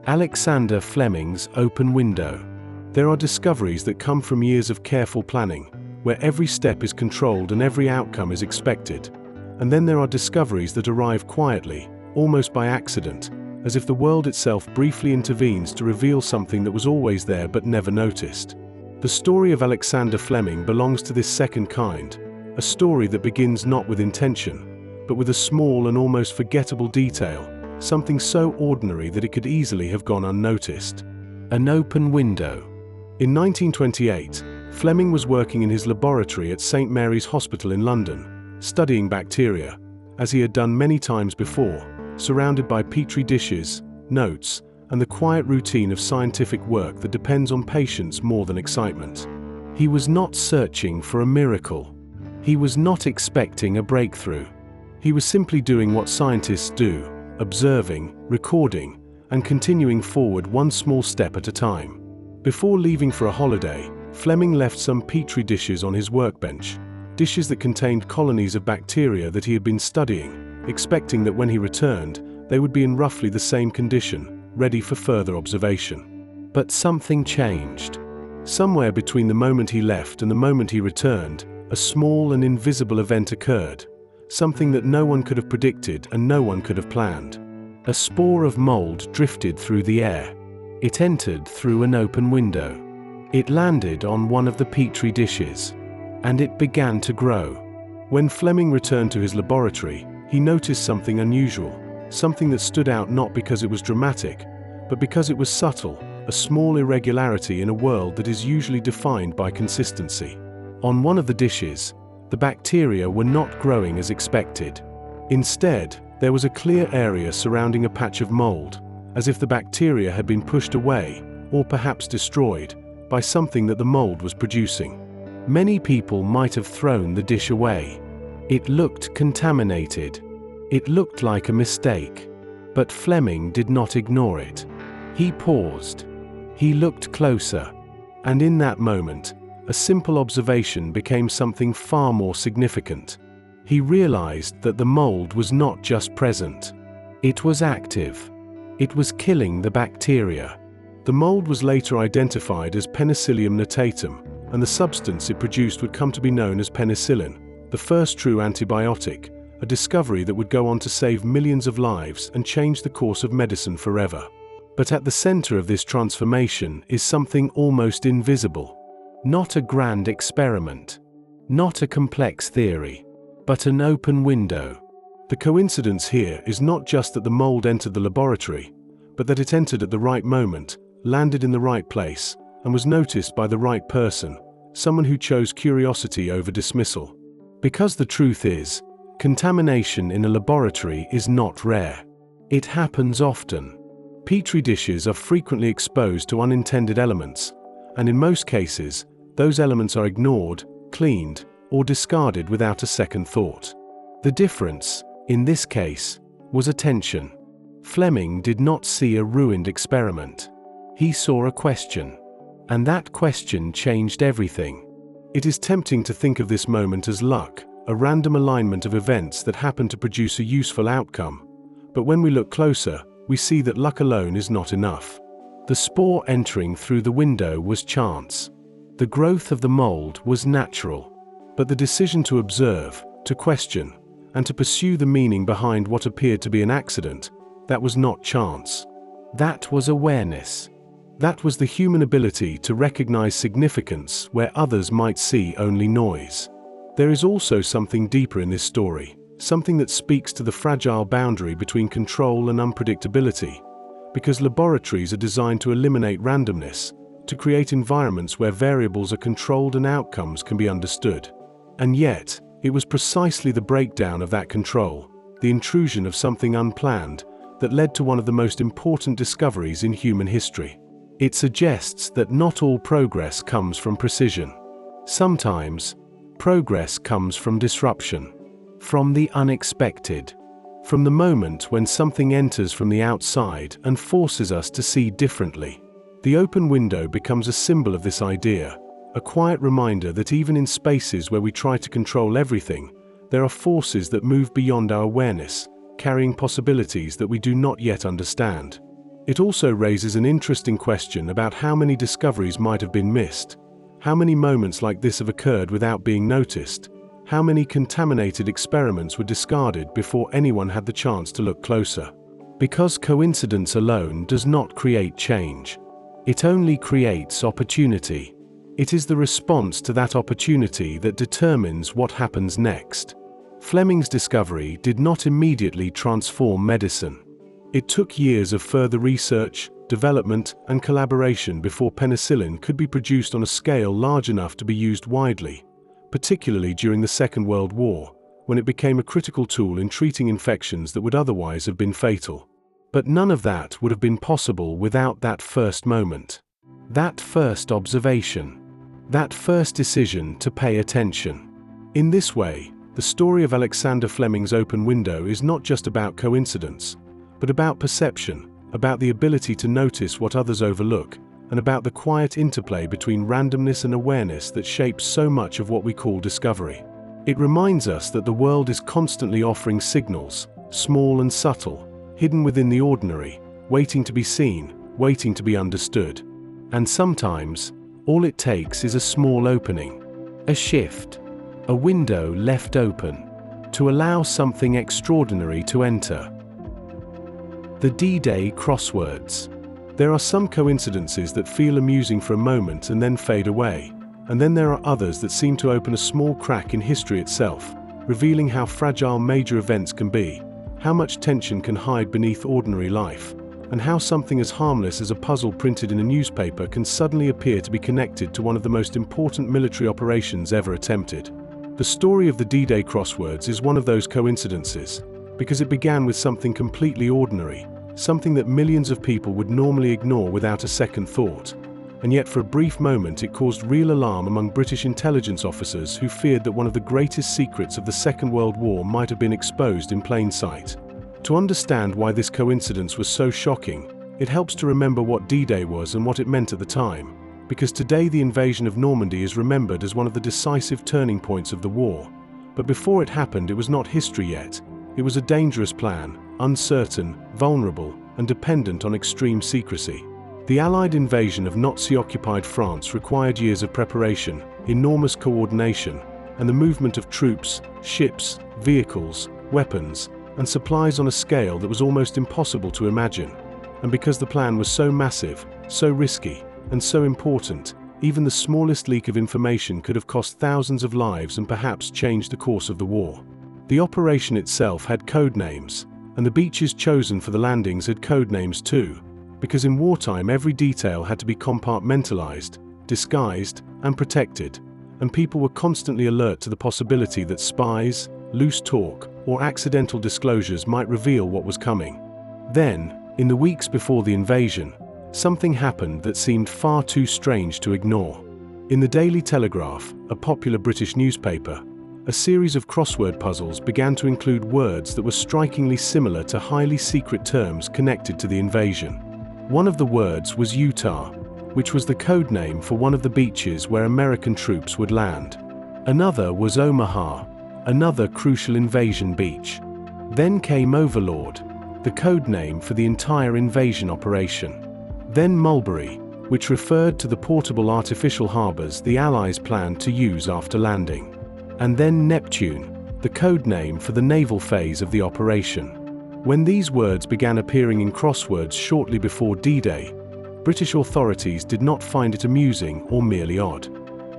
Alexander Fleming's Open Window. There are discoveries that come from years of careful planning, where every step is controlled and every outcome is expected. And then there are discoveries that arrive quietly, almost by accident, as if the world itself briefly intervenes to reveal something that was always there but never noticed. The story of Alexander Fleming belongs to this second kind, a story that begins not with intention, but with a small and almost forgettable detail, something so ordinary that it could easily have gone unnoticed. An open window. In 1928, Fleming was working in his laboratory at St. Mary's Hospital in London, studying bacteria, as he had done many times before, surrounded by petri dishes, notes, and the quiet routine of scientific work that depends on patience more than excitement. He was not searching for a miracle. He was not expecting a breakthrough. He was simply doing what scientists do, observing, recording, and continuing forward one small step at a time. Before leaving for a holiday, Fleming left some petri dishes on his workbench, dishes that contained colonies of bacteria that he had been studying, expecting that when he returned, they would be in roughly the same condition, ready for further observation. But something changed. Somewhere between the moment he left and the moment he returned, a small and invisible event occurred, something that no one could have predicted and no one could have planned. A spore of mold drifted through the air. It entered through an open window. It landed on one of the petri dishes, and it began to grow. When Fleming returned to his laboratory, he noticed something unusual, something that stood out not because it was dramatic, but because it was subtle, a small irregularity in a world that is usually defined by consistency. On one of the dishes, the bacteria were not growing as expected. Instead, there was a clear area surrounding a patch of mold, as if the bacteria had been pushed away, or perhaps destroyed, by something that the mold was producing. Many people might have thrown the dish away. It looked contaminated. It looked like a mistake. But Fleming did not ignore it. He paused. He looked closer. And in that moment, a simple observation became something far more significant. He realized that the mold was not just present. It was active. It was killing the bacteria. The mold was later identified as Penicillium notatum, and the substance it produced would come to be known as penicillin, the first true antibiotic, a discovery that would go on to save millions of lives and change the course of medicine forever. But at the center of this transformation is something almost invisible. Not a grand experiment, not a complex theory, but an open window. The coincidence here is not just that the mold entered the laboratory, but that it entered at the right moment, landed in the right place, and was noticed by the right person, someone who chose curiosity over dismissal. Because the truth is, contamination in a laboratory is not rare. It happens often. Petri dishes are frequently exposed to unintended elements, and in most cases, those elements are ignored, cleaned, or discarded without a second thought. The difference, in this case, was attention. Fleming did not see a ruined experiment. He saw a question. And that question changed everything. It is tempting to think of this moment as luck, a random alignment of events that happen to produce a useful outcome. But when we look closer, we see that luck alone is not enough. The spore entering through the window was chance. The growth of the mold was natural. But the decision to observe, to question, and to pursue the meaning behind what appeared to be an accident, that was not chance. That was awareness. That was the human ability to recognize significance where others might see only noise. There is also something deeper in this story, something that speaks to the fragile boundary between control and unpredictability, because laboratories are designed to eliminate randomness, to create environments where variables are controlled and outcomes can be understood. And yet, it was precisely the breakdown of that control, the intrusion of something unplanned, that led to one of the most important discoveries in human history. It suggests that not all progress comes from precision. Sometimes, progress comes from disruption, from the unexpected, from the moment when something enters from the outside and forces us to see differently. The open window becomes a symbol of this idea, a quiet reminder that even in spaces where we try to control everything, there are forces that move beyond our awareness, carrying possibilities that we do not yet understand. It also raises an interesting question about how many discoveries might have been missed, how many moments like this have occurred without being noticed, how many contaminated experiments were discarded before anyone had the chance to look closer. Because coincidence alone does not create change. It only creates opportunity. It is the response to that opportunity that determines what happens next. Fleming's discovery did not immediately transform medicine. It took years of further research, development, and collaboration before penicillin could be produced on a scale large enough to be used widely, particularly during the Second World War, when it became a critical tool in treating infections that would otherwise have been fatal. But none of that would have been possible without that first moment. That first observation. That first decision to pay attention. In this way, the story of Alexander Fleming's open window is not just about coincidence, but about perception, about the ability to notice what others overlook, and about the quiet interplay between randomness and awareness that shapes so much of what we call discovery. It reminds us that the world is constantly offering signals, small and subtle, hidden within the ordinary, waiting to be seen, waiting to be understood. And sometimes, all it takes is a small opening, a shift, a window left open, to allow something extraordinary to enter. The D-Day crosswords. There are some coincidences that feel amusing for a moment and then fade away, and then there are others that seem to open a small crack in history itself, revealing how fragile major events can be, how much tension can hide beneath ordinary life, and how something as harmless as a puzzle printed in a newspaper can suddenly appear to be connected to one of the most important military operations ever attempted. The story of the D-Day crosswords is one of those coincidences, because it began with something completely ordinary, something that millions of people would normally ignore without a second thought. And yet for a brief moment it caused real alarm among British intelligence officers who feared that one of the greatest secrets of the Second World War might have been exposed in plain sight. To understand why this coincidence was so shocking, it helps to remember what D-Day was and what it meant at the time, because today the invasion of Normandy is remembered as one of the decisive turning points of the war. But before it happened, it was not history yet. It was a dangerous plan, uncertain, vulnerable, and dependent on extreme secrecy. The Allied invasion of Nazi-occupied France required years of preparation, enormous coordination, and the movement of troops, ships, vehicles, weapons, and supplies on a scale that was almost impossible to imagine. And because the plan was so massive, so risky, and so important, even the smallest leak of information could have cost thousands of lives and perhaps changed the course of the war. The operation itself had code names, and the beaches chosen for the landings had code names too, because in wartime every detail had to be compartmentalized, disguised, and protected, and people were constantly alert to the possibility that spies, loose talk, or accidental disclosures might reveal what was coming. Then, in the weeks before the invasion, something happened that seemed far too strange to ignore. In the Daily Telegraph, a popular British newspaper, a series of crossword puzzles began to include words that were strikingly similar to highly secret terms connected to the invasion. One of the words was Utah, which was the code name for one of the beaches where American troops would land. Another was Omaha, another crucial invasion beach. Then came Overlord, the code name for the entire invasion operation. Then Mulberry, which referred to the portable artificial harbors the Allies planned to use after landing. And then Neptune, the code name for the naval phase of the operation. When these words began appearing in crosswords shortly before D-Day, British authorities did not find it amusing or merely odd.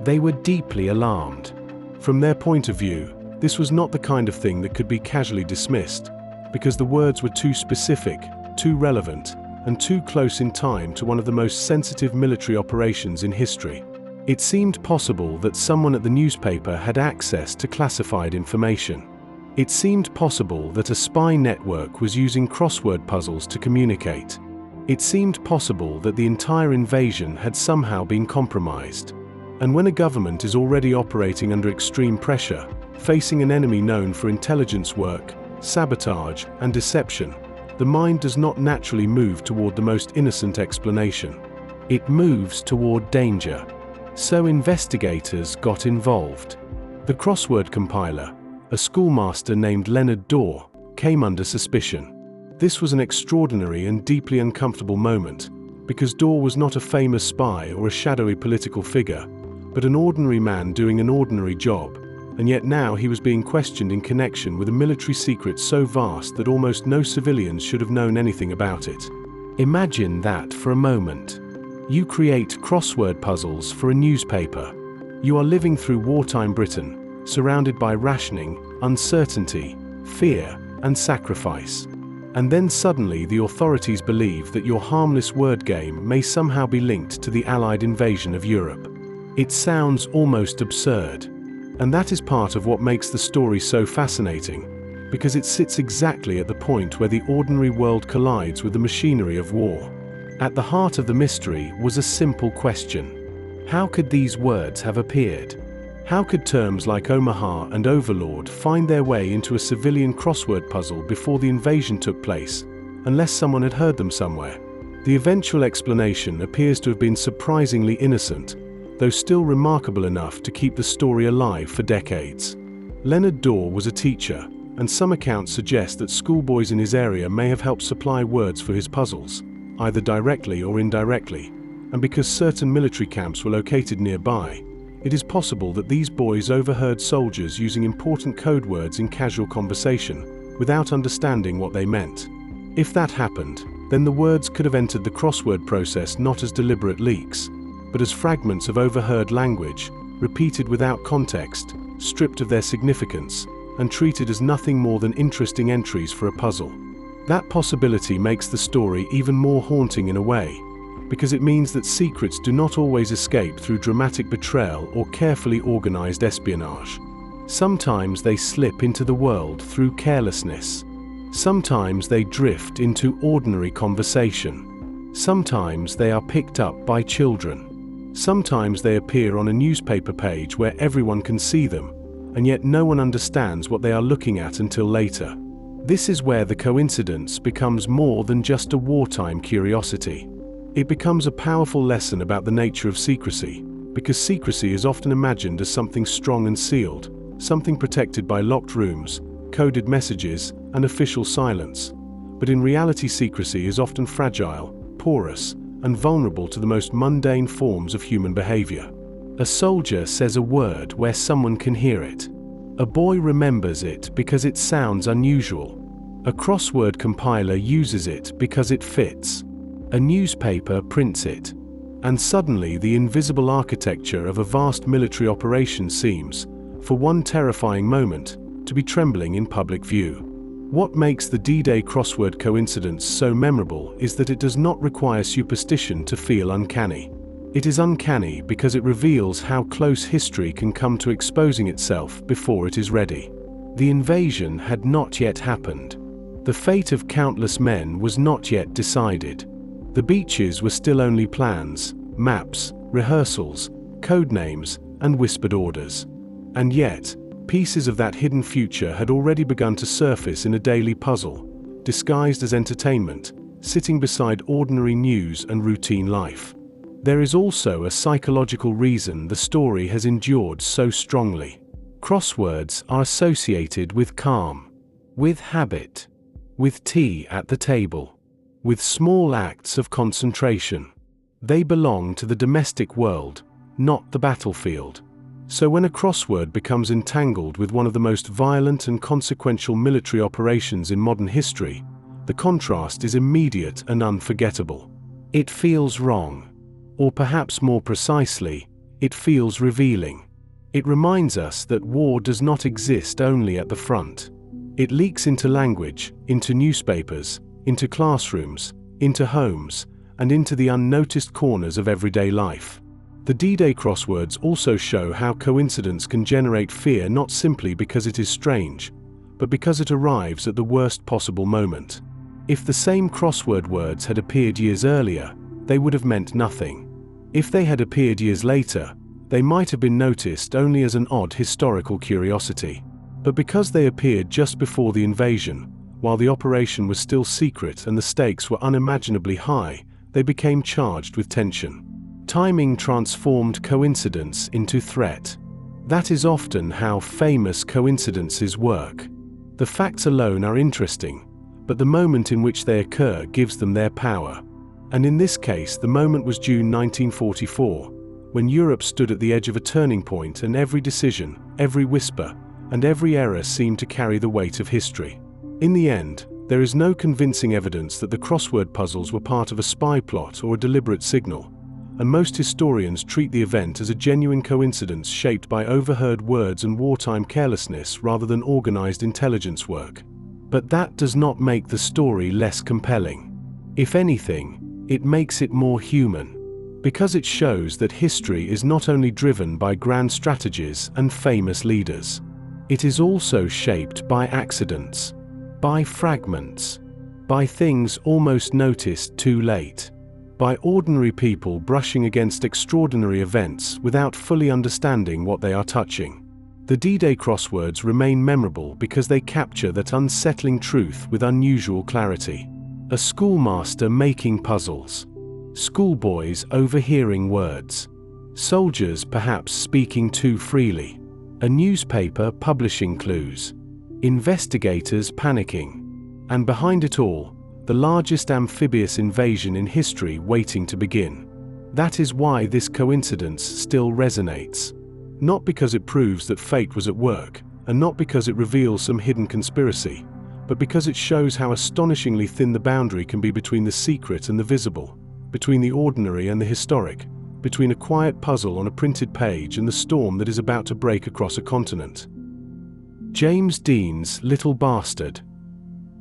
They were deeply alarmed. From their point of view, this was not the kind of thing that could be casually dismissed, because the words were too specific, too relevant, and too close in time to one of the most sensitive military operations in history. It seemed possible that someone at the newspaper had access to classified information. It seemed possible that a spy network was using crossword puzzles to communicate. It seemed possible that the entire invasion had somehow been compromised. And when a government is already operating under extreme pressure, facing an enemy known for intelligence work, sabotage, and deception, the mind does not naturally move toward the most innocent explanation. It moves toward danger. So investigators got involved. The crossword compiler, a schoolmaster named Leonard Dorr, came under suspicion. This was an extraordinary and deeply uncomfortable moment, because Dorr was not a famous spy or a shadowy political figure, but an ordinary man doing an ordinary job, and yet now he was being questioned in connection with a military secret so vast that almost no civilians should have known anything about it. Imagine that for a moment. You create crossword puzzles for a newspaper. You are living through wartime Britain, surrounded by rationing, uncertainty, fear, and sacrifice. And then suddenly the authorities believe that your harmless word game may somehow be linked to the Allied invasion of Europe. It sounds almost absurd. And that is part of what makes the story so fascinating, because it sits exactly at the point where the ordinary world collides with the machinery of war. At the heart of the mystery was a simple question. How could these words have appeared? How could terms like Omaha and Overlord find their way into a civilian crossword puzzle before the invasion took place, unless someone had heard them somewhere? The eventual explanation appears to have been surprisingly innocent, though still remarkable enough to keep the story alive for decades. Leonard Dorr was a teacher, and some accounts suggest that schoolboys in his area may have helped supply words for his puzzles, either directly or indirectly, and because certain military camps were located nearby, it is possible that these boys overheard soldiers using important code words in casual conversation, without understanding what they meant. If that happened, then the words could have entered the crossword process not as deliberate leaks, but as fragments of overheard language, repeated without context, stripped of their significance, and treated as nothing more than interesting entries for a puzzle. That possibility makes the story even more haunting in a way, because it means that secrets do not always escape through dramatic betrayal or carefully organized espionage. Sometimes they slip into the world through carelessness. Sometimes they drift into ordinary conversation. Sometimes they are picked up by children. Sometimes they appear on a newspaper page where everyone can see them, and yet no one understands what they are looking at until later. This is where the coincidence becomes more than just a wartime curiosity. It becomes a powerful lesson about the nature of secrecy, because secrecy is often imagined as something strong and sealed, something protected by locked rooms, coded messages, and official silence. But in reality, secrecy is often fragile, porous, and vulnerable to the most mundane forms of human behavior. A soldier says a word where someone can hear it. A boy remembers it because it sounds unusual. A crossword compiler uses it because it fits. A newspaper prints it. And suddenly the invisible architecture of a vast military operation seems, for one terrifying moment, to be trembling in public view. What makes the D-Day crossword coincidence so memorable is that it does not require superstition to feel uncanny. It is uncanny because it reveals how close history can come to exposing itself before it is ready. The invasion had not yet happened. The fate of countless men was not yet decided. The beaches were still only plans, maps, rehearsals, code names, and whispered orders. And yet, pieces of that hidden future had already begun to surface in a daily puzzle, disguised as entertainment, sitting beside ordinary news and routine life. There is also a psychological reason the story has endured so strongly. Crosswords are associated with calm, with habit, with tea at the table, with small acts of concentration. They belong to the domestic world, not the battlefield. So when a crossword becomes entangled with one of the most violent and consequential military operations in modern history, the contrast is immediate and unforgettable. It feels wrong. Or perhaps more precisely, it feels revealing. It reminds us that war does not exist only at the front. It leaks into language, into newspapers, into classrooms, into homes, and into the unnoticed corners of everyday life. The D-Day crosswords also show how coincidence can generate fear not simply because it is strange, but because it arrives at the worst possible moment. If the same crossword words had appeared years earlier, they would have meant nothing. If they had appeared years later, they might have been noticed only as an odd historical curiosity. But because they appeared just before the invasion, while the operation was still secret and the stakes were unimaginably high, they became charged with tension. Timing transformed coincidence into threat. That is often how famous coincidences work. The facts alone are interesting, but the moment in which they occur gives them their power. And in this case, the moment was June 1944, when Europe stood at the edge of a turning point and every decision, every whisper, and every error seemed to carry the weight of history. In the end, there is no convincing evidence that the crossword puzzles were part of a spy plot or a deliberate signal, and most historians treat the event as a genuine coincidence shaped by overheard words and wartime carelessness rather than organized intelligence work. But that does not make the story less compelling. If anything, it makes it more human, because it shows that history is not only driven by grand strategies and famous leaders. It is also shaped by accidents, by fragments, by things almost noticed too late, by ordinary people brushing against extraordinary events without fully understanding what they are touching. The D-Day crosswords remain memorable because they capture that unsettling truth with unusual clarity. A schoolmaster making puzzles. Schoolboys overhearing words. Soldiers perhaps speaking too freely. A newspaper publishing clues. Investigators panicking. And behind it all, the largest amphibious invasion in history waiting to begin. That is why this coincidence still resonates. Not because it proves that fate was at work, and not because it reveals some hidden conspiracy, but because it shows how astonishingly thin the boundary can be between the secret and the visible, between the ordinary and the historic, between a quiet puzzle on a printed page and the storm that is about to break across a continent. James Dean's Little Bastard.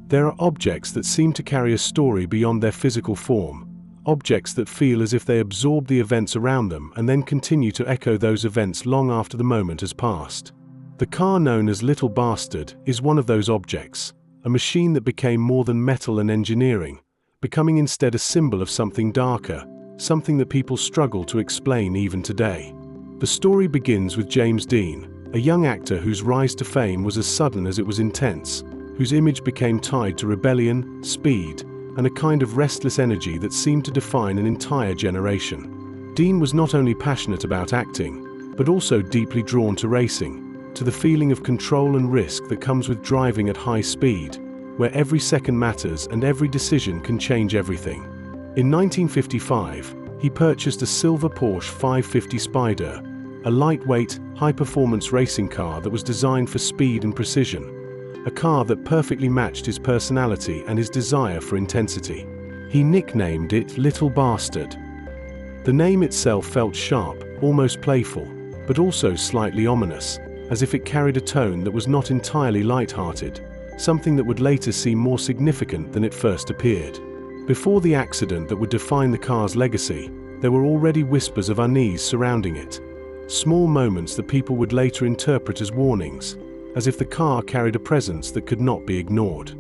There are objects that seem to carry a story beyond their physical form, objects that feel as if they absorb the events around them and then continue to echo those events long after the moment has passed. The car known as Little Bastard is one of those objects, a machine that became more than metal and engineering, becoming instead a symbol of something darker, something that people struggle to explain even today. The story begins with James Dean, a young actor whose rise to fame was as sudden as it was intense, whose image became tied to rebellion, speed, and a kind of restless energy that seemed to define an entire generation. Dean was not only passionate about acting, but also deeply drawn to racing, to the feeling of control and risk that comes with driving at high speed, where every second matters and every decision can change everything. In 1955, he purchased a silver Porsche 550 Spider, a lightweight, high-performance racing car that was designed for speed and precision, a car that perfectly matched his personality and his desire for intensity. He nicknamed it Little Bastard. The name itself felt sharp, almost playful, but also slightly ominous, as if it carried a tone that was not entirely light-hearted, something that would later seem more significant than it first appeared. Before the accident that would define the car's legacy, there were already whispers of unease surrounding it. Small moments that people would later interpret as warnings, as if the car carried a presence that could not be ignored.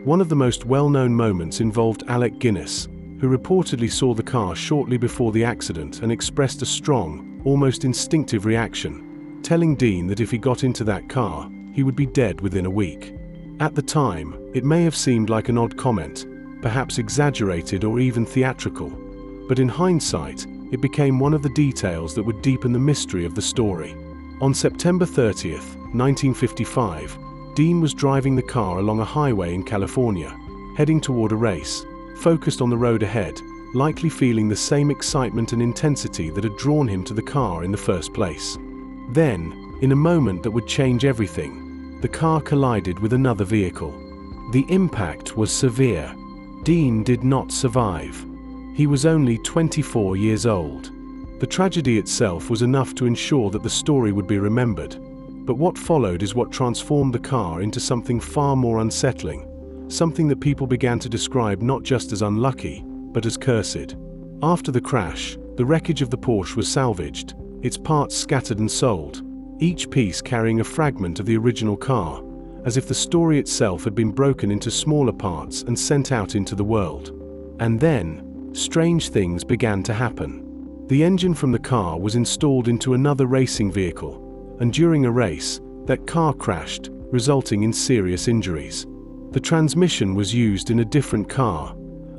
One of the most well-known moments involved Alec Guinness, who reportedly saw the car shortly before the accident and expressed a strong, almost instinctive reaction, telling Dean that if he got into that car, he would be dead within a week. At the time, it may have seemed like an odd comment, perhaps exaggerated or even theatrical, but in hindsight, it became one of the details that would deepen the mystery of the story. On September 30th, 1955, Dean was driving the car along a highway in California, heading toward a race, focused on the road ahead, likely feeling the same excitement and intensity that had drawn him to the car in the first place. Then, in a moment that would change everything, the car collided with another vehicle. The impact was severe. Dean did not survive. He was only 24 years old. The tragedy itself was enough to ensure that the story would be remembered, but what followed is what transformed the car into something far more unsettling, something that people began to describe not just as unlucky, but as cursed. After the crash, the wreckage of the Porsche was salvaged, its parts scattered and sold, each piece carrying a fragment of the original car, as if the story itself had been broken into smaller parts and sent out into the world. And then, strange things began to happen. The engine from the car was installed into another racing vehicle, and during a race, that car crashed, resulting in serious injuries. The transmission was used in a different car,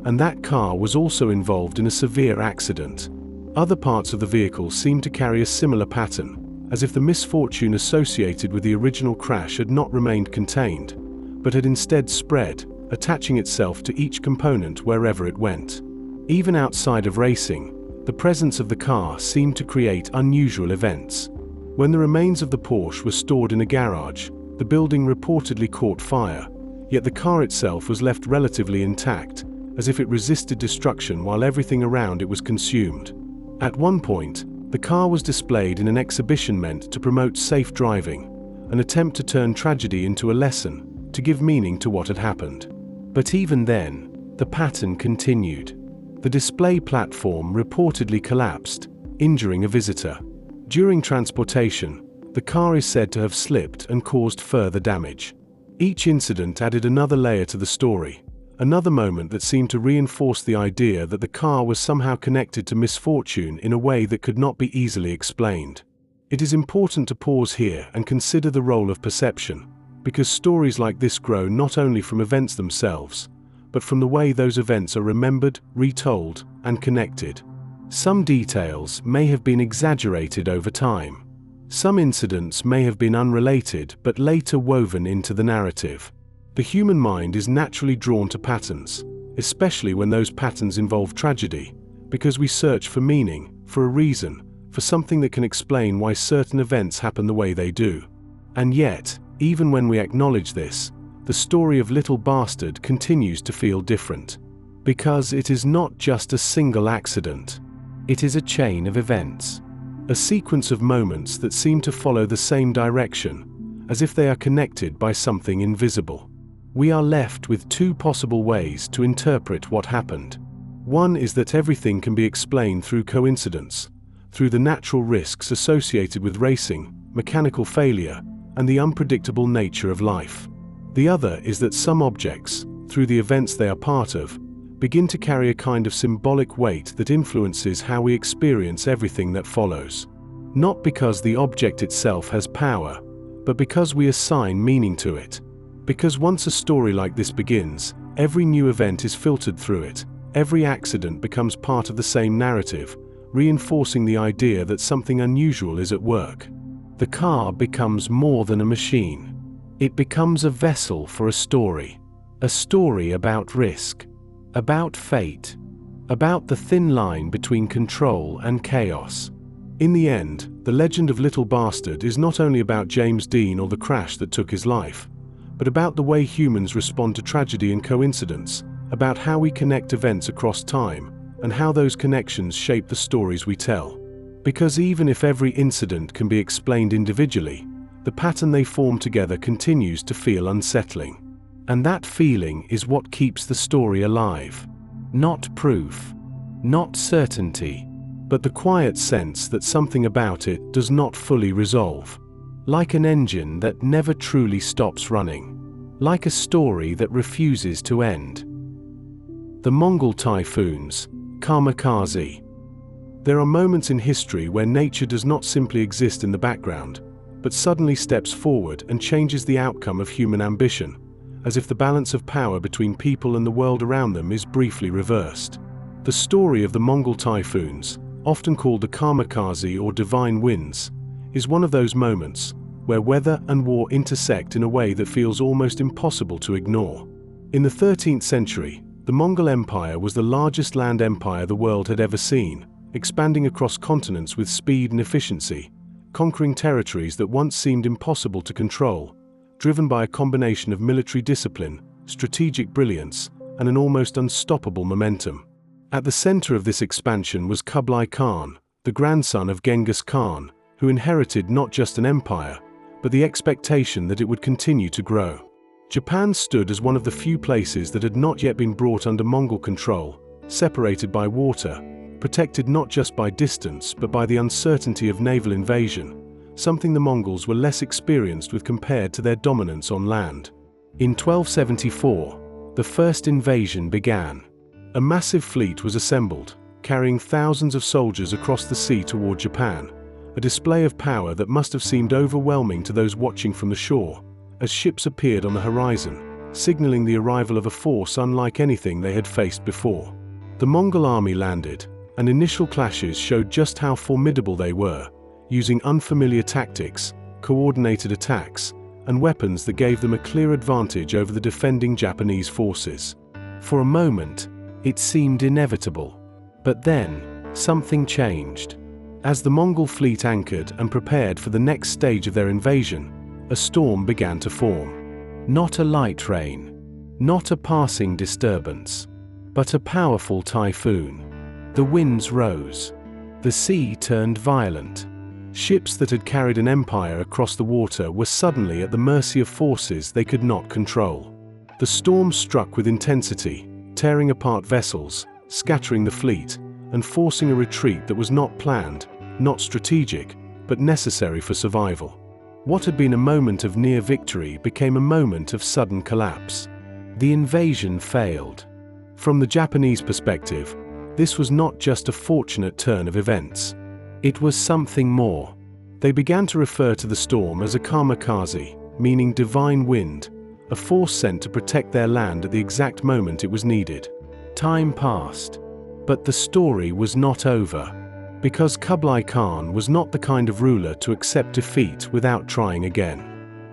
and that car was also involved in a severe accident. Other parts of the vehicle seemed to carry a similar pattern, as if the misfortune associated with the original crash had not remained contained, but had instead spread, attaching itself to each component wherever it went. Even outside of racing, the presence of the car seemed to create unusual events. When the remains of the Porsche were stored in a garage, the building reportedly caught fire, yet the car itself was left relatively intact, as if it resisted destruction while everything around it was consumed. At one point, the car was displayed in an exhibition meant to promote safe driving, an attempt to turn tragedy into a lesson, to give meaning to what had happened. But even then, the pattern continued. The display platform reportedly collapsed, injuring a visitor. During transportation, the car is said to have slipped and caused further damage. Each incident added another layer to the story, another moment that seemed to reinforce the idea that the car was somehow connected to misfortune in a way that could not be easily explained. It is important to pause here and consider the role of perception, because stories like this grow not only from events themselves, but from the way those events are remembered, retold, and connected. Some details may have been exaggerated over time. Some incidents may have been unrelated but later woven into the narrative. The human mind is naturally drawn to patterns, especially when those patterns involve tragedy, because we search for meaning, for a reason, for something that can explain why certain events happen the way they do. And yet, even when we acknowledge this, the story of Little Bastard continues to feel different. Because it is not just a single accident. It is a chain of events. A sequence of moments that seem to follow the same direction, as if they are connected by something invisible. We are left with two possible ways to interpret what happened. One is that everything can be explained through coincidence, through the natural risks associated with racing, mechanical failure, and the unpredictable nature of life. The other is that some objects, through the events they are part of, begin to carry a kind of symbolic weight that influences how we experience everything that follows. Not because the object itself has power, but because we assign meaning to it. Because once a story like this begins, every new event is filtered through it. Every accident becomes part of the same narrative, reinforcing the idea that something unusual is at work. The car becomes more than a machine. It becomes a vessel for a story about risk, about fate, about the thin line between control and chaos. In the end, the legend of Little Bastard is not only about James Dean or the crash that took his life, but about the way humans respond to tragedy and coincidence, about how we connect events across time, and how those connections shape the stories we tell. Because even if every incident can be explained individually, the pattern they form together continues to feel unsettling. And that feeling is what keeps the story alive. Not proof, not certainty, but the quiet sense that something about it does not fully resolve. Like an engine that never truly stops running. Like a story that refuses to end. The Mongol typhoons, kamikaze. There are moments in history where nature does not simply exist in the background, but suddenly steps forward and changes the outcome of human ambition, as if the balance of power between people and the world around them is briefly reversed. The story of the Mongol typhoons, often called the kamikaze or divine winds, is one of those moments where weather and war intersect in a way that feels almost impossible to ignore. In the 13th century, the Mongol Empire was the largest land empire the world had ever seen, expanding across continents with speed and efficiency, conquering territories that once seemed impossible to control, driven by a combination of military discipline, strategic brilliance, and an almost unstoppable momentum. At the center of this expansion was Kublai Khan, the grandson of Genghis Khan, who inherited not just an empire, but the expectation that it would continue to grow. Japan stood as one of the few places that had not yet been brought under Mongol control, separated by water, protected not just by distance but by the uncertainty of naval invasion, something the Mongols were less experienced with compared to their dominance on land. In 1274, the first invasion began. A massive fleet was assembled, carrying thousands of soldiers across the sea toward Japan, a display of power that must have seemed overwhelming to those watching from the shore, as ships appeared on the horizon, signaling the arrival of a force unlike anything they had faced before. The Mongol army landed, and initial clashes showed just how formidable they were, using unfamiliar tactics, coordinated attacks, and weapons that gave them a clear advantage over the defending Japanese forces. For a moment, it seemed inevitable. But then, something changed. As the Mongol fleet anchored and prepared for the next stage of their invasion, a storm began to form. Not a light rain, not a passing disturbance, but a powerful typhoon. The winds rose. The sea turned violent. Ships that had carried an empire across the water were suddenly at the mercy of forces they could not control. The storm struck with intensity, tearing apart vessels, scattering the fleet, and forcing a retreat that was not planned, not strategic, but necessary for survival. What had been a moment of near victory became a moment of sudden collapse. The invasion failed. From the Japanese perspective, this was not just a fortunate turn of events. It was something more. They began to refer to the storm as a kamikaze, meaning divine wind, a force sent to protect their land at the exact moment it was needed. Time passed. But the story was not over. Because Kublai Khan was not the kind of ruler to accept defeat without trying again.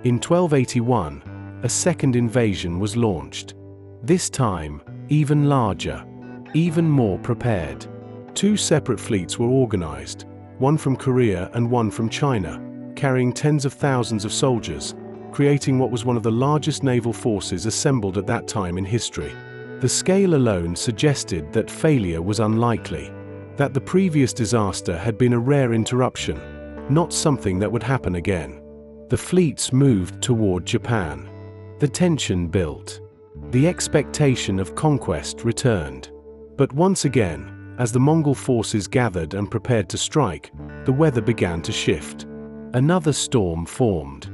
In 1281, a second invasion was launched. This time, even larger, even more prepared. Two separate fleets were organized, one from Korea and one from China, carrying tens of thousands of soldiers, creating what was one of the largest naval forces assembled at that time in history. The scale alone suggested that failure was unlikely, that the previous disaster had been a rare interruption, not something that would happen again. The fleets moved toward Japan. The tension built. The expectation of conquest returned. But once again, as the Mongol forces gathered and prepared to strike, the weather began to shift. Another storm formed.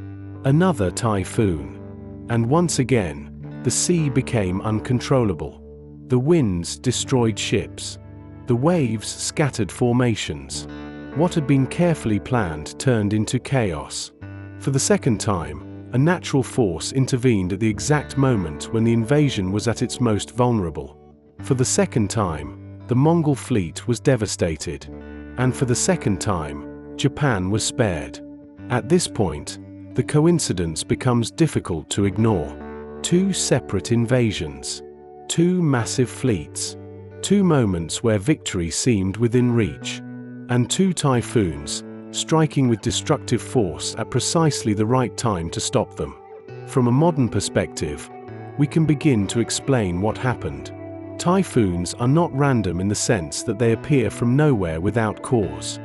Another typhoon. And once again, the sea became uncontrollable. The winds destroyed ships. The waves scattered formations. What had been carefully planned turned into chaos. For the second time, a natural force intervened at the exact moment when the invasion was at its most vulnerable. For the second time, the Mongol fleet was devastated. And for the second time, Japan was spared. At this point, the coincidence becomes difficult to ignore. Two separate invasions. Two massive fleets. Two moments where victory seemed within reach. And two typhoons, striking with destructive force at precisely the right time to stop them. From a modern perspective, we can begin to explain what happened. Typhoons are not random in the sense that they appear from nowhere without cause.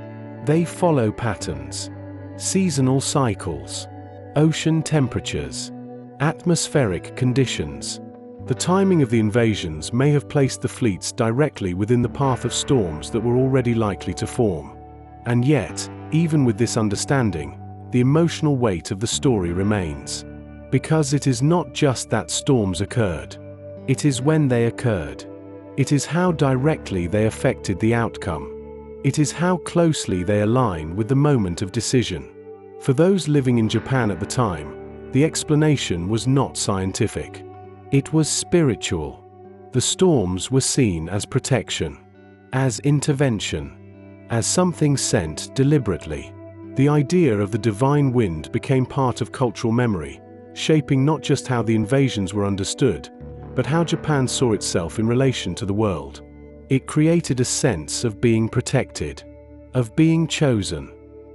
They follow patterns, seasonal cycles, ocean temperatures, atmospheric conditions. The timing of the invasions may have placed the fleets directly within the path of storms that were already likely to form. And yet, even with this understanding, the emotional weight of the story remains. Because it is not just that storms occurred. It is when they occurred. It is how directly they affected the outcome. It is how closely they align with the moment of decision. For those living in Japan at the time, the explanation was not scientific. It was spiritual. The storms were seen as protection, as intervention, as something sent deliberately. The idea of the divine wind became part of cultural memory, shaping not just how the invasions were understood, but how Japan saw itself in relation to the world. It created a sense of being protected, of being chosen,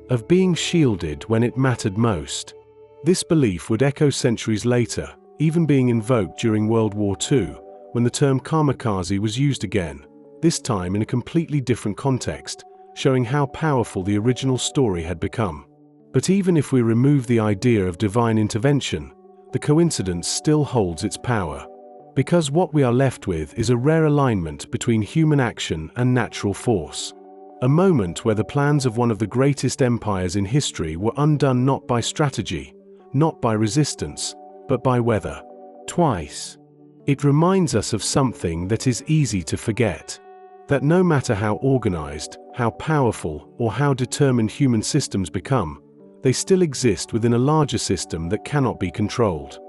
of being shielded when it mattered most. This belief would echo centuries later, even being invoked during World War II, when the term kamikaze was used again, this time in a completely different context, showing how powerful the original story had become. But even if we remove the idea of divine intervention, the coincidence still holds its power. Because what we are left with is a rare alignment between human action and natural force. A moment where the plans of one of the greatest empires in history were undone not by strategy, not by resistance, but by weather. Twice. It reminds us of something that is easy to forget. That no matter how organized, how powerful, or how determined human systems become, they still exist within a larger system that cannot be controlled.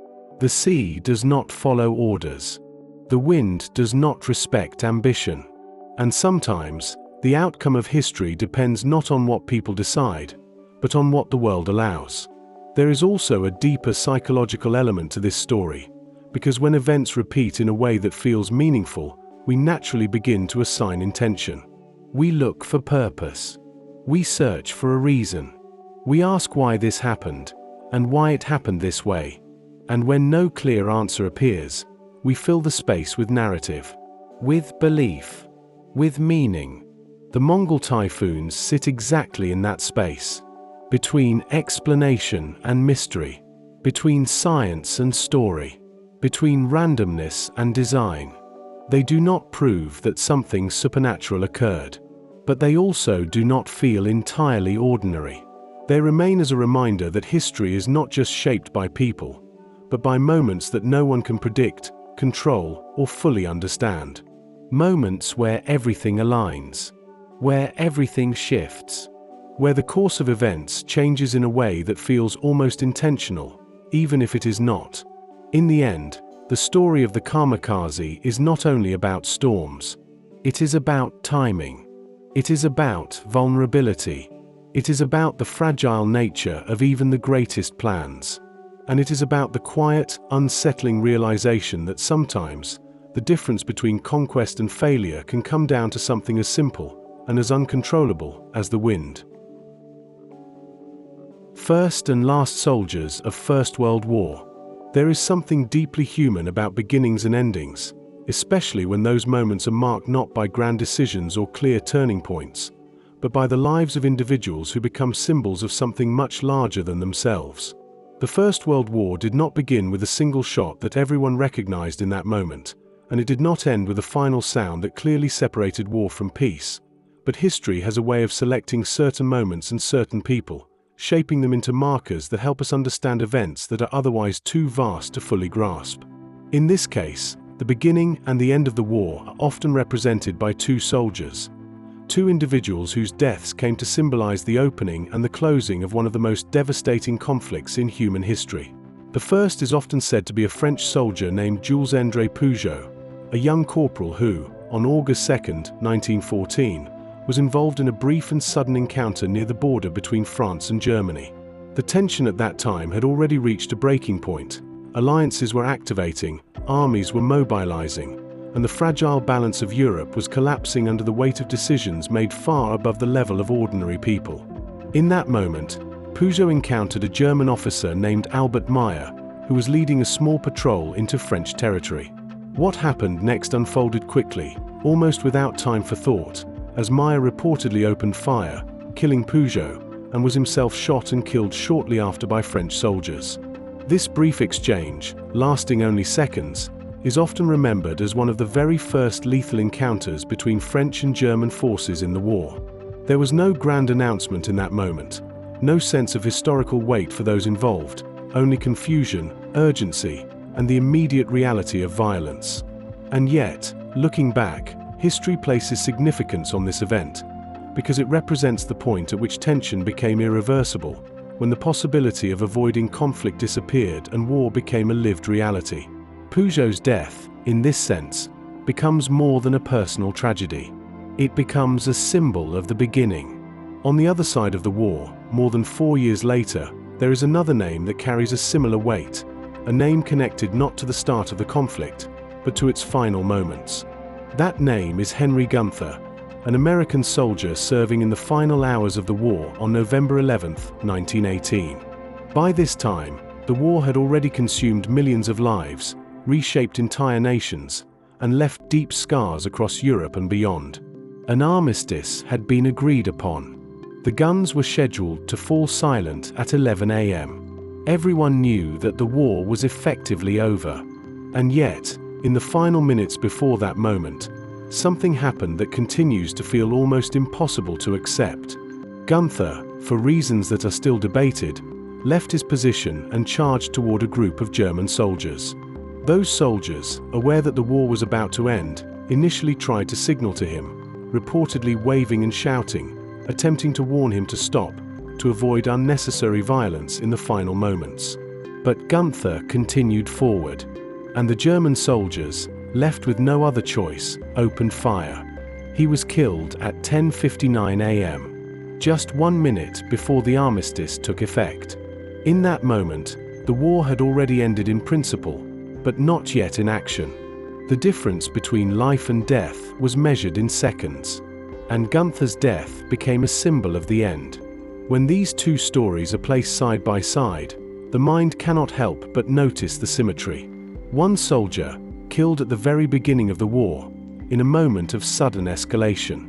The sea does not follow orders. The wind does not respect ambition. And sometimes, the outcome of history depends not on what people decide, but on what the world allows. There is also a deeper psychological element to this story, because when events repeat in a way that feels meaningful, we naturally begin to assign intention. We look for purpose. We search for a reason. We ask why this happened, and why it happened this way. And when no clear answer appears, we fill the space with narrative, with belief, with meaning. The Mongol typhoons sit exactly in that space, between explanation and mystery, between science and story, between randomness and design. They do not prove that something supernatural occurred, but they also do not feel entirely ordinary. They remain as a reminder that history is not just shaped by people, but by moments that no one can predict, control, or fully understand. Moments where everything aligns, where everything shifts, where the course of events changes in a way that feels almost intentional, even if it is not. In the end, the story of the kamikaze is not only about storms. It is about timing. It is about vulnerability. It is about the fragile nature of even the greatest plans. And it is about the quiet, unsettling realization that sometimes the difference between conquest and failure can come down to something as simple and as uncontrollable as the wind. first and last soldiers of First World War. There is something deeply human about beginnings and endings, especially when those moments are marked not by grand decisions or clear turning points, but by the lives of individuals who become symbols of something much larger than themselves. The First World War did not begin with a single shot that everyone recognized in that moment, and it did not end with a final sound that clearly separated war from peace. But history has a way of selecting certain moments and certain people, shaping them into markers that help us understand events that are otherwise too vast to fully grasp. In this case, the beginning and the end of the war are often represented by two soldiers, two individuals whose deaths came to symbolize the opening and the closing of one of the most devastating conflicts in human history. The first is often said to be a French soldier named Jules-André Peugeot, a young corporal who, on August 2, 1914, was involved in a brief and sudden encounter near the border between France and Germany. The tension at that time had already reached a breaking point. Alliances were activating, armies were mobilizing, and the fragile balance of Europe was collapsing under the weight of decisions made far above the level of ordinary people. In that moment, Peugeot encountered a German officer named Albert Meyer, who was leading a small patrol into French territory. What happened next unfolded quickly, almost without time for thought, as Meyer reportedly opened fire, killing Peugeot, and was himself shot and killed shortly after by French soldiers. This brief exchange, lasting only seconds, is often remembered as one of the very first lethal encounters between French and German forces in the war. There was no grand announcement in that moment, no sense of historical weight for those involved, only confusion, urgency, and the immediate reality of violence. And yet, looking back, history places significance on this event, because it represents the point at which tension became irreversible, when the possibility of avoiding conflict disappeared and war became a lived reality. Peugeot's death, in this sense, becomes more than a personal tragedy. It becomes a symbol of the beginning. On the other side of the war, more than 4 years later, there is another name that carries a similar weight, a name connected not to the start of the conflict, but to its final moments. That name is Henry Gunther, an American soldier serving in the final hours of the war on November 11, 1918. By this time, the war had already consumed millions of lives, reshaped entire nations, and left deep scars across Europe and beyond. An armistice had been agreed upon. The guns were scheduled to fall silent at 11 a.m. Everyone knew that the war was effectively over. And yet, in the final minutes before that moment, something happened that continues to feel almost impossible to accept. Gunther, for reasons that are still debated, left his position and charged toward a group of German soldiers. Those soldiers, aware that the war was about to end, initially tried to signal to him, reportedly waving and shouting, attempting to warn him to stop, to avoid unnecessary violence in the final moments. But Gunther continued forward, and the German soldiers, left with no other choice, opened fire. He was killed at 10:59 a.m., just 1 minute before the armistice took effect. In that moment, the war had already ended in principle, but not yet in action. The difference between life and death was measured in seconds, and Gunther's death became a symbol of the end. When these two stories are placed side by side, the mind cannot help but notice the symmetry. One soldier, killed at the very beginning of the war, in a moment of sudden escalation.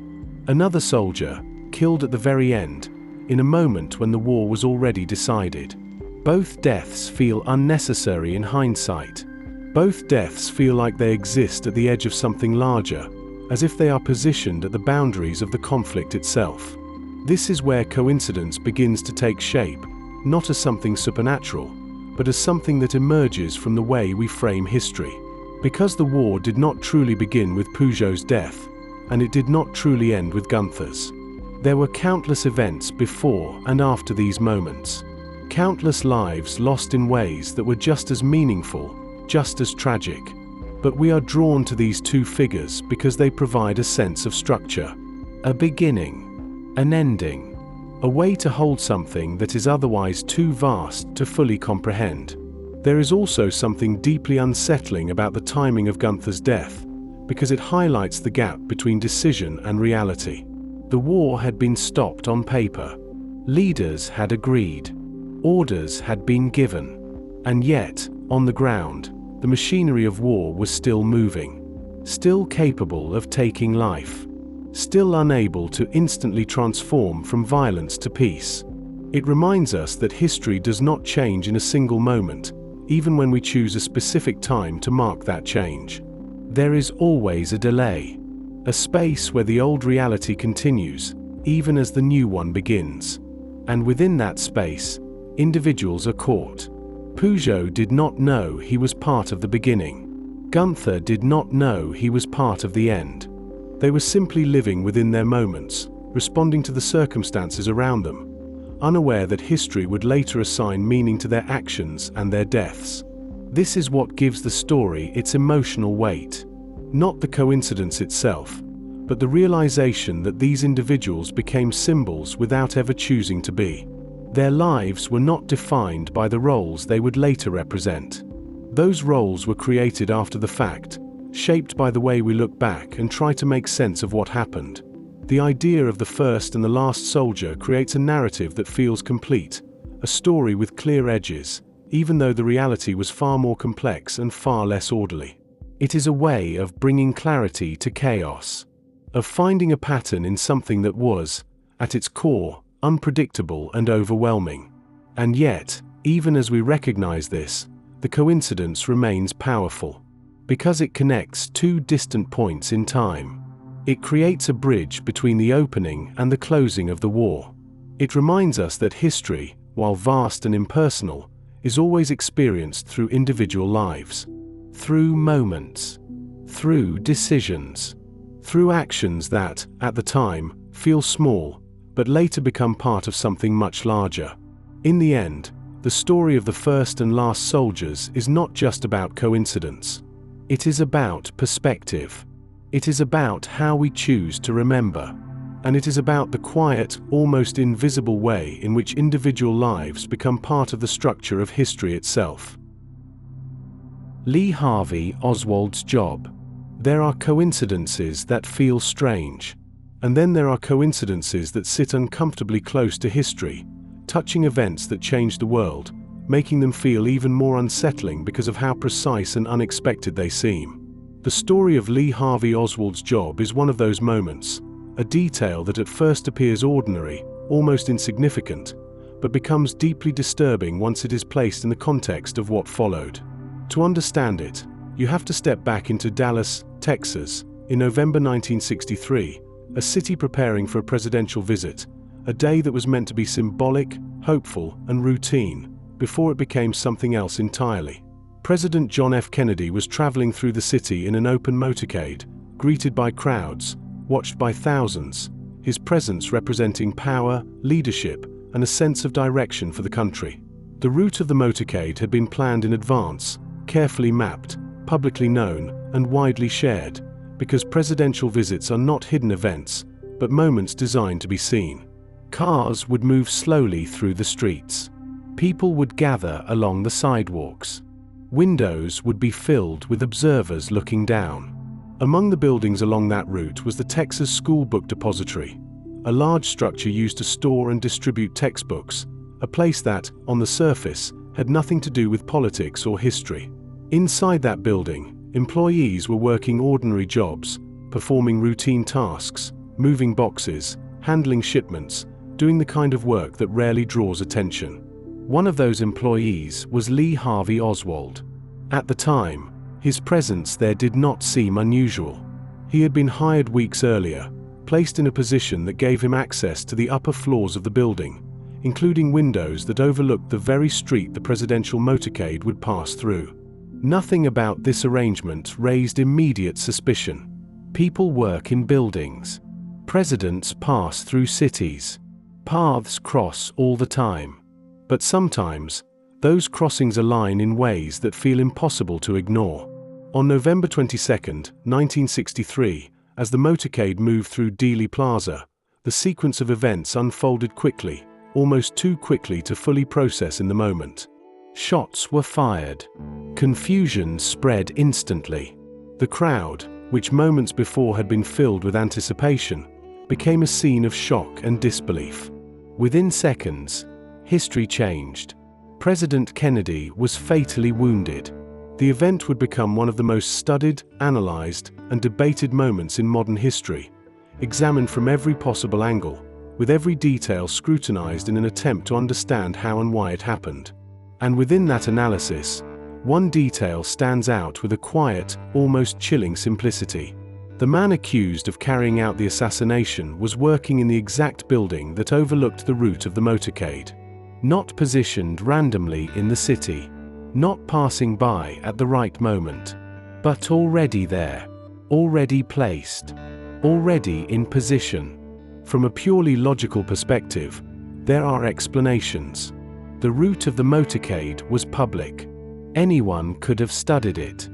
Another soldier, killed at the very end, in a moment when the war was already decided. Both deaths feel unnecessary in hindsight. Both deaths feel like they exist at the edge of something larger, as if they are positioned at the boundaries of the conflict itself. This is where coincidence begins to take shape, not as something supernatural, but as something that emerges from the way we frame history. Because the war did not truly begin with Peugeot's death, and it did not truly end with Gunther's. There were countless events before and after these moments. Countless lives lost in ways that were just as meaningful, just as tragic. But we are drawn to these two figures because they provide a sense of structure. A beginning, an ending, a way to hold something that is otherwise too vast to fully comprehend. There is also something deeply unsettling about the timing of Gunther's death, because it highlights the gap between decision and reality. The war had been stopped on paper. Leaders had agreed. Orders had been given. And yet, on the ground, the machinery of war was still moving, still capable of taking life, still unable to instantly transform from violence to peace. It reminds us that history does not change in a single moment, even when we choose a specific time to mark that change. There is always a delay, a space where the old reality continues, even as the new one begins. And within that space, individuals are caught. Peugeot did not know he was part of the beginning. Gunther did not know he was part of the end. They were simply living within their moments, responding to the circumstances around them, unaware that history would later assign meaning to their actions and their deaths. This is what gives the story its emotional weight. Not the coincidence itself, but the realization that these individuals became symbols without ever choosing to be. Their lives were not defined by the roles they would later represent. Those roles were created after the fact, shaped by the way we look back and try to make sense of what happened. The idea of the first and the last soldier creates a narrative that feels complete, a story with clear edges, even though the reality was far more complex and far less orderly. It is a way of bringing clarity to chaos, of finding a pattern in something that was, at its core, unpredictable and overwhelming. And yet, even as we recognize this, the coincidence remains powerful, because it connects two distant points in time. It creates a bridge between the opening and the closing of the war. It reminds us that history, while vast and impersonal, is always experienced through individual lives, through moments, through decisions, through actions that, at the time, feel small, but later become part of something much larger. In the end, the story of the first and last soldiers is not just about coincidence. It is about perspective. It is about how we choose to remember. And it is about the quiet, almost invisible way in which individual lives become part of the structure of history itself. Lee Harvey Oswald's job. There are coincidences that feel strange. And then there are coincidences that sit uncomfortably close to history, touching events that change the world, making them feel even more unsettling because of how precise and unexpected they seem. The story of Lee Harvey Oswald's job is one of those moments, a detail that at first appears ordinary, almost insignificant, but becomes deeply disturbing once it is placed in the context of what followed. To understand it, you have to step back into Dallas, Texas, in November 1963, a city preparing for a presidential visit, a day that was meant to be symbolic, hopeful, and routine, before it became something else entirely. President John F. Kennedy was traveling through the city in an open motorcade, greeted by crowds, watched by thousands, his presence representing power, leadership, and a sense of direction for the country. The route of the motorcade had been planned in advance, carefully mapped, publicly known, and widely shared, because presidential visits are not hidden events, but moments designed to be seen. Cars would move slowly through the streets. People would gather along the sidewalks. Windows would be filled with observers looking down. Among the buildings along that route was the Texas School Book Depository, a large structure used to store and distribute textbooks, a place that, on the surface, had nothing to do with politics or history. Inside that building, employees were working ordinary jobs, performing routine tasks, moving boxes, handling shipments, doing the kind of work that rarely draws attention. One of those employees was Lee Harvey Oswald. At the time, his presence there did not seem unusual. He had been hired weeks earlier, placed in a position that gave him access to the upper floors of the building, including windows that overlooked the very street the presidential motorcade would pass through. Nothing about this arrangement raised immediate suspicion. People work in buildings. Presidents pass through cities. Paths cross all the time. But sometimes, those crossings align in ways that feel impossible to ignore. On November 22, 1963, as the motorcade moved through Dealey Plaza, the sequence of events unfolded quickly, almost too quickly to fully process in the moment. Shots were fired. Confusion spread instantly. The crowd, which moments before had been filled with anticipation, became a scene of shock and disbelief. Within seconds, History changed. President Kennedy was fatally wounded. The event would become one of the most studied, analyzed, and debated moments in modern history, examined from every possible angle, with every detail scrutinized in an attempt to understand how and why it happened. And within that analysis, one detail stands out with a quiet, almost chilling simplicity. The man accused of carrying out the assassination was working in the exact building that overlooked the route of the motorcade. Not positioned randomly in the city, not passing by at the right moment, but already there, already placed, already in position. From a purely logical perspective, there are explanations. The route of the motorcade was public. Anyone could have studied it.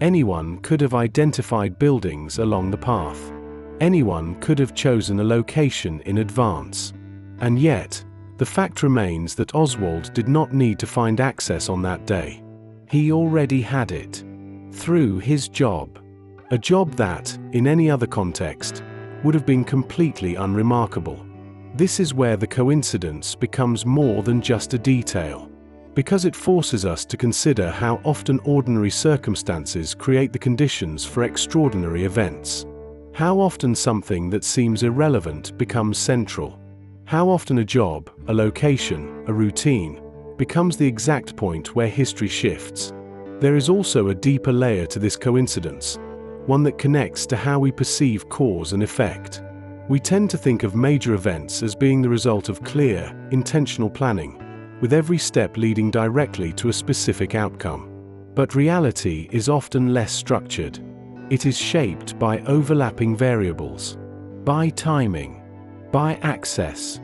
Anyone could have identified buildings along the path. Anyone could have chosen a location in advance. And yet, the fact remains that Oswald did not need to find access on that day. He already had it. Through his job. A job that, in any other context, would have been completely unremarkable. This is where the coincidence becomes more than just a detail, because it forces us to consider how often ordinary circumstances create the conditions for extraordinary events. How often something that seems irrelevant becomes central. How often a job, a location, a routine, becomes the exact point where history shifts. There is also a deeper layer to this coincidence, one that connects to how we perceive cause and effect. We tend to think of major events as being the result of clear, intentional planning, with every step leading directly to a specific outcome. But reality is often less structured. It is shaped by overlapping variables, by timing, by access,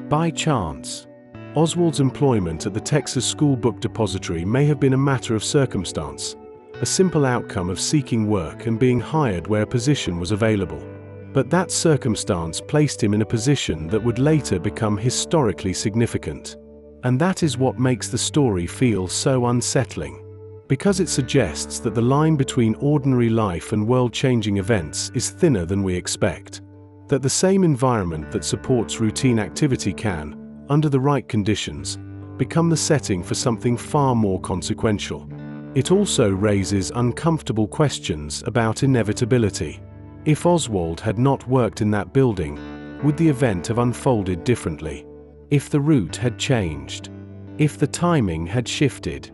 by chance. Oswald's employment at the Texas School Book Depository may have been a matter of circumstance, a simple outcome of seeking work and being hired where a position was available. But that circumstance placed him in a position that would later become historically significant. And that is what makes the story feel so unsettling, because it suggests that the line between ordinary life and world-changing events is thinner than we expect. That the same environment that supports routine activity can, under the right conditions, become the setting for something far more consequential. It also raises uncomfortable questions about inevitability. If Oswald had not worked in that building, would the event have unfolded differently? If the route had changed? If the timing had shifted?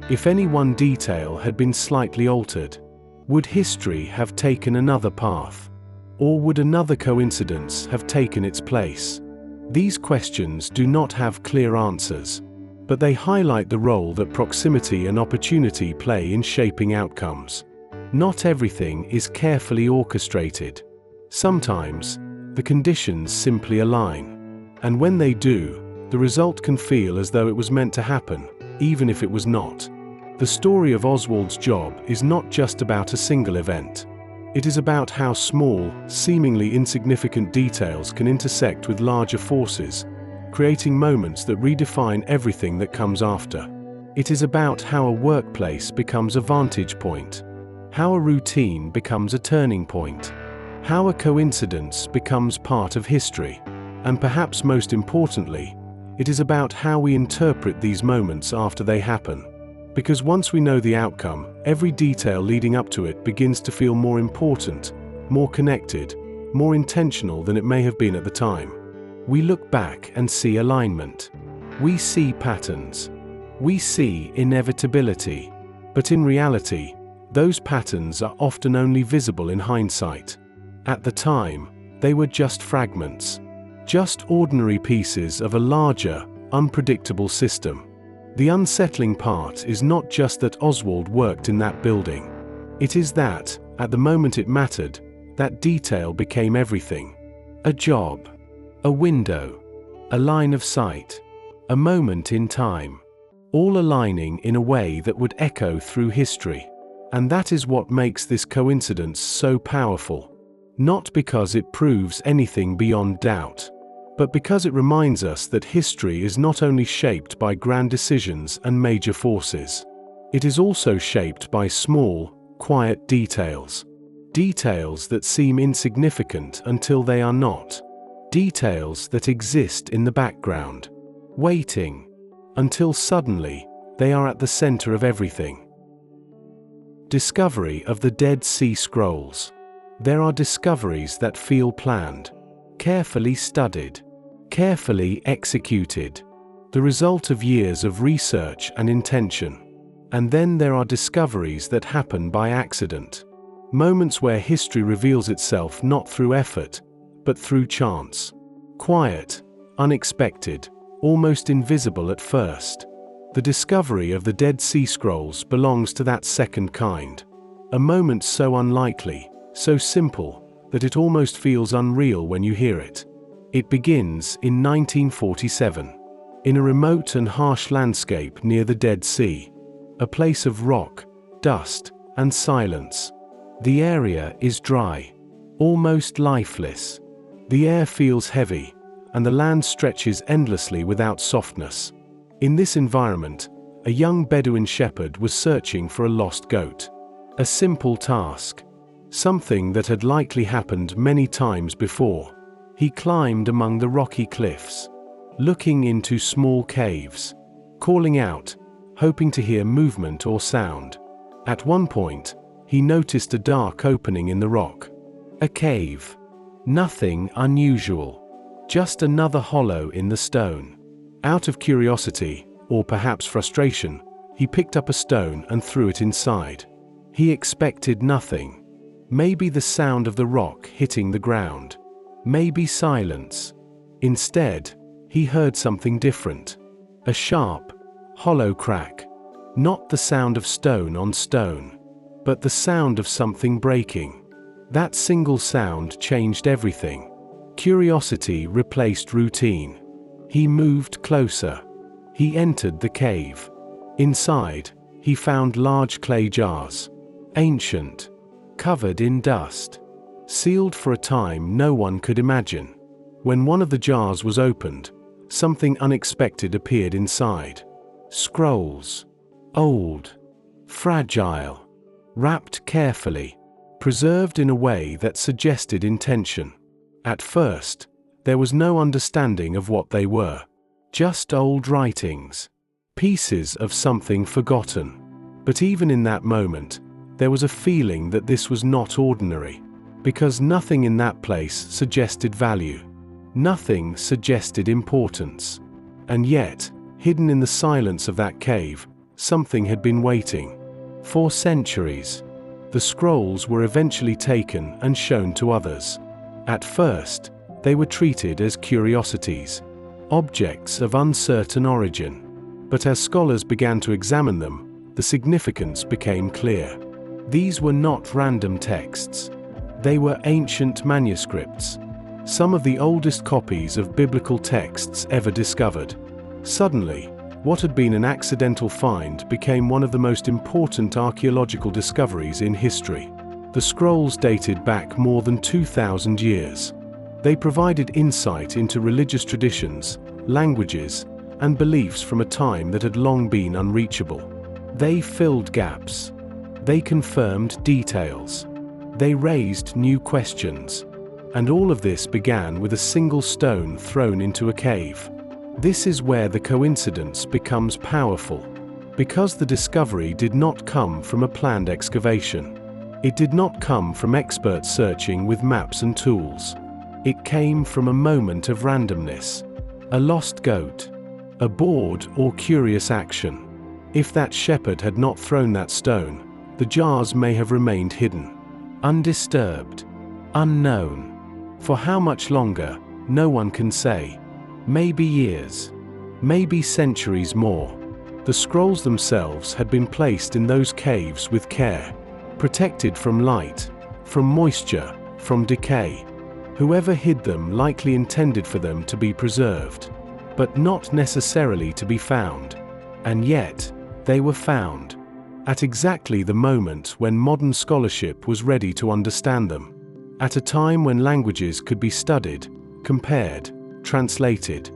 If any one detail had been slightly altered? Would history have taken another path? Or would another coincidence have taken its place? These questions do not have clear answers, but they highlight the role that proximity and opportunity play in shaping outcomes. Not everything is carefully orchestrated. Sometimes, the conditions simply align. And when they do, the result can feel as though it was meant to happen, even if it was not. The story of Oswald's job is not just about a single event. It is about how small, seemingly insignificant details can intersect with larger forces, creating moments that redefine everything that comes after. It is about how a workplace becomes a vantage point, how a routine becomes a turning point, how a coincidence becomes part of history, and perhaps most importantly, it is about how we interpret these moments after they happen. Because once we know the outcome, every detail leading up to it begins to feel more important, more connected, more intentional than it may have been at the time. We look back and see alignment. We see patterns. We see inevitability. But in reality, those patterns are often only visible in hindsight. At the time, they were just fragments, just ordinary pieces of a larger, unpredictable system. The unsettling part is not just that Oswald worked in that building. It is that, at the moment it mattered, that detail became everything. A job, a window, a line of sight, a moment in time, all aligning in a way that would echo through history. And that is what makes this coincidence so powerful. Not because it proves anything beyond doubt, but because it reminds us that history is not only shaped by grand decisions and major forces. It is also shaped by small, quiet details. Details that seem insignificant until they are not. Details that exist in the background, waiting, until suddenly, they are at the center of everything. Discovery of the Dead Sea Scrolls. There are discoveries that feel planned, carefully studied, carefully executed, the result of years of research and intention. And then there are discoveries that happen by accident. Moments where history reveals itself not through effort, but through chance. Quiet, unexpected, almost invisible at first. The discovery of the Dead Sea Scrolls belongs to that second kind. A moment so unlikely, so simple, that it almost feels unreal when you hear it. It begins in 1947, in a remote and harsh landscape near the Dead Sea. A place of rock, dust, and silence. The area is dry, almost lifeless. The air feels heavy, and the land stretches endlessly without softness. In this environment, a young Bedouin shepherd was searching for a lost goat. A simple task. Something that had likely happened many times before. He climbed among the rocky cliffs, looking into small caves, calling out, hoping to hear movement or sound. At one point, he noticed a dark opening in the rock. A cave. Nothing unusual. Just another hollow in the stone. Out of curiosity, or perhaps frustration, he picked up a stone and threw it inside. He expected nothing. Maybe the sound of the rock hitting the ground. Maybe silence. Instead, he heard something different. A sharp, hollow crack. Not the sound of stone on stone, but the sound of something breaking. That single sound changed everything. Curiosity replaced routine. He moved closer. He entered the cave. Inside, he found large clay jars. Ancient. Covered in dust. Sealed for a time no one could imagine. When one of the jars was opened, something unexpected appeared inside. Scrolls. Old. Fragile. Wrapped carefully. Preserved in a way that suggested intention. At first, there was no understanding of what they were. Just old writings. Pieces of something forgotten. But even in that moment, there was a feeling that this was not ordinary. Because nothing in that place suggested value. Nothing suggested importance. And yet, hidden in the silence of that cave, something had been waiting. For centuries. The scrolls were eventually taken and shown to others. At first, they were treated as curiosities. Objects of uncertain origin. But as scholars began to examine them, the significance became clear. These were not random texts. They were ancient manuscripts. Some of the oldest copies of biblical texts ever discovered. Suddenly, what had been an accidental find became one of the most important archaeological discoveries in history. The scrolls dated back more than 2,000 years. They provided insight into religious traditions, languages, and beliefs from a time that had long been unreachable. They filled gaps. They confirmed details. They raised new questions. And all of this began with a single stone thrown into a cave. This is where the coincidence becomes powerful. Because the discovery did not come from a planned excavation. It did not come from experts searching with maps and tools. It came from a moment of randomness. A lost goat. A bored or curious action. If that shepherd had not thrown that stone, the jars may have remained hidden. Undisturbed. Unknown. For how much longer, no one can say. Maybe years. Maybe centuries more. The scrolls themselves had been placed in those caves with care. Protected from light, from moisture, from decay. Whoever hid them likely intended for them to be preserved. But not necessarily to be found. And yet, they were found. At exactly the moment when modern scholarship was ready to understand them. At a time when languages could be studied, compared, translated.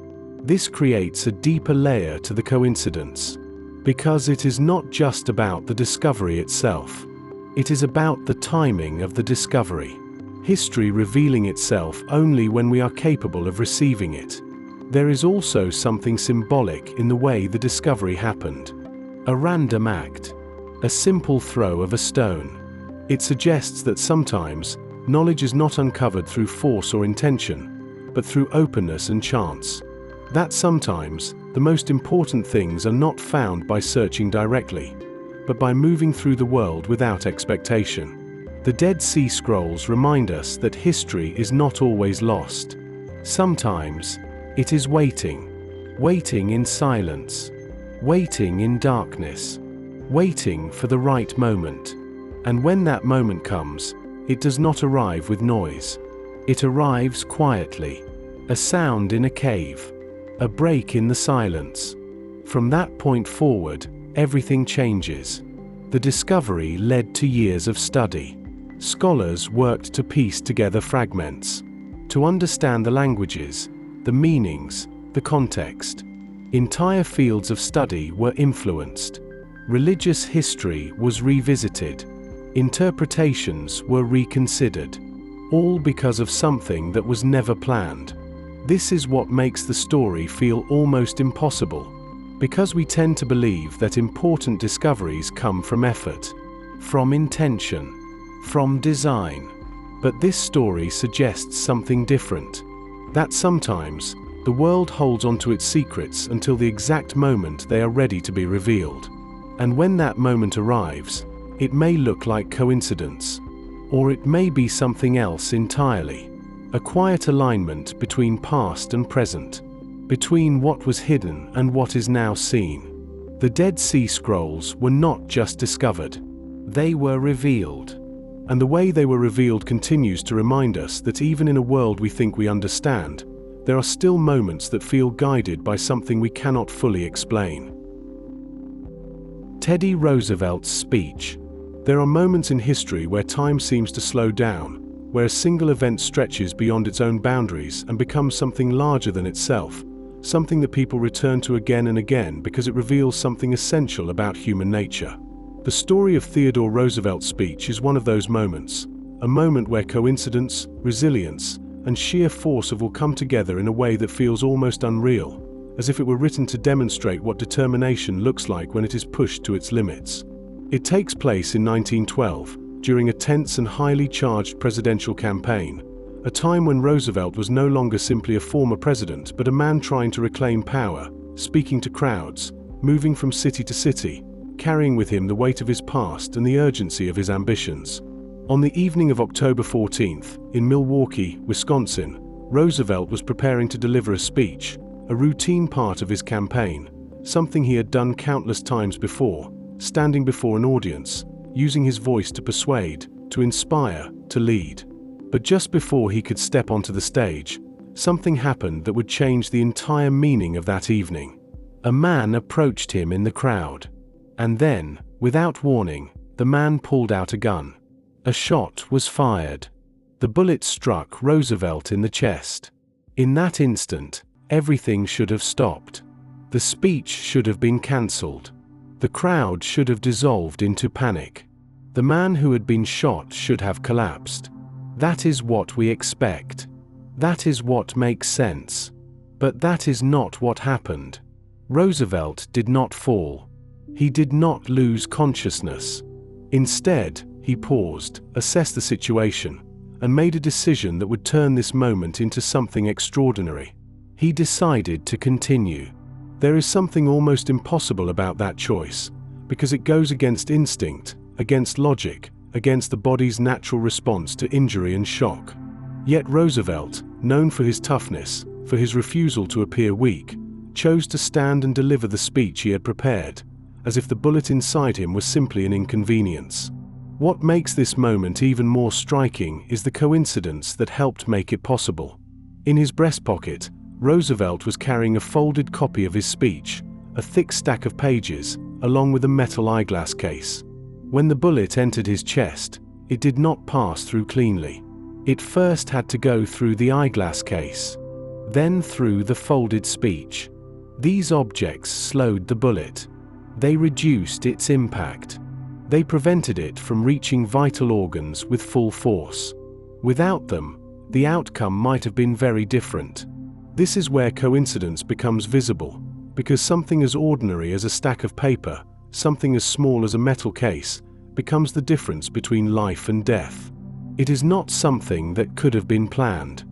This creates a deeper layer to the coincidence. Because it is not just about the discovery itself. It is about the timing of the discovery. History revealing itself only when we are capable of receiving it. There is also something symbolic in the way the discovery happened. A random act. A simple throw of a stone. It suggests that sometimes, knowledge is not uncovered through force or intention, but through openness and chance. That sometimes, the most important things are not found by searching directly, but by moving through the world without expectation. The Dead Sea Scrolls remind us that history is not always lost. Sometimes, it is waiting. Waiting in silence. Waiting in darkness. Waiting for the right moment. And when that moment comes, it does not arrive with noise. It arrives quietly. A sound in a cave. A break in the silence. From that point forward, everything changes. The discovery led to years of study. Scholars worked to piece together fragments, to understand the languages, the meanings, the context. Entire fields of study were influenced. Religious history was revisited. Interpretations were reconsidered. All because of something that was never planned. This is what makes the story feel almost impossible, because we tend to believe that important discoveries come from effort, from intention, from design. But this story suggests something different. That sometimes, the world holds onto its secrets until the exact moment they are ready to be revealed. And when that moment arrives, it may look like coincidence, or it may be something else entirely. A quiet alignment between past and present, between what was hidden and what is now seen. The Dead Sea Scrolls were not just discovered, they were revealed. And the way they were revealed continues to remind us that even in a world we think we understand, there are still moments that feel guided by something we cannot fully explain. Teddy Roosevelt's speech. There are moments in history where time seems to slow down, where a single event stretches beyond its own boundaries and becomes something larger than itself, something that people return to again and again because it reveals something essential about human nature. The story of Theodore Roosevelt's speech is one of those moments, a moment where coincidence, resilience, and sheer force of will come together in a way that feels almost unreal, as if it were written to demonstrate what determination looks like when it is pushed to its limits. It takes place in 1912, during a tense and highly charged presidential campaign, a time when Roosevelt was no longer simply a former president but a man trying to reclaim power, speaking to crowds, moving from city to city, carrying with him the weight of his past and the urgency of his ambitions. On the evening of October 14th, in Milwaukee, Wisconsin, Roosevelt was preparing to deliver a speech, a routine part of his campaign, something he had done countless times before, standing before an audience, using his voice to persuade, to inspire, to lead. But just before he could step onto the stage, something happened that would change the entire meaning of that evening. A man approached him in the crowd. And then, without warning, the man pulled out a gun. A shot was fired. The bullet struck Roosevelt in the chest. In that instant, everything should have stopped. The speech should have been cancelled. The crowd should have dissolved into panic. The man who had been shot should have collapsed. That is what we expect. That is what makes sense. But that is not what happened. Roosevelt did not fall. He did not lose consciousness. Instead, he paused, assessed the situation, and made a decision that would turn this moment into something extraordinary. He decided to continue. There is something almost impossible about that choice, because it goes against instinct, against logic, against the body's natural response to injury and shock. Yet Roosevelt, known for his toughness, for his refusal to appear weak, chose to stand and deliver the speech he had prepared, as if the bullet inside him was simply an inconvenience. What makes this moment even more striking is the coincidence that helped make it possible. In his breast pocket, Roosevelt was carrying a folded copy of his speech, a thick stack of pages, along with a metal eyeglass case. When the bullet entered his chest, it did not pass through cleanly. It first had to go through the eyeglass case, then through the folded speech. These objects slowed the bullet. They reduced its impact. They prevented it from reaching vital organs with full force. Without them, the outcome might have been very different. This is where coincidence becomes visible, because something as ordinary as a stack of paper, something as small as a metal case, becomes the difference between life and death. It is not something that could have been planned.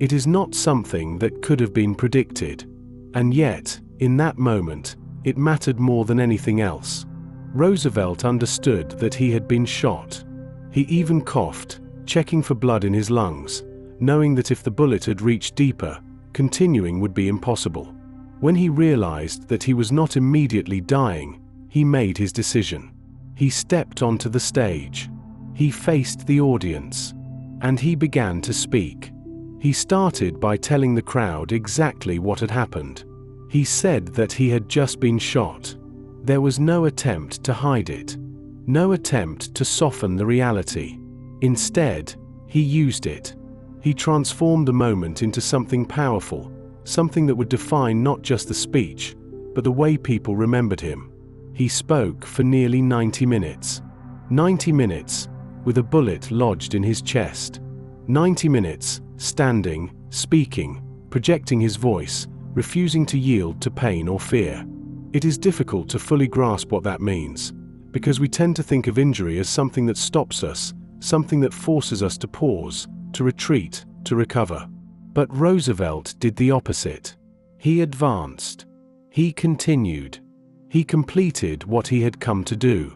It is not something that could have been predicted. And yet, in that moment, it mattered more than anything else. Roosevelt understood that he had been shot. He even coughed, checking for blood in his lungs, knowing that if the bullet had reached deeper, continuing would be impossible. When he realized that he was not immediately dying, he made his decision. He stepped onto the stage. He faced the audience. And he began to speak. He started by telling the crowd exactly what had happened. He said that he had just been shot. There was no attempt to hide it. No attempt to soften the reality. Instead, he used it. He transformed the moment into something powerful, something that would define not just the speech, but the way people remembered him. He spoke for nearly 90 minutes. 90 minutes, with a bullet lodged in his chest. 90 minutes, standing, speaking, projecting his voice, refusing to yield to pain or fear. It is difficult to fully grasp what that means, because we tend to think of injury as something that stops us, something that forces us to pause, to retreat, to recover. But Roosevelt did the opposite. He advanced. He continued. He completed what he had come to do.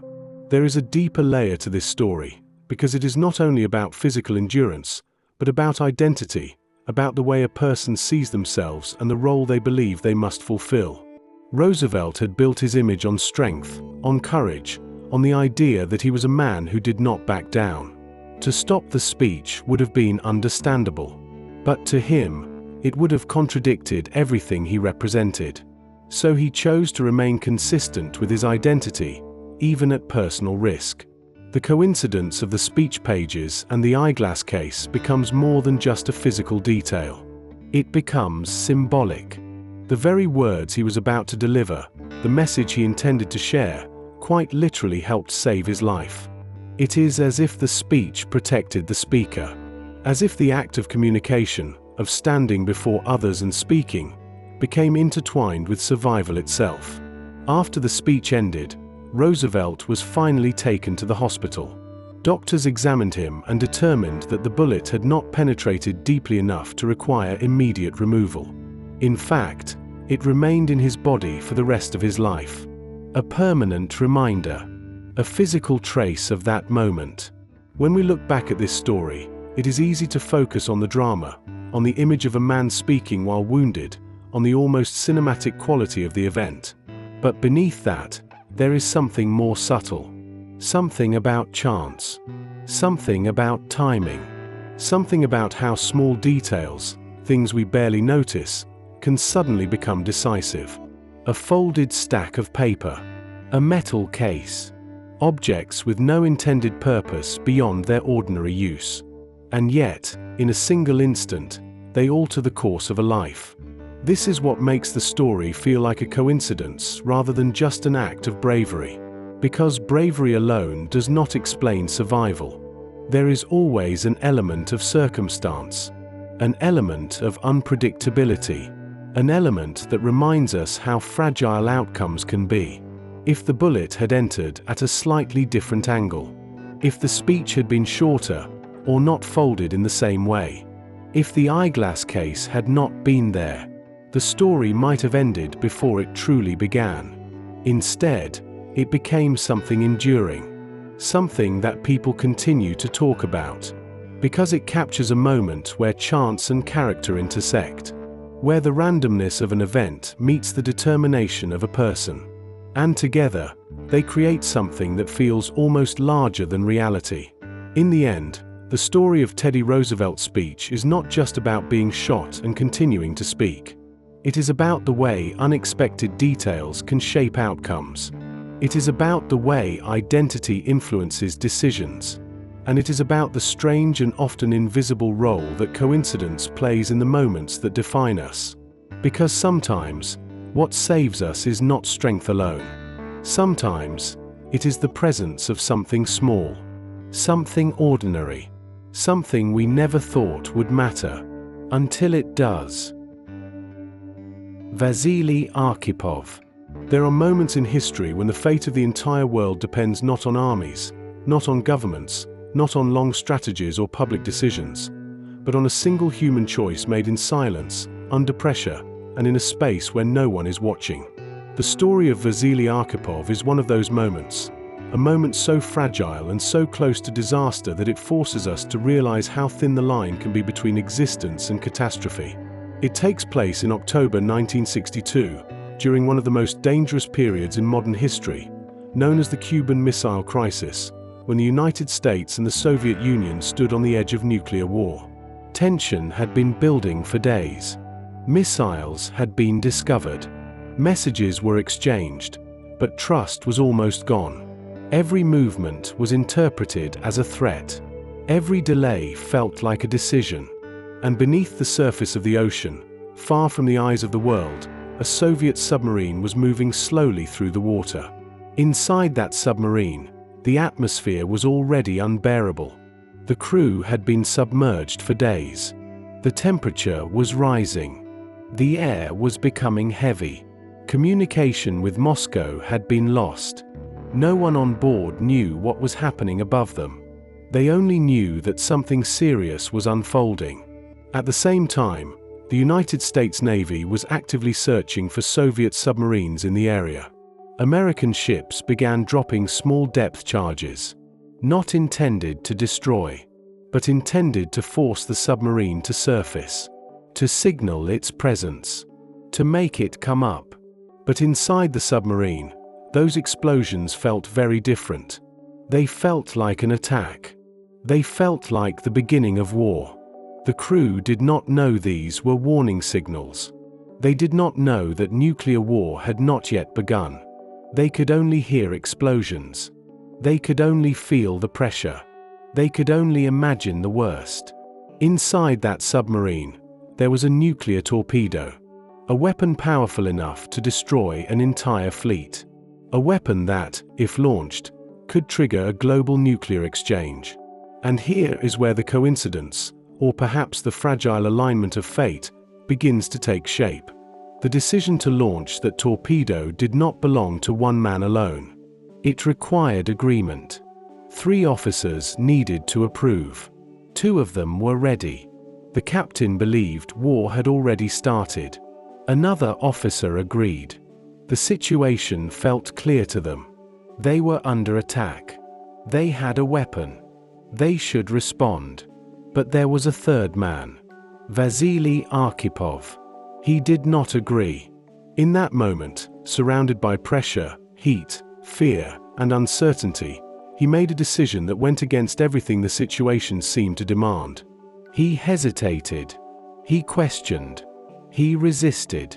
There is a deeper layer to this story, because it is not only about physical endurance, but about identity, about the way a person sees themselves and the role they believe they must fulfill. Roosevelt had built his image on strength, on courage, on the idea that he was a man who did not back down. To stop the speech would have been understandable. But to him, it would have contradicted everything he represented. So he chose to remain consistent with his identity, even at personal risk. The coincidence of the speech pages and the eyeglass case becomes more than just a physical detail. It becomes symbolic. The very words he was about to deliver, the message he intended to share, quite literally helped save his life. It is as if the speech protected the speaker. As if the act of communication, of standing before others and speaking, became intertwined with survival itself. After the speech ended, Roosevelt was finally taken to the hospital. Doctors examined him and determined that the bullet had not penetrated deeply enough to require immediate removal. In fact, it remained in his body for the rest of his life. A permanent reminder, a physical trace of that moment. When we look back at this story, it is easy to focus on the drama, on the image of a man speaking while wounded, on the almost cinematic quality of the event. But beneath that, there is something more subtle. Something about chance. Something about timing. Something about how small details, things we barely notice, can suddenly become decisive. A folded stack of paper. A metal case. Objects with no intended purpose beyond their ordinary use. And yet, in a single instant, they alter the course of a life. This is what makes the story feel like a coincidence rather than just an act of bravery. Because bravery alone does not explain survival. There is always an element of circumstance, an element of unpredictability, an element that reminds us how fragile outcomes can be. If the bullet had entered at a slightly different angle, if the speech had been shorter or not folded in the same way, if the eyeglass case had not been there, the story might have ended before it truly began. Instead, it became something enduring, something that people continue to talk about, because it captures a moment where chance and character intersect, where the randomness of an event meets the determination of a person. And together, they create something that feels almost larger than reality. In the end, the story of Teddy Roosevelt's speech is not just about being shot and continuing to speak. It is about the way unexpected details can shape outcomes. It is about the way identity influences decisions. And it is about the strange and often invisible role that coincidence plays in the moments that define us. Because sometimes, what saves us is not strength alone. Sometimes, it is the presence of something small, something ordinary, something we never thought would matter, until it does. Vasily Arkhipov. There are moments in history when the fate of the entire world depends not on armies, not on governments, not on long strategies or public decisions, but on a single human choice made in silence, under pressure, and in a space where no one is watching. The story of Vasily Arkhipov is one of those moments, a moment so fragile and so close to disaster that it forces us to realize how thin the line can be between existence and catastrophe. It takes place in October 1962, during one of the most dangerous periods in modern history, known as the Cuban Missile Crisis, when the United States and the Soviet Union stood on the edge of nuclear war. Tension had been building for days. Missiles had been discovered. Messages were exchanged, but trust was almost gone. Every movement was interpreted as a threat. Every delay felt like a decision. And beneath the surface of the ocean, far from the eyes of the world, a Soviet submarine was moving slowly through the water. Inside that submarine, the atmosphere was already unbearable. The crew had been submerged for days. The temperature was rising. The air was becoming heavy. Communication with Moscow had been lost. No one on board knew what was happening above them. They only knew that something serious was unfolding. At the same time, the United States Navy was actively searching for Soviet submarines in the area. American ships began dropping small depth charges, not intended to destroy, but intended to force the submarine to surface, to signal its presence, to make it come up. But inside the submarine, those explosions felt very different. They felt like an attack. They felt like the beginning of war. The crew did not know these were warning signals. They did not know that nuclear war had not yet begun. They could only hear explosions. They could only feel the pressure. They could only imagine the worst. Inside that submarine, there was a nuclear torpedo, a weapon powerful enough to destroy an entire fleet. A weapon that, if launched, could trigger a global nuclear exchange. And here is where the coincidence, or perhaps the fragile alignment of fate, begins to take shape. The decision to launch that torpedo did not belong to one man alone. It required agreement. 3 officers needed to approve. 2 of them were ready. The captain believed war had already started. Another officer agreed. The situation felt clear to them. They were under attack. They had a weapon. They should respond. But there was a third man, Vasily Arkhipov. He did not agree. In that moment, surrounded by pressure, heat, fear, and uncertainty, he made a decision that went against everything the situation seemed to demand. He hesitated. He questioned. He resisted.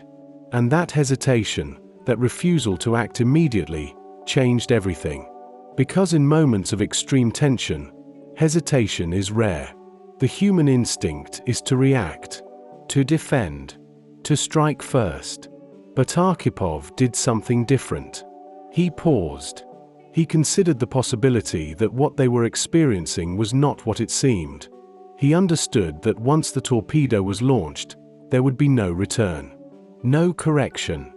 And that hesitation, that refusal to act immediately, changed everything. Because in moments of extreme tension, hesitation is rare. The human instinct is to react, to defend, to strike first. But Arkhipov did something different. He paused. He considered the possibility that what they were experiencing was not what it seemed. He understood that once the torpedo was launched, there would be no return, no correction,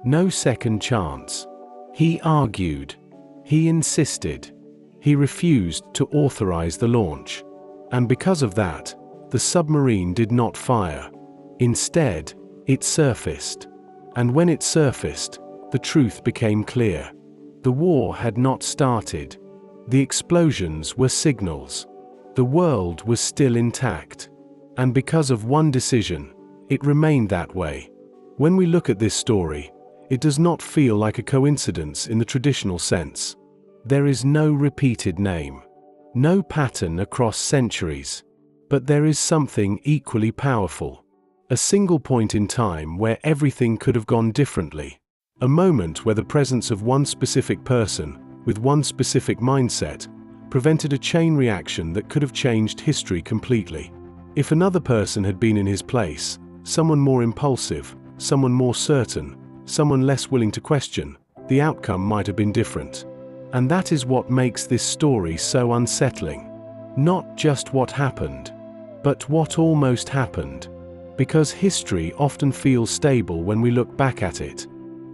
no second chance. He argued. He insisted. He refused to authorize the launch. And because of that, the submarine did not fire. Instead, it surfaced. And when it surfaced, the truth became clear. The war had not started. The explosions were signals. The world was still intact. And because of one decision, it remained that way. When we look at this story, it does not feel like a coincidence in the traditional sense. There is no repeated name. No pattern across centuries. But there is something equally powerful. A single point in time where everything could have gone differently. A moment where the presence of one specific person, with one specific mindset, prevented a chain reaction that could have changed history completely. If another person had been in his place, someone more impulsive, someone more certain, someone less willing to question, the outcome might have been different. And that is what makes this story so unsettling. Not just what happened, but what almost happened. Because history often feels stable when we look back at it,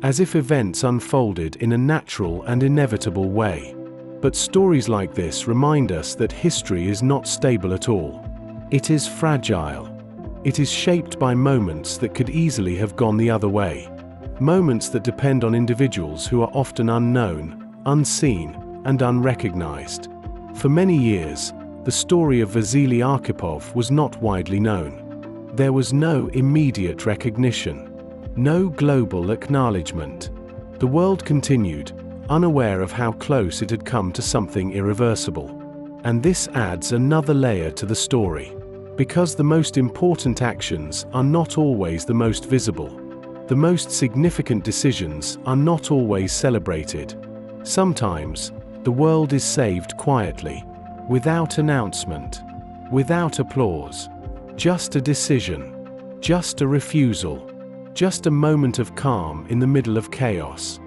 as if events unfolded in a natural and inevitable way. But stories like this remind us that history is not stable at all. It is fragile. It is shaped by moments that could easily have gone the other way. Moments that depend on individuals who are often unknown, unseen, and unrecognized. For many years, the story of Vasily Arkhipov was not widely known. There was no immediate recognition, no global acknowledgement. The world continued, unaware of how close it had come to something irreversible. And this adds another layer to the story. Because the most important actions are not always the most visible. The most significant decisions are not always celebrated. Sometimes, the world is saved quietly, without announcement, without applause. Just a decision, just a refusal, just a moment of calm in the middle of chaos.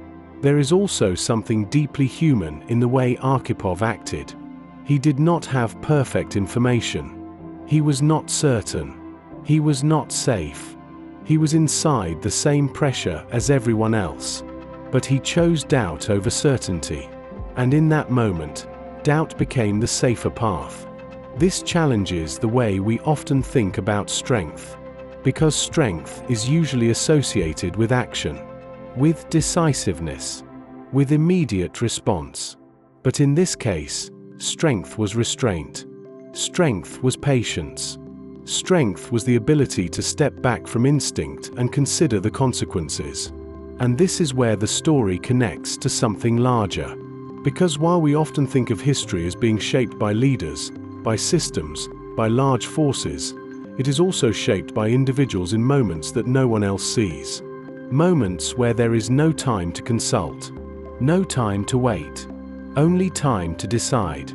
There is also something deeply human in the way Arkhipov acted. He did not have perfect information. He was not certain. He was not safe. He was inside the same pressure as everyone else. But he chose doubt over certainty. And in that moment, doubt became the safer path. This challenges the way we often think about strength. Because strength is usually associated with action, with decisiveness, with immediate response. But in this case, strength was restraint. Strength was patience. Strength was the ability to step back from instinct and consider the consequences. And this is where the story connects to something larger. Because while we often think of history as being shaped by leaders, by systems, by large forces, it is also shaped by individuals in moments that no one else sees. Moments where there is no time to consult, no time to wait, only time to decide.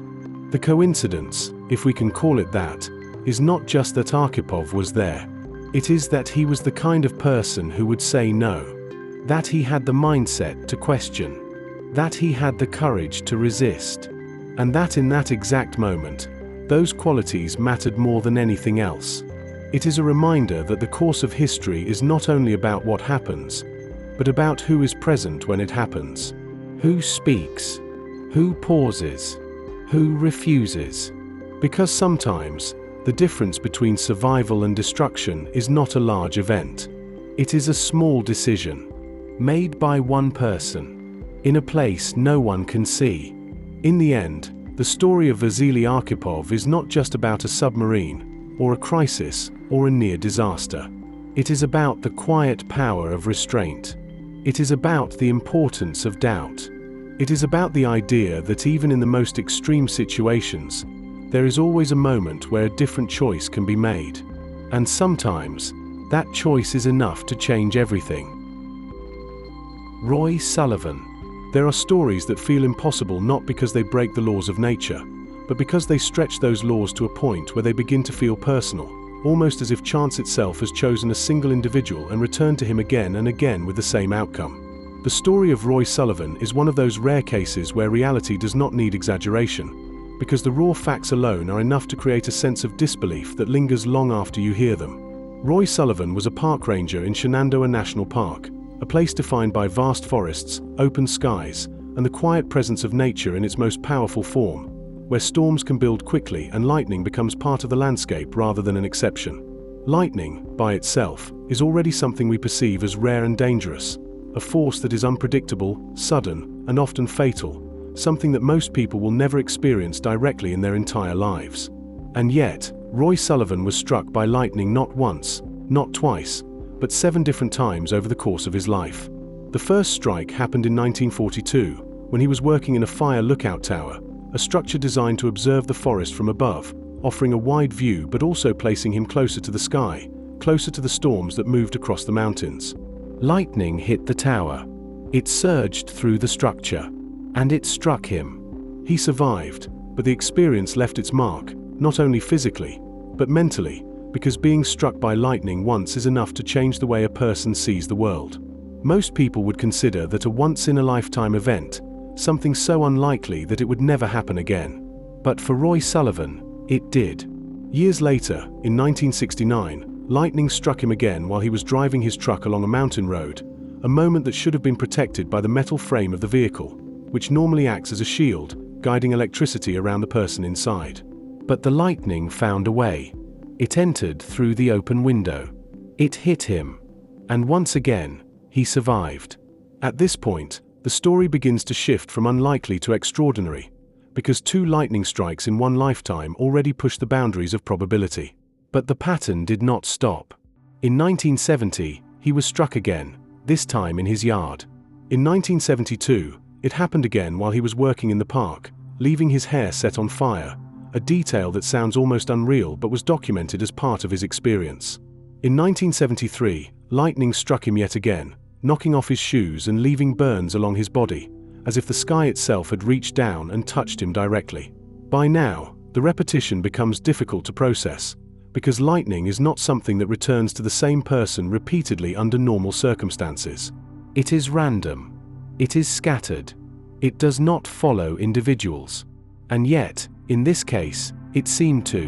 The coincidence, if we can call it that, is not just that Arkhipov was there. It is that he was the kind of person who would say no. That he had the mindset to question. That he had the courage to resist. And that in that exact moment, those qualities mattered more than anything else. It is a reminder that the course of history is not only about what happens, but about who is present when it happens. Who speaks? Who pauses? Who refuses? Because sometimes, the difference between survival and destruction is not a large event. It is a small decision, made by one person, in a place no one can see. In the end, the story of Vasily Arkhipov is not just about a submarine, or a crisis, or a near disaster. It is about the quiet power of restraint. It is about the importance of doubt. It is about the idea that even in the most extreme situations, there is always a moment where a different choice can be made. And sometimes, that choice is enough to change everything. Roy Sullivan. There are stories that feel impossible not because they break the laws of nature, but because they stretch those laws to a point where they begin to feel personal, almost as if chance itself has chosen a single individual and returned to him again and again with the same outcome. The story of Roy Sullivan is one of those rare cases where reality does not need exaggeration, because the raw facts alone are enough to create a sense of disbelief that lingers long after you hear them. Roy Sullivan was a park ranger in Shenandoah National Park, a place defined by vast forests, open skies, and the quiet presence of nature in its most powerful form, where storms can build quickly and lightning becomes part of the landscape rather than an exception. Lightning, by itself, is already something we perceive as rare and dangerous, a force that is unpredictable, sudden, and often fatal, something that most people will never experience directly in their entire lives. And yet, Roy Sullivan was struck by lightning not once, not twice, but 7 different times over the course of his life. The first strike happened in 1942, when he was working in a fire lookout tower, a structure designed to observe the forest from above, offering a wide view but also placing him closer to the sky, closer to the storms that moved across the mountains. Lightning hit the tower. It surged through the structure, and it struck him. He survived, but the experience left its mark, not only physically, but mentally, because being struck by lightning once is enough to change the way a person sees the world. Most people would consider that a once-in-a-lifetime event, something so unlikely that it would never happen again. But for Roy Sullivan, it did. Years later, in 1969, Lightning struck him again while he was driving his truck along a mountain road, a moment that should have been protected by the metal frame of the vehicle, which normally acts as a shield, guiding electricity around the person inside. But the lightning found a way. It entered through the open window. It hit him. And once again, he survived. At this point, the story begins to shift from unlikely to extraordinary, because 2 lightning strikes in one lifetime already push the boundaries of probability. But the pattern did not stop. In 1970, he was struck again, this time in his yard. In 1972, it happened again while he was working in the park, leaving his hair set on fire, a detail that sounds almost unreal but was documented as part of his experience. In 1973, lightning struck him yet again, knocking off his shoes and leaving burns along his body, as if the sky itself had reached down and touched him directly. By now, the repetition becomes difficult to process, because lightning is not something that returns to the same person repeatedly under normal circumstances. It is random. It is scattered. It does not follow individuals. And yet, in this case, it seemed to.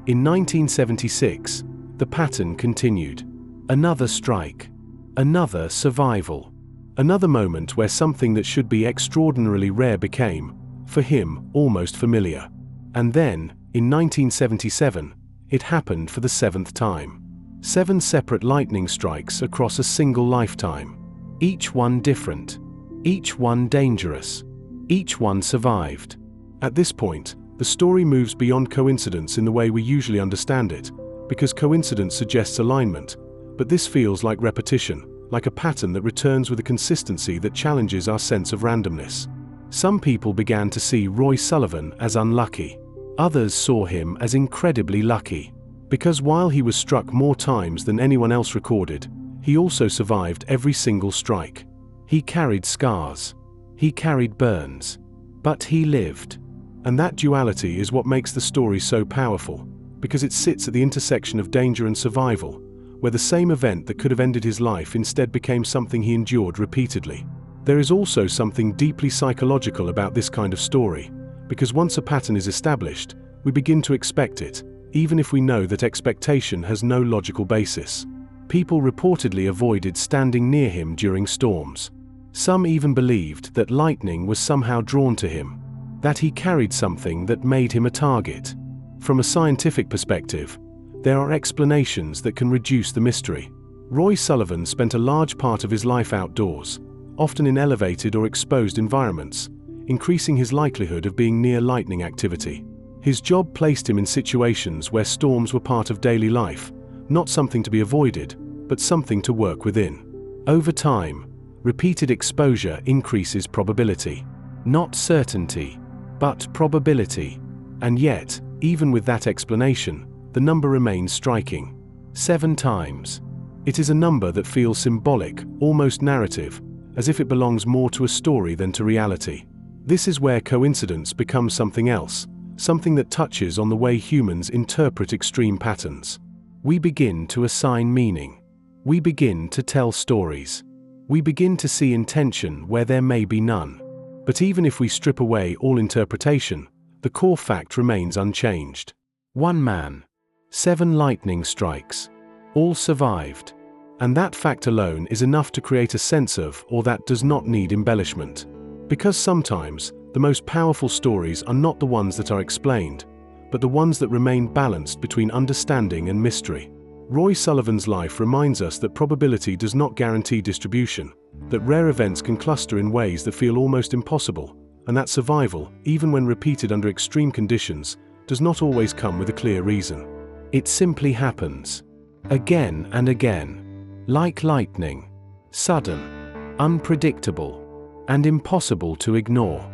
In 1976, the pattern continued. Another strike. Another survival. Another moment where something that should be extraordinarily rare became, for him, almost familiar. And then, in 1977, it happened for the 7th time. 7 separate lightning strikes across a single lifetime. Each one different. Each one dangerous. Each one survived. At this point, the story moves beyond coincidence in the way we usually understand it, because coincidence suggests alignment, but this feels like repetition, like a pattern that returns with a consistency that challenges our sense of randomness. Some people began to see Roy Sullivan as unlucky. Others saw him as incredibly lucky, because while he was struck more times than anyone else recorded, he also survived every single strike. He carried scars. He carried burns. But he lived. And that duality is what makes the story so powerful, because it sits at the intersection of danger and survival, where the same event that could have ended his life instead became something he endured repeatedly. There is also something deeply psychological about this kind of story, because once a pattern is established, we begin to expect it, even if we know that expectation has no logical basis. People reportedly avoided standing near him during storms. Some even believed that lightning was somehow drawn to him, that he carried something that made him a target. From a scientific perspective, there are explanations that can reduce the mystery. Roy Sullivan spent a large part of his life outdoors, often in elevated or exposed environments, increasing his likelihood of being near lightning activity. His job placed him in situations where storms were part of daily life, not something to be avoided, but something to work within. Over time, repeated exposure increases probability. Not certainty, but probability. And yet, even with that explanation, the number remains striking. 7 times. It is a number that feels symbolic, almost narrative, as if it belongs more to a story than to reality. This is where coincidence becomes something else, something that touches on the way humans interpret extreme patterns. We begin to assign meaning. We begin to tell stories. We begin to see intention where there may be none. But even if we strip away all interpretation, the core fact remains unchanged. 1 man. 7 lightning strikes. All survived. And that fact alone is enough to create a sense of, or that does not need embellishment. Because sometimes, the most powerful stories are not the ones that are explained, but the ones that remain balanced between understanding and mystery. Roy Sullivan's life reminds us that probability does not guarantee distribution, that rare events can cluster in ways that feel almost impossible, and that survival, even when repeated under extreme conditions, does not always come with a clear reason. It simply happens. Again and again. Like lightning. Sudden. Unpredictable. And impossible to ignore.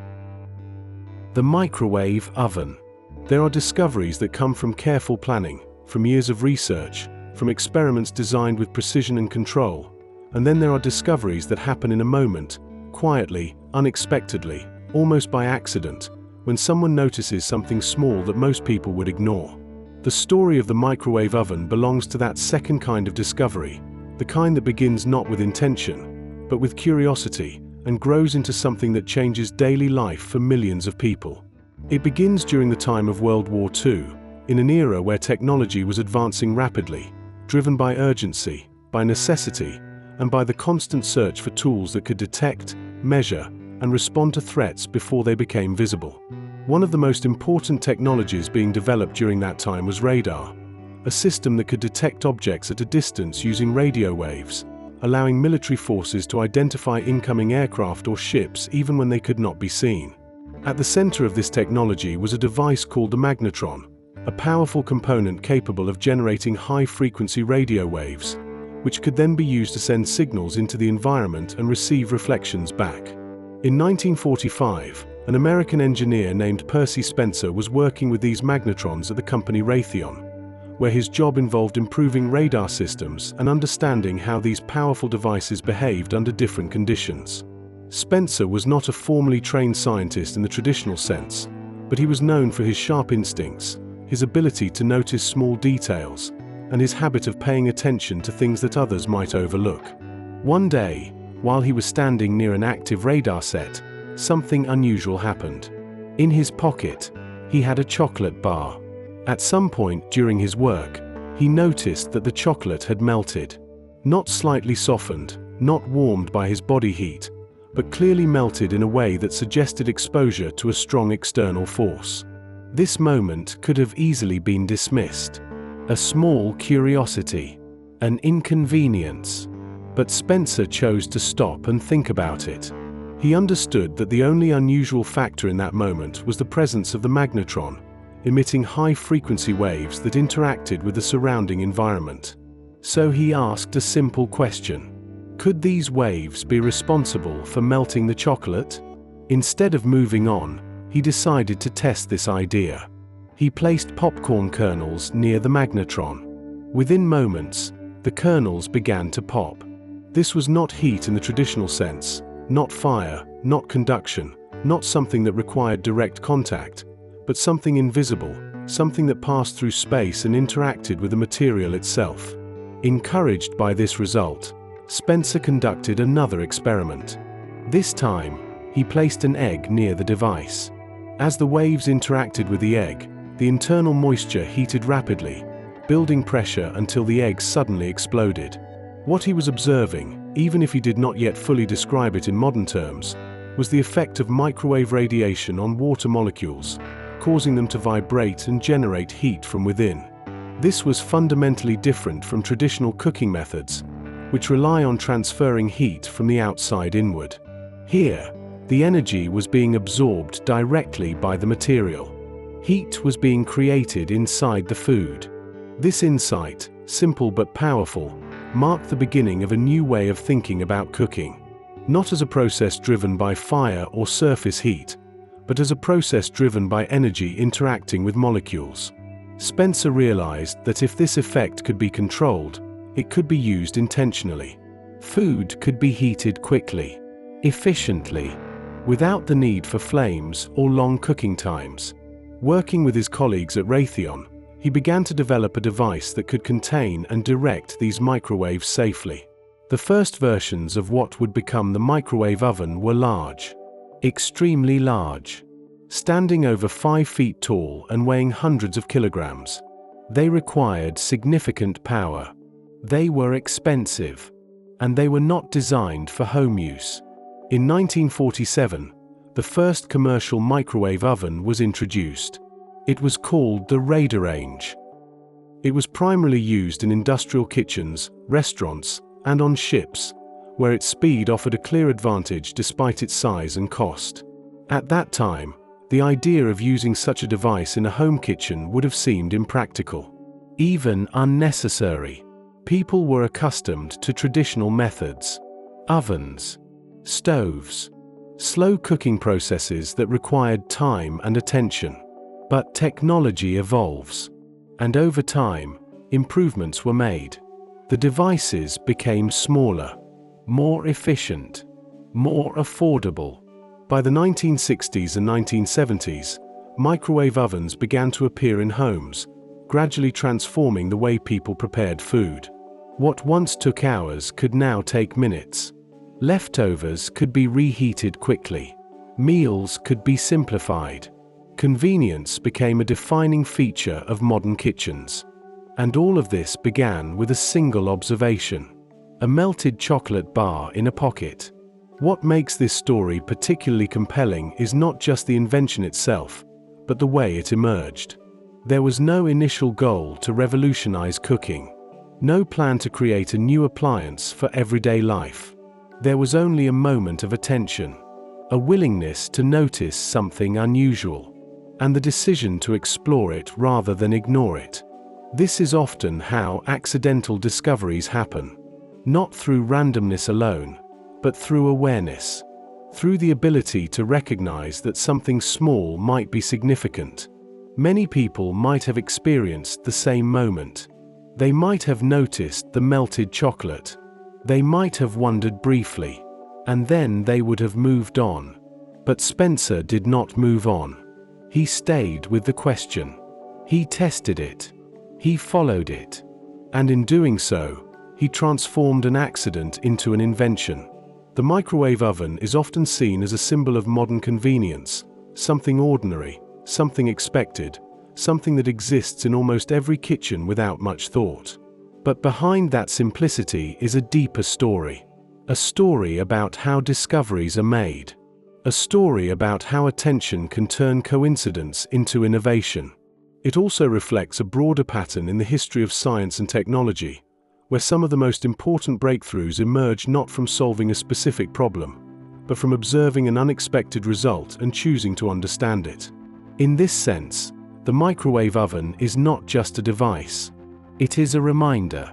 The microwave oven. There are discoveries that come from careful planning, from years of research, from experiments designed with precision and control, and then there are discoveries that happen in a moment, quietly, unexpectedly, almost by accident, when someone notices something small that most people would ignore. The story of the microwave oven belongs to that second kind of discovery, the kind that begins not with intention, but with curiosity, and grows into something that changes daily life for millions of people. It begins during the time of World War II, in an era where technology was advancing rapidly, driven by urgency, by necessity, and by the constant search for tools that could detect, measure, and respond to threats before they became visible. One of the most important technologies being developed during that time was radar, a system that could detect objects at a distance using radio waves, allowing military forces to identify incoming aircraft or ships even when they could not be seen. At the center of this technology was a device called the magnetron, a powerful component capable of generating high-frequency radio waves, which could then be used to send signals into the environment and receive reflections back. In 1945, an American engineer named Percy Spencer was working with these magnetrons at the company Raytheon, where his job involved improving radar systems and understanding how these powerful devices behaved under different conditions. Spencer was not a formally trained scientist in the traditional sense, but he was known for his sharp instincts, his ability to notice small details, and his habit of paying attention to things that others might overlook. One day, while he was standing near an active radar set, something unusual happened. In his pocket, he had a chocolate bar. At some point during his work, he noticed that the chocolate had melted. Not slightly softened, not warmed by his body heat, but clearly melted in a way that suggested exposure to a strong external force. This moment could have easily been dismissed. A small curiosity, an inconvenience. But Spencer chose to stop and think about it. He understood that the only unusual factor in that moment was the presence of the magnetron, emitting high-frequency waves that interacted with the surrounding environment. So he asked a simple question. Could these waves be responsible for melting the chocolate? Instead of moving on, he decided to test this idea. He placed popcorn kernels near the magnetron. Within moments, the kernels began to pop. This was not heat in the traditional sense, not fire, not conduction, not something that required direct contact, but something invisible, something that passed through space and interacted with the material itself. Encouraged by this result, Spencer conducted another experiment. This time, he placed an egg near the device. As the waves interacted with the egg, the internal moisture heated rapidly, building pressure until the egg suddenly exploded. What he was observing, even if he did not yet fully describe it in modern terms, was the effect of microwave radiation on water molecules, causing them to vibrate and generate heat from within. This was fundamentally different from traditional cooking methods, which rely on transferring heat from the outside inward. Here, the energy was being absorbed directly by the material. Heat was being created inside the food. This insight, simple but powerful, marked the beginning of a new way of thinking about cooking. Not as a process driven by fire or surface heat, but as a process driven by energy interacting with molecules. Spencer realized that if this effect could be controlled, it could be used intentionally. Food could be heated quickly, efficiently, without the need for flames or long cooking times. Working with his colleagues at Raytheon, he began to develop a device that could contain and direct these microwaves safely. The first versions of what would become the microwave oven were large, extremely large, standing over 5 feet tall and weighing hundreds of kilograms. They required significant power. They were expensive, and they were not designed for home use. In 1947, the first commercial microwave oven was introduced. It was called the Radarange. It was primarily used in industrial kitchens, restaurants, and on ships, where its speed offered a clear advantage despite its size and cost. At that time, the idea of using such a device in a home kitchen would have seemed impractical, even unnecessary. People were accustomed to traditional methods: ovens, stoves, slow cooking processes that required time and attention. But technology evolves, and over time, improvements were made. The devices became smaller, more efficient, more affordable. By the 1960s and 1970s, microwave ovens began to appear in homes, gradually transforming the way people prepared food. What once took hours could now take minutes. Leftovers could be reheated quickly. Meals could be simplified. Convenience became a defining feature of modern kitchens. And all of this began with a single observation: a melted chocolate bar in a pocket. What makes this story particularly compelling is not just the invention itself, but the way it emerged. There was no initial goal to revolutionize cooking. No plan to create a new appliance for everyday life. There was only a moment of attention, a willingness to notice something unusual, and the decision to explore it rather than ignore it. This is often how accidental discoveries happen, not through randomness alone, but through awareness, through the ability to recognize that something small might be significant. Many people might have experienced the same moment. They might have noticed the melted chocolate. They might have wondered briefly, and then they would have moved on. But Spencer did not move on. He stayed with the question. He tested it. He followed it. And in doing so, he transformed an accident into an invention. The microwave oven is often seen as a symbol of modern convenience, something ordinary, something expected, something that exists in almost every kitchen without much thought. But behind that simplicity is a deeper story. A story about how discoveries are made. A story about how attention can turn coincidence into innovation. It also reflects a broader pattern in the history of science and technology, where some of the most important breakthroughs emerge not from solving a specific problem, but from observing an unexpected result and choosing to understand it. In this sense, the microwave oven is not just a device. It is a reminder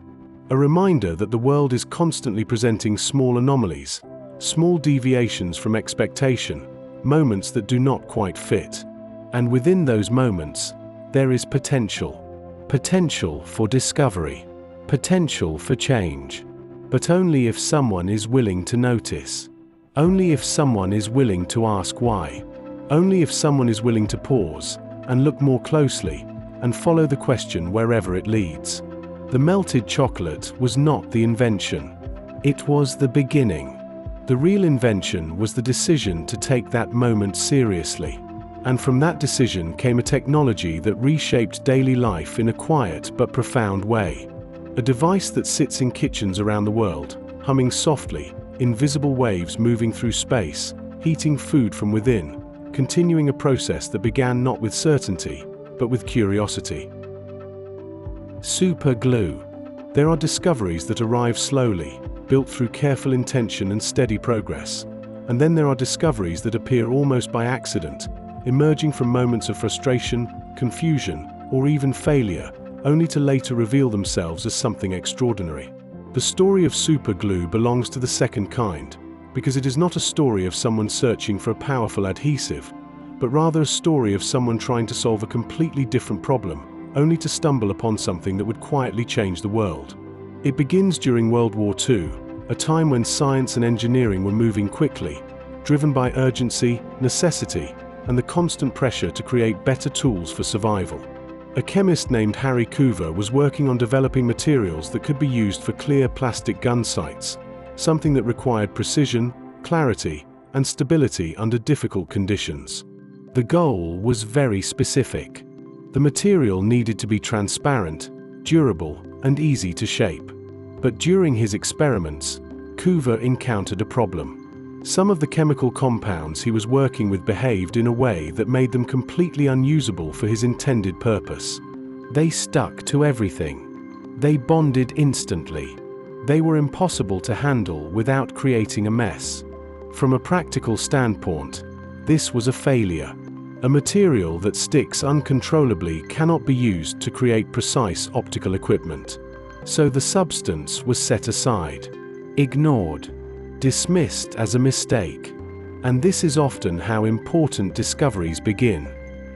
that the world is constantly presenting small anomalies, small deviations from expectation, moments that do not quite fit. And within those moments, there is potential. Potential for discovery. Potential for change. But only if someone is willing to notice. Only if someone is willing to ask why. Only if someone is willing to pause and look more closely and follow the question wherever it leads. The melted chocolate was not the invention. It was the beginning. The real invention was the decision to take that moment seriously. And from that decision came a technology that reshaped daily life in a quiet but profound way. A device that sits in kitchens around the world, humming softly, invisible waves moving through space, heating food from within, continuing a process that began not with certainty, but with curiosity. Super glue. There are discoveries that arrive slowly, built through careful intention and steady progress. And then there are discoveries that appear almost by accident, emerging from moments of frustration, confusion, or even failure, only to later reveal themselves as something extraordinary. The story of super glue belongs to the second kind, because it is not a story of someone searching for a powerful adhesive, but rather a story of someone trying to solve a completely different problem, only to stumble upon something that would quietly change the world. It begins during World War II, a time when science and engineering were moving quickly, driven by urgency, necessity, and the constant pressure to create better tools for survival. A chemist named Harry Coover was working on developing materials that could be used for clear plastic gun sights, something that required precision, clarity, and stability under difficult conditions. The goal was very specific. The material needed to be transparent, durable, and easy to shape. But during his experiments, Coover encountered a problem. Some of the chemical compounds he was working with behaved in a way that made them completely unusable for his intended purpose. They stuck to everything. They bonded instantly. They were impossible to handle without creating a mess. From a practical standpoint, this was a failure. A material that sticks uncontrollably cannot be used to create precise optical equipment. So the substance was set aside, ignored, dismissed as a mistake. And this is often how important discoveries begin.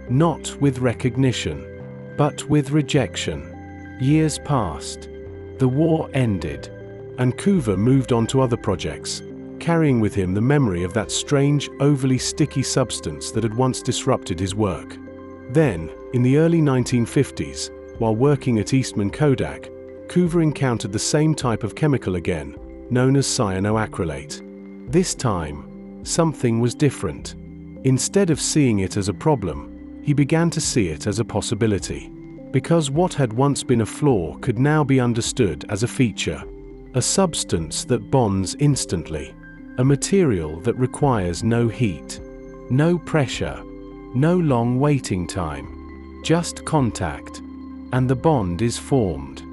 Not with recognition, but with rejection. Years passed. The war ended, and Coover moved on to other projects, carrying with him the memory of that strange, overly sticky substance that had once disrupted his work. Then, in the early 1950s, while working at Eastman Kodak, Coover encountered the same type of chemical again, known as cyanoacrylate. This time, something was different. Instead of seeing it as a problem, he began to see it as a possibility. Because what had once been a flaw could now be understood as a feature. A substance that bonds instantly. A material that requires no heat, no pressure, no long waiting time. Just contact. And the bond is formed.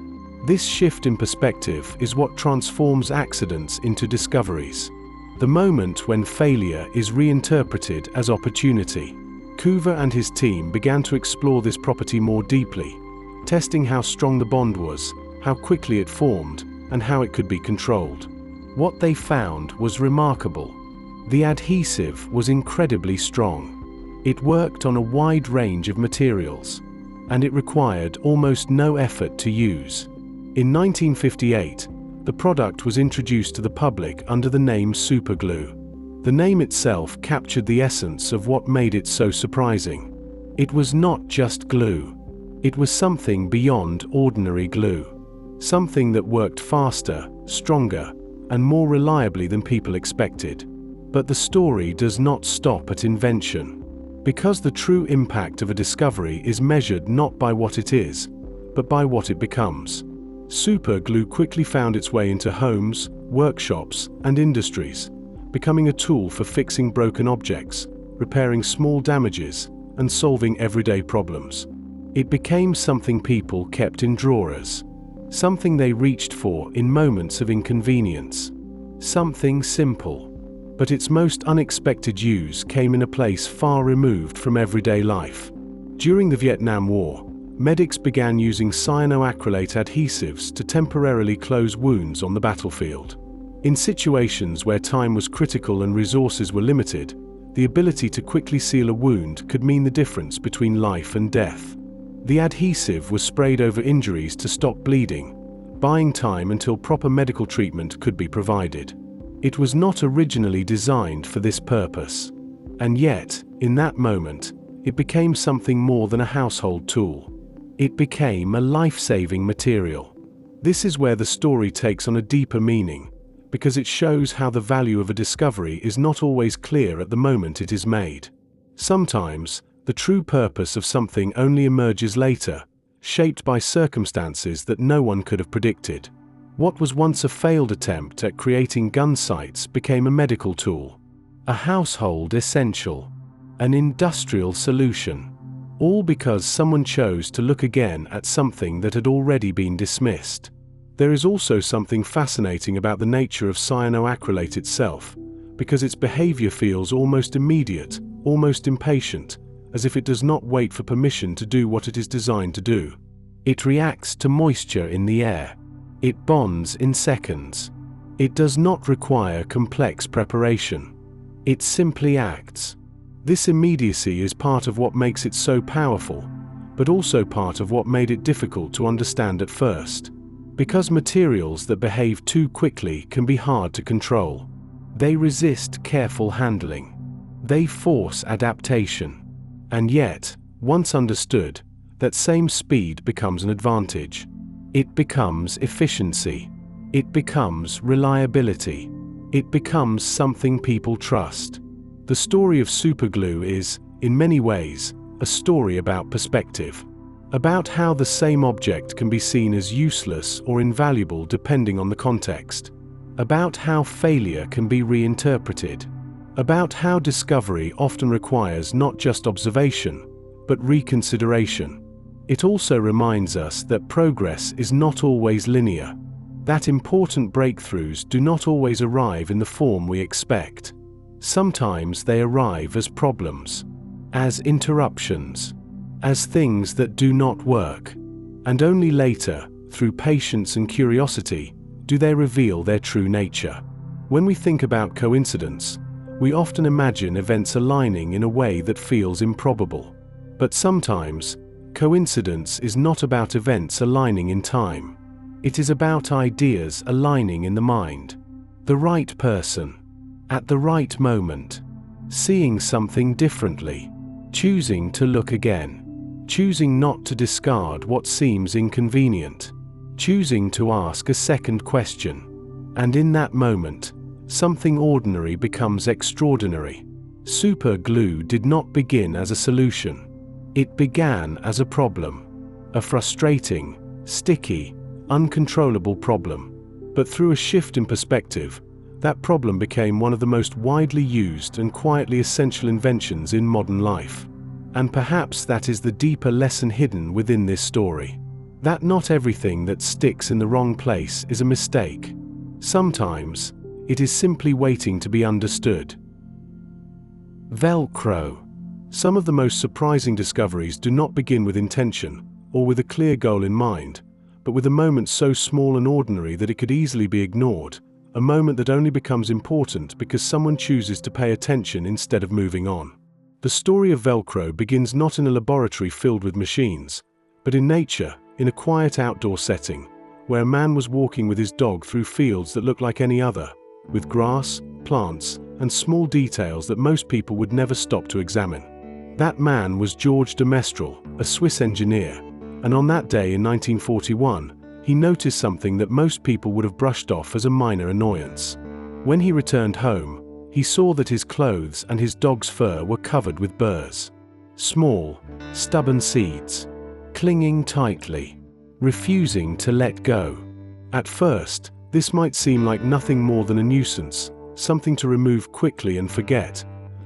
This shift in perspective is what transforms accidents into discoveries. The moment when failure is reinterpreted as opportunity. Hoover and his team began to explore this property more deeply, testing how strong the bond was, how quickly it formed, and how it could be controlled. What they found was remarkable. The adhesive was incredibly strong. It worked on a wide range of materials, and it required almost no effort to use. In 1958, the product was introduced to the public under the name superglue. The name itself captured the essence of what made it so surprising. It was not just glue. It was something beyond ordinary glue. Something that worked faster, stronger, and more reliably than people expected. But the story does not stop at invention. Because the true impact of a discovery is measured not by what it is, but by what it becomes. Super glue quickly found its way into homes, workshops, and industries, becoming a tool for fixing broken objects, repairing small damages, and solving everyday problems. It became something people kept in drawers. Something they reached for in moments of inconvenience. Something simple. But its most unexpected use came in a place far removed from everyday life. During the Vietnam War, medics began using cyanoacrylate adhesives to temporarily close wounds on the battlefield. In situations where time was critical and resources were limited, the ability to quickly seal a wound could mean the difference between life and death. The adhesive was sprayed over injuries to stop bleeding, buying time until proper medical treatment could be provided. It was not originally designed for this purpose. And yet, in that moment, it became something more than a household tool. It became a life-saving material. This is where the story takes on a deeper meaning, because it shows how the value of a discovery is not always clear at the moment it is made. Sometimes, the true purpose of something only emerges later, shaped by circumstances that no one could have predicted. What was once a failed attempt at creating gun sights became a medical tool, a household essential, an industrial solution. All because someone chose to look again at something that had already been dismissed. There is also something fascinating about the nature of cyanoacrylate itself, because its behavior feels almost immediate, almost impatient, as if it does not wait for permission to do what it is designed to do. It reacts to moisture in the air. It bonds in seconds. It does not require complex preparation. It simply acts. This immediacy is part of what makes it so powerful, but also part of what made it difficult to understand at first. Because materials that behave too quickly can be hard to control. They resist careful handling. They force adaptation. And yet, once understood, that same speed becomes an advantage. It becomes efficiency. It becomes reliability. It becomes something people trust. The story of superglue is, in many ways, a story about perspective. About how the same object can be seen as useless or invaluable depending on the context. About how failure can be reinterpreted. About how discovery often requires not just observation, but reconsideration. It also reminds us that progress is not always linear. That important breakthroughs do not always arrive in the form we expect. Sometimes they arrive as problems, as interruptions, as things that do not work. And only later, through patience and curiosity, do they reveal their true nature. When we think about coincidence, we often imagine events aligning in a way that feels improbable. But sometimes, coincidence is not about events aligning in time. It is about ideas aligning in the mind. The right person, at the right moment, seeing something differently, choosing to look again, choosing not to discard what seems inconvenient, choosing to ask a second question. And in that moment, something ordinary becomes extraordinary. Super glue did not begin as a solution. It began as a problem. A frustrating, sticky, uncontrollable problem. But through a shift in perspective, that problem became one of the most widely used and quietly essential inventions in modern life. And perhaps that is the deeper lesson hidden within this story. That not everything that sticks in the wrong place is a mistake. Sometimes, it is simply waiting to be understood. Velcro. Some of the most surprising discoveries do not begin with intention, or with a clear goal in mind, but with a moment so small and ordinary that it could easily be ignored, a moment that only becomes important because someone chooses to pay attention instead of moving on. The story of Velcro begins not in a laboratory filled with machines, but in nature, in a quiet outdoor setting, where a man was walking with his dog through fields that looked like any other, with grass, plants, and small details that most people would never stop to examine. That man was George de Mestral, a Swiss engineer, and on that day in 1941, he noticed something that most people would have brushed off as a minor annoyance. When he returned home, he saw that his clothes and his dog's fur were covered with burrs. Small, stubborn seeds, clinging tightly, refusing to let go. At first, this might seem like nothing more than a nuisance, something to remove quickly and forget,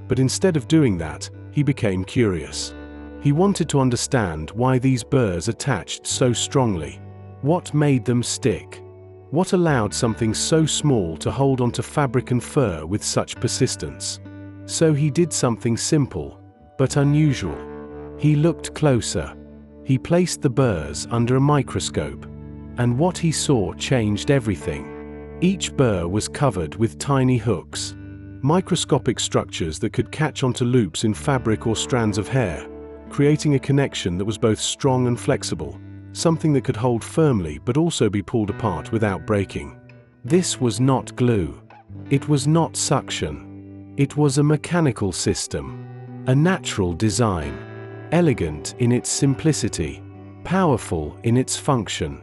but instead of doing that, he became curious. He wanted to understand why these burrs attached so strongly. What made them stick? What allowed something so small to hold onto fabric and fur with such persistence? So he did something simple, but unusual. He looked closer. He placed the burrs under a microscope, and what he saw changed everything. Each burr was covered with tiny hooks, microscopic structures that could catch onto loops in fabric or strands of hair, creating a connection that was both strong and flexible, something that could hold firmly but also be pulled apart without breaking. This was not glue. It was not suction. It was a mechanical system, a natural design, elegant in its simplicity, powerful in its function.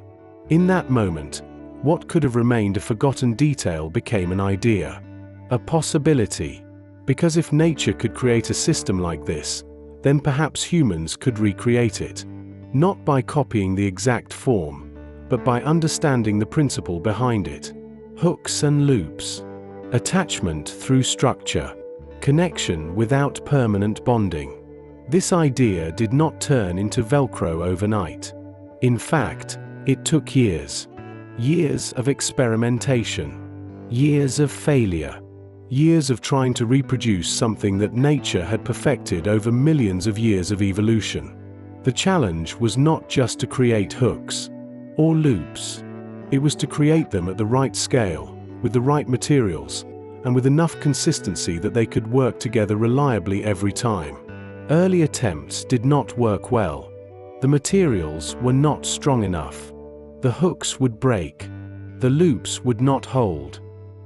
In that moment, what could have remained a forgotten detail became an idea, a possibility. Because if nature could create a system like this, then perhaps humans could recreate it. Not by copying the exact form, but by understanding the principle behind it. Hooks and loops. Attachment through structure. Connection without permanent bonding. This idea did not turn into Velcro overnight. In fact, it took years. Years of experimentation. Years of failure. Years of trying to reproduce something that nature had perfected over millions of years of evolution. The challenge was not just to create hooks or loops. It was to create them at the right scale, with the right materials, and with enough consistency that they could work together reliably every time. Early attempts did not work well. The materials were not strong enough. The hooks would break. The loops would not hold.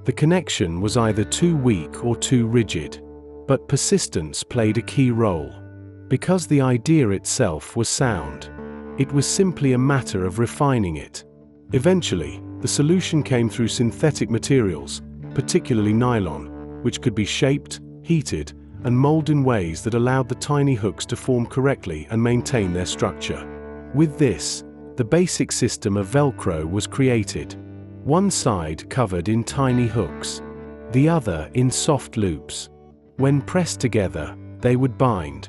The connection was either too weak or too rigid. But persistence played a key role. Because the idea itself was sound, it was simply a matter of refining it. Eventually, the solution came through synthetic materials, particularly nylon, which could be shaped, heated, and molded in ways that allowed the tiny hooks to form correctly and maintain their structure. With this, the basic system of Velcro was created. One side covered in tiny hooks, the other in soft loops. When pressed together, they would bind.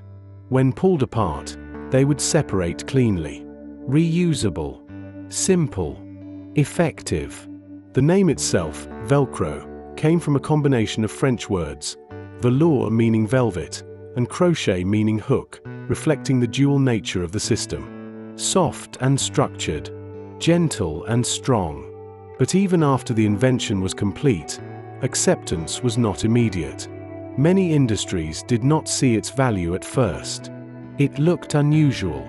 When pulled apart, they would separate cleanly. Reusable, simple, effective. The name itself, Velcro, came from a combination of French words, velours meaning velvet, and crochet meaning hook, reflecting the dual nature of the system. Soft and structured, gentle and strong. But even after the invention was complete, acceptance was not immediate. Many industries did not see its value at first. It looked unusual.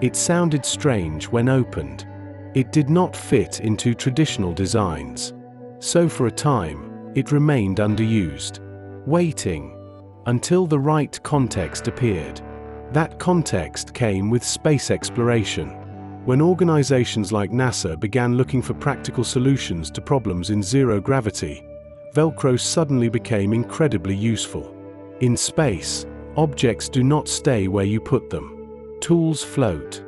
It sounded strange when opened. It did not fit into traditional designs. So for a time, it remained underused, waiting until the right context appeared. That context came with space exploration. When organizations like NASA began looking for practical solutions to problems in zero gravity, Velcro suddenly became incredibly useful. In space, objects do not stay where you put them. Tools float.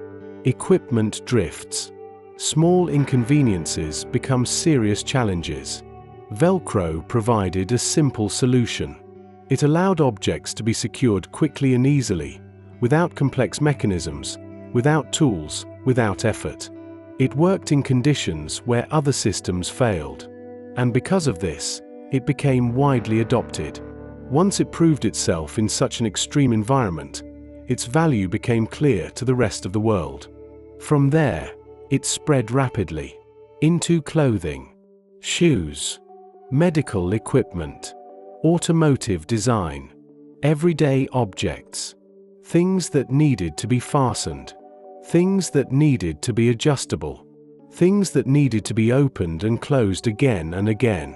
Equipment drifts. Small inconveniences become serious challenges. Velcro provided a simple solution. It allowed objects to be secured quickly and easily, without complex mechanisms, without tools, without effort. It worked in conditions where other systems failed. And because of this, it became widely adopted. Once it proved itself in such an extreme environment, its value became clear to the rest of the world. From there, it spread rapidly into clothing, shoes, medical equipment, automotive design, everyday objects, things that needed to be fastened, things that needed to be adjustable, things that needed to be opened and closed again and again.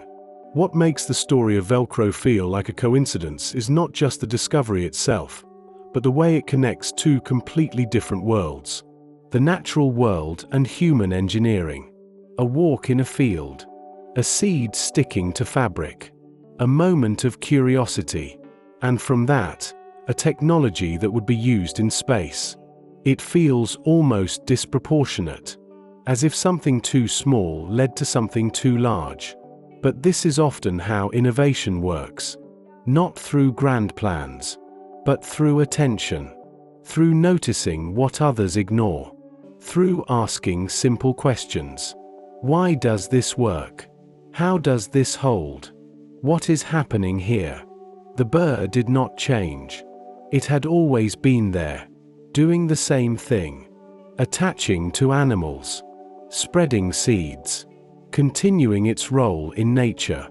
What makes the story of Velcro feel like a coincidence is not just the discovery itself, but the way it connects two completely different worlds: the natural world and human engineering. A walk in a field, a seed sticking to fabric, a moment of curiosity, and from that, a technology that would be used in space. It feels almost disproportionate, as if something too small led to something too large. But this is often how innovation works, not through grand plans, but through attention, through noticing what others ignore, through asking simple questions. Why does this work? How does this hold? What is happening here? The burr did not change. It had always been there, doing the same thing, attaching to animals, spreading seeds, continuing its role in nature.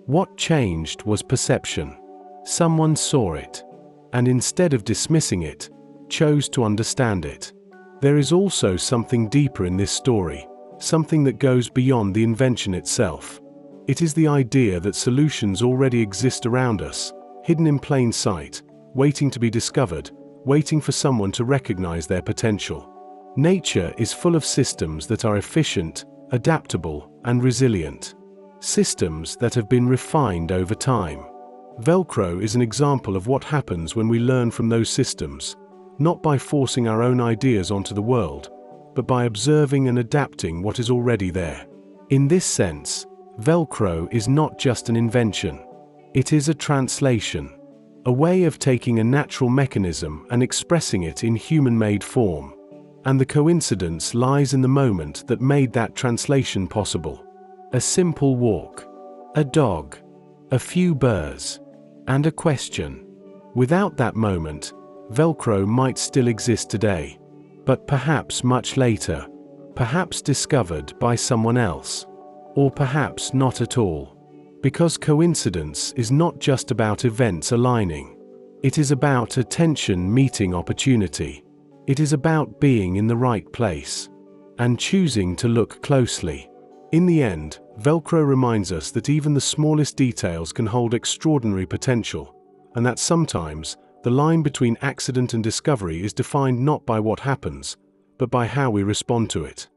What changed was perception. Someone saw it, and instead of dismissing it, chose to understand it. There is also something deeper in this story, something that goes beyond the invention itself. It is the idea that solutions already exist around us, hidden in plain sight, waiting to be discovered, waiting for someone to recognize their potential. Nature is full of systems that are efficient, adaptable, and resilient. Systems that have been refined over time. Velcro is an example of what happens when we learn from those systems, not by forcing our own ideas onto the world, but by observing and adapting what is already there. In this sense, Velcro is not just an invention. It is a translation, a way of taking a natural mechanism and expressing it in human-made form. And the coincidence lies in the moment that made that translation possible. A simple walk, a dog, a few burrs, and a question. Without that moment, Velcro might still exist today, but perhaps much later, perhaps discovered by someone else, or perhaps not at all. Because coincidence is not just about events aligning. It is about attention meeting opportunity. It is about being in the right place and choosing to look closely. In the end, Velcro reminds us that even the smallest details can hold extraordinary potential, and that sometimes the line between accident and discovery is defined not by what happens, but by how we respond to it.